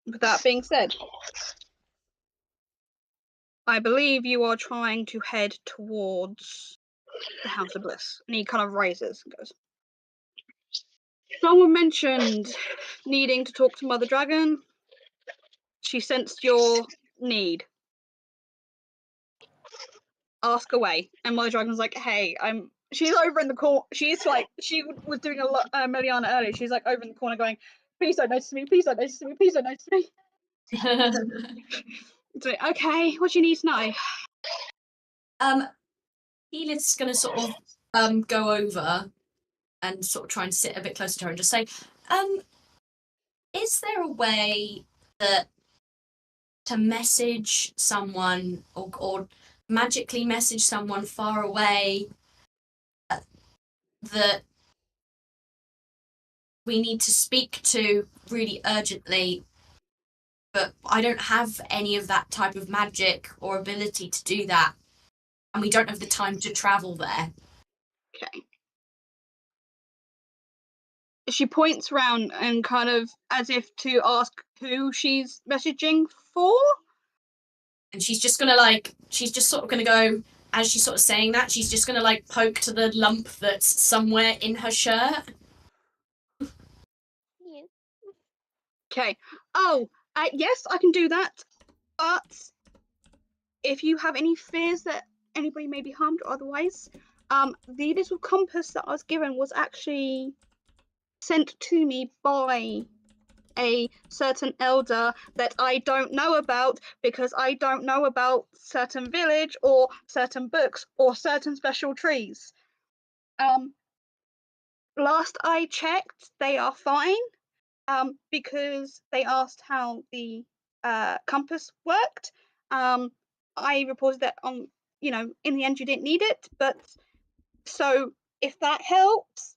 With that being said, I believe you are trying to head towards the House of Bliss. And he kind of raises and goes, someone mentioned needing to talk to Mother Dragon. She sensed your need. Ask away. And Mother Dragon's like, hey, she's over in the corner. She's like, she was doing Meliana earlier. She's like over in the corner going, please don't notice me, please don't notice me, please don't notice me. It's like, okay, what do you need to know? Elith's gonna sort of go over and sort of try and sit a bit closer to her and just say, is there a way that to message someone or magically message someone far away that we need to speak to really urgently, but I don't have any of that type of magic or ability to do that, and we don't have the time to travel there. Okay. She points round and kind of as if to ask who she's messaging for. And she's just sort of gonna go, as she's sort of saying that, she's just gonna like poke to the lump that's somewhere in her shirt. Okay. Oh, yes, I can do that. But if you have any fears that anybody may be harmed or otherwise, the little compass that I was given was actually sent to me by a certain elder that I don't know about because I don't know about certain village or certain books or certain special trees. Last I checked, they are fine. Because they asked how the compass worked. I reported that in the end you didn't need it, but so if that helps,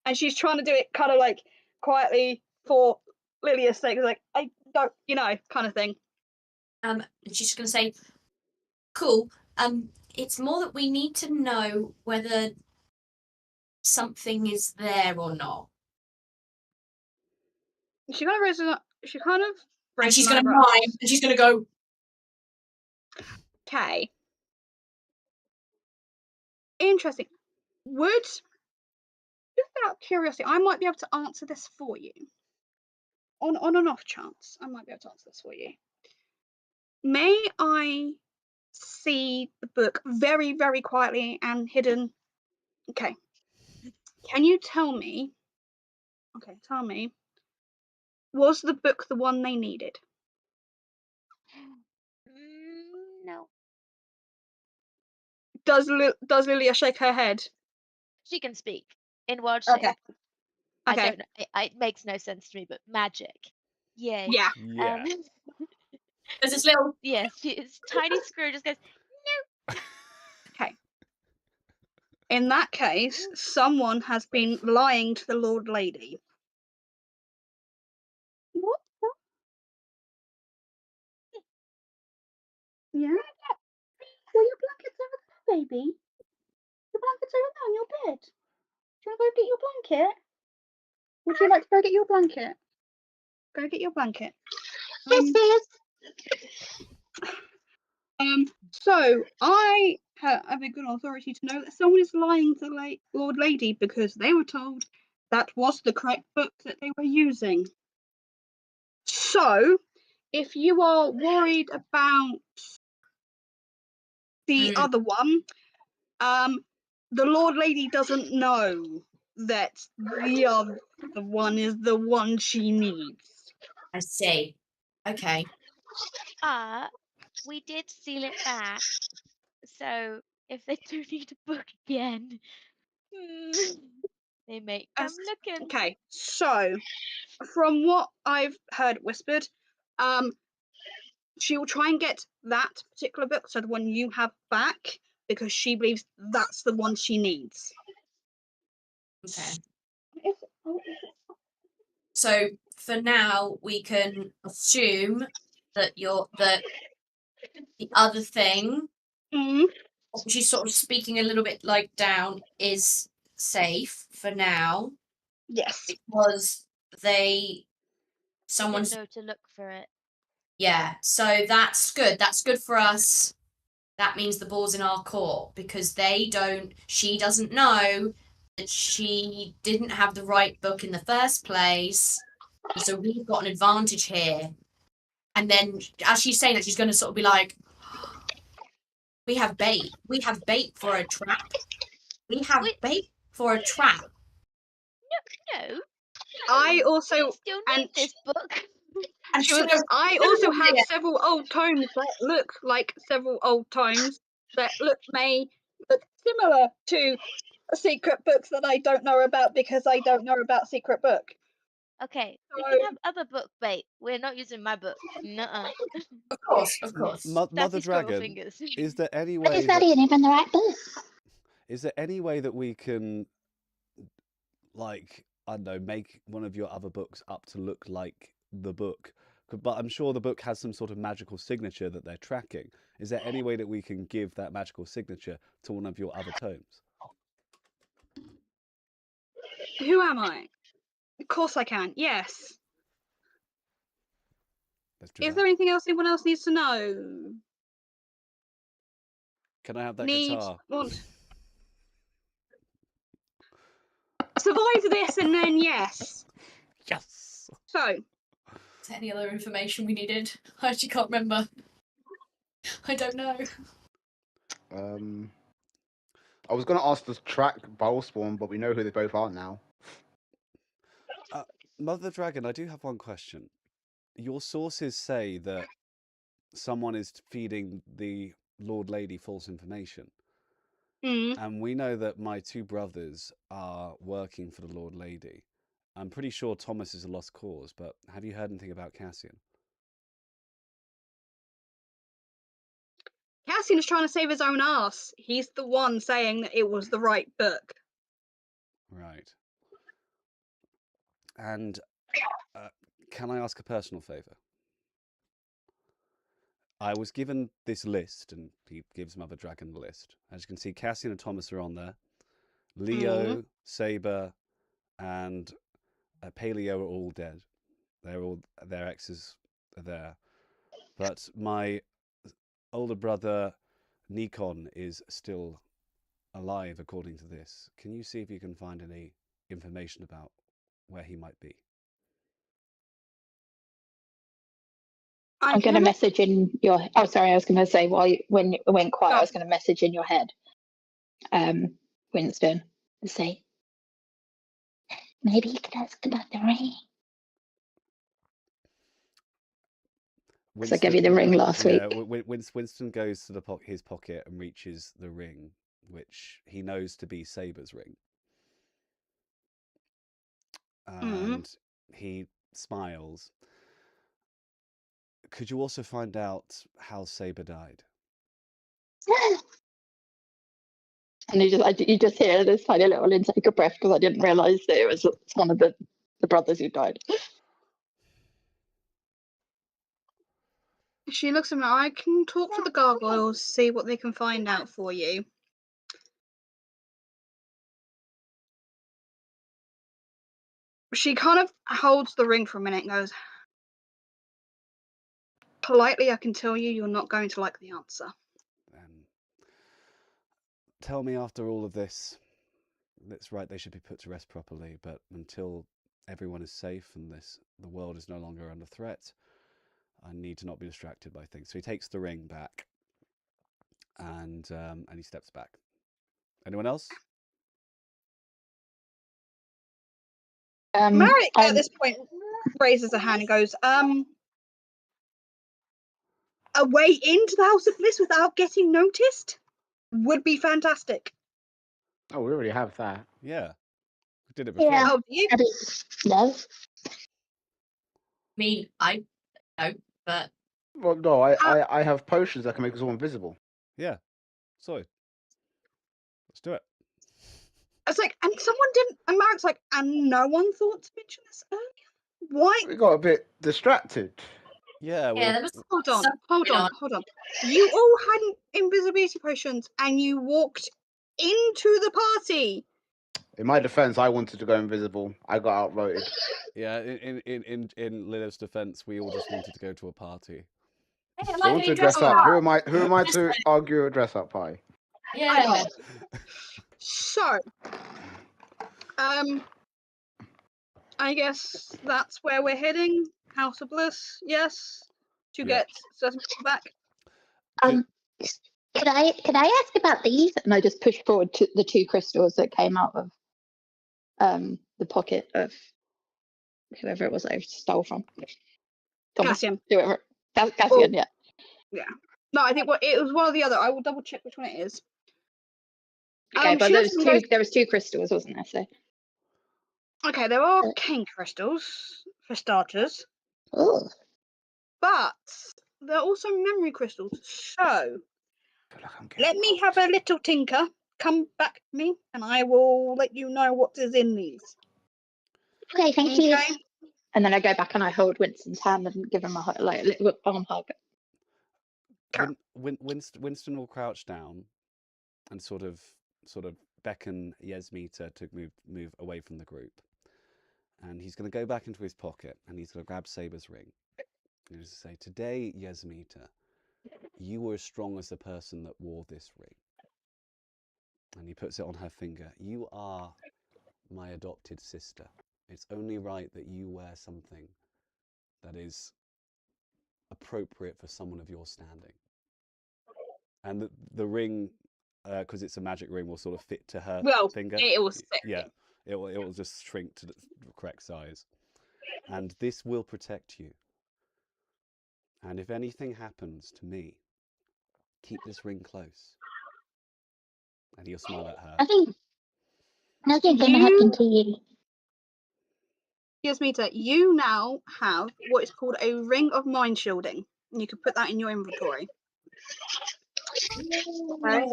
and she's trying to do it kind of like quietly for Lilia's sake, like I don't, kind of thing. And she's gonna say, cool. It's more that we need to know whether something is there or not. She kind of raises. And she's gonna mime, and she's gonna go. Okay. Interesting. Just out of curiosity, I might be able to answer this for you. On an off chance, I might be able to answer this for you. May I see the book very, very quietly and hidden? Okay. Can you tell me? Okay, tell me. Was the book the one they needed? No. Does Lilia shake her head? She can speak in wild shape. Okay. I don't know. It makes no sense to me, but magic. Yay. Yeah. Yeah. There's this little. Yes, it's tiny screw just goes. Okay. In that case, someone has been lying to the Lord Lady. What? Yeah. Well, your blanket's over there, baby. Your blanket's over there on your bed. Do you want to go get your blanket? Would you like to go get your blanket? Go get your blanket. So I have a good authority to know that someone is lying to the Lord Lady because they were told that was the correct book that they were using. So, if you are worried about the other one, the Lord Lady doesn't know that the other one is the one she needs. I see. Okay. We did seal it back. So if they do need a book again, they may come looking. Okay, so from what I've heard whispered, she will try and get that particular book, so the one you have back, because she believes that's the one she needs. Okay. So for now, we can assume that the other thing, she's sort of speaking a little bit like down, is safe for now. Yes. Because they Someone's know to look for it. Yeah, so that's good. That's good for us. That means the ball's in our court because she doesn't know that she didn't have the right book in the first place. And so we've got an advantage here. And then as she's saying that, she's going to sort of be like, we have bait. We have bait for a trap. We have bait for a trap. No. I also We still need this book. And she was, I also have several old tomes that look like several old tomes that may look similar to secret books that I don't know about because I don't know about secret book. Okay, we So- can have other book bait. We're not using my book. Nuh-uh. Of course, of course. Mother Sassy squirrel Dragon, fingers. is there any But way it's not that, even the right book. is there any way that we can, like, I don't know, make one of your other books up to look like the book? But I'm sure the book has some sort of magical signature that they're tracking. Is there any way that we can give that magical signature to one of your other tomes? Who am I? Of course I can. Yes. Let's do Is that. there anything else anyone else needs to know? Can I have that Need guitar? want survive this and then yes. Yes. So Is there any other information we needed? I actually can't remember. I don't know. I was going to ask to track Bowlspawn, but we know who they both are now. Mother Dragon, I do have one question. Your sources say that someone is feeding the Lord Lady false information. And we know that my two brothers are working for the Lord Lady. I'm pretty sure Thomas is a lost cause, but have you heard anything about Cassian? Cassian is trying to save his own ass. He's the one saying that it was the right book. Right. And can I ask a personal favour? I was given this list, and he gives Mother Dragon the list. As you can see, Cassian and Thomas are on there. Leo, Saber, and Paleo are all dead. Their exes are there. But my older brother, Nikon, is still alive, according to this. Can you see if you can find any information about where he might be? I'm going to message in your. Oh, sorry, I was going to say when it went quiet, I was going to message in your head, Winston, to say maybe you could ask about the ring. Because I gave you the ring last week. Winston goes to his pocket and reaches the ring, which he knows to be Saber's ring. And he smiles. Could you also find out how Saber died? And you just hear this tiny little intake of breath because I didn't realise that it was one of the brothers who died. She looks at me. I can talk to the gargoyles, see what they can find out for you. She kind of holds the ring for a minute and goes, politely, I can tell you, you're not going to like the answer. Tell me after all of this. That's right, they should be put to rest properly, but until everyone is safe and the world is no longer under threat, I need to not be distracted by things. So he takes the ring back and he steps back. Anyone else? Merrick at this point raises a hand and goes, a way into the House of Bliss without getting noticed would be fantastic. Oh, we already have that. Yeah. We did it before. Yeah. Oh, do you? No. I mean, I don't, but... Well, no, I have potions that can make us all invisible. Yeah. So, let's do it. I was like, and someone didn't, and Merrick's like, and no one thought to mention this earlier? Why? We got a bit distracted. Yeah. there was Hold on. You all had invisibility potions and you walked into the party In my defense, I wanted to go invisible. I got outvoted. Yeah, in Lilith's defense, we all just wanted to go to a party. Hey, I I like want the to dress dress up. Who am I to argue a dress up pie? Yeah. So, I guess that's where we're heading. House of Bliss, yes. To Yeah. get certain people back. Could I ask about these? And I just pushed forward to the 2 crystals that came out of the pocket of whoever it was I stole from. Thomas, Cassian. whoever. Cassian, yeah. Yeah. No, I think it was one or the other. I will double check which one it is. Okay, but she there also was goes- there was 2 crystals, wasn't there? So. Okay, there are king crystals for starters, Oh. but there are also memory crystals. So I feel like I'm getting let me have a little tinker. Come back to me, and I will let you know what is in these. Okay, thank you. Okay? And then I go back and I hold Winston's hand and give him a little arm hug. Winston will crouch down and sort of beckon Yasmita to move away from the group. And he's going to go back into his pocket and he's going to grab Saber's ring. And he's going to say, "Today, Yasmita, you were as strong as the person that wore this ring." And he puts it on her finger. "You are my adopted sister. It's only right that you wear something that is appropriate for someone of your standing." And the ring, because it's a magic ring, will sort of fit to her finger. It will fit. Yeah, it will just shrink to the correct size. "And this will protect you. And if anything happens to me, keep this ring close." And he'll smile at her. Nothing's gonna happen to you. Yasmita, you now have what is called a ring of mind shielding. And you can put that in your inventory. Okay.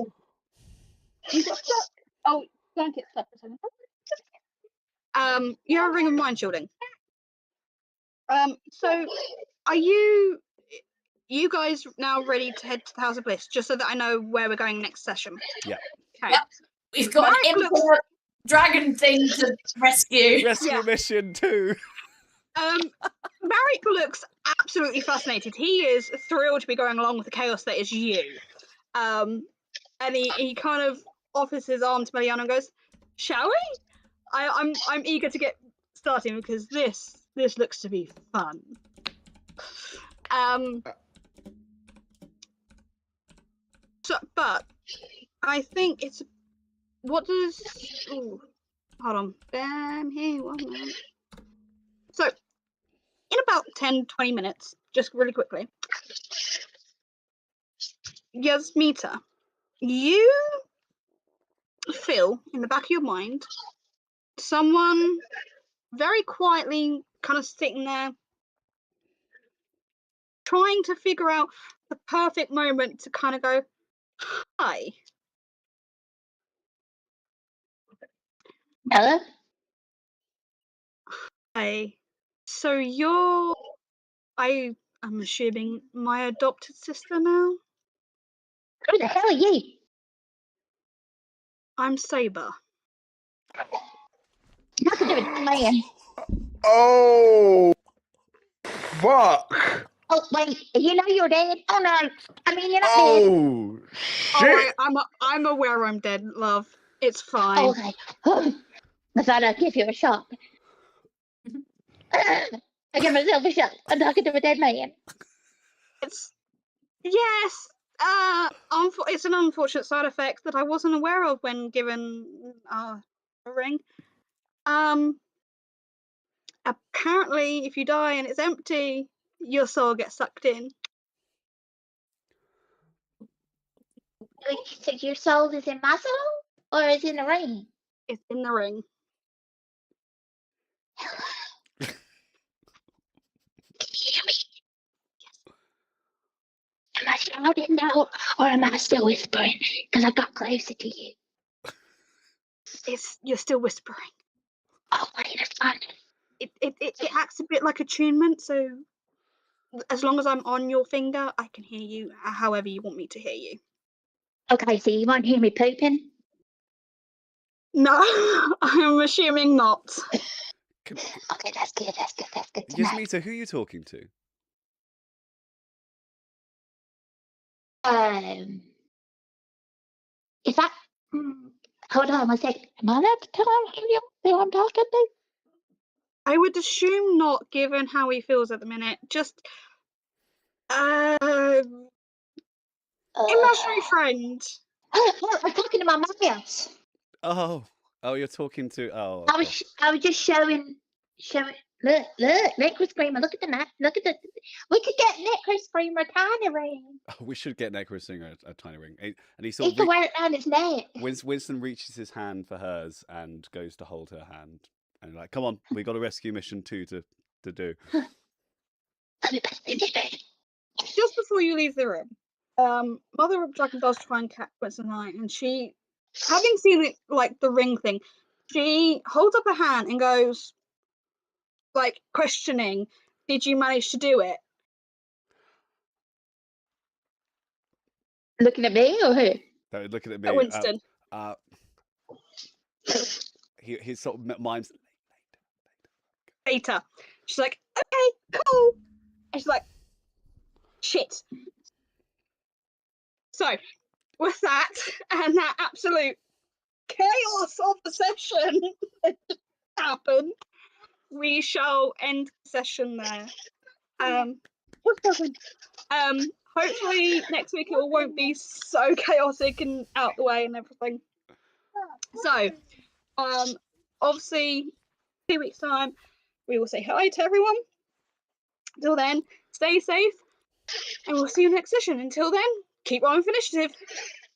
You got stuck. Oh, don't get stuck for a second. You have a ring of mind shielding. So are you guys now ready to head to the House of Bliss, just so that I know where we're going next session? Yeah. Okay. Yep. We've got an import dragon thing to rescue. Rescue mission 2. Marek looks absolutely fascinated. He is thrilled to be going along with the chaos that is you. And he kind of offers his arm to Meliana and goes, "Shall we? I'm eager to get starting because this looks to be fun." So, but I think it's what does? Ooh, hold on. Here, 1 minute. So, in about 10-20 minutes, just really quickly, Yasmita, you feel in the back of your mind someone very quietly kind of sitting there trying to figure out the perfect moment to kind of go, "Hi." Hello? Hi. So you're, I'm assuming, my adopted sister now? Who the hell are you? I'm Saber. Nothing to do with man. Oh, fuck. Oh, wait, you know you're dead? Oh, no. I mean, you're not Oh, shit. I'm aware I'm dead, love. It's fine. dead. Okay. I thought I'd give you a shot. I give myself a shot. I'm talking to a dead man. Yes. It's an unfortunate side effect that I wasn't aware of when given a ring. Apparently, if you die and it's empty, your soul gets sucked in. So your soul is in my soul? Or is it in the ring? It's in the ring. Can you hear me? Yes. Am I shouting now? Or am I still whispering? Because I got closer to you. You're still whispering. Oh, wait, that's fine. It acts a bit like attunement, so as long as I'm on your finger, I can hear you however you want me to hear you. Okay, so you won't hear me pooping? No, I'm assuming not. Okay, that's good. That's good. That's good to know. Yasmita, who are you talking to? If I hold on one second, am I allowed to tell who I'm talking to? I would assume not, given how he feels at the minute. Just, imaginary friend. I'm talking to my mouse. Oh, you're talking to. Oh, I okay. was just showing. Look, Necro Screamer. Look at the map. Look at the. We could get Necro Screamer a tiny ring. We should get Necro Singer a tiny ring, and he He sort of. can wear it around his neck. Winston reaches his hand for hers and goes to hold her hand, and like, come on, we got a rescue mission 2 to do. Just before you leave the room, Mother of Dragon does try and catch Winston's eye, and she, having seen it, like the ring thing, she holds up her hand and goes, like, questioning, did you manage to do it? Looking at me or who? Looking at me. At Winston. He sort of mimes. Later. She's like, okay, cool. And she's like, shit. So, with that, and that absolute chaos of the session that just happened, we shall end the session there. Hopefully next week it won't be so chaotic and out the way and everything. So, obviously, 2 weeks' time, we will say hi to everyone. Until then, stay safe, and we'll see you next session. Until then, keep rolling for initiative.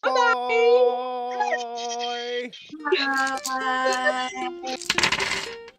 Bye-bye. Bye. Bye.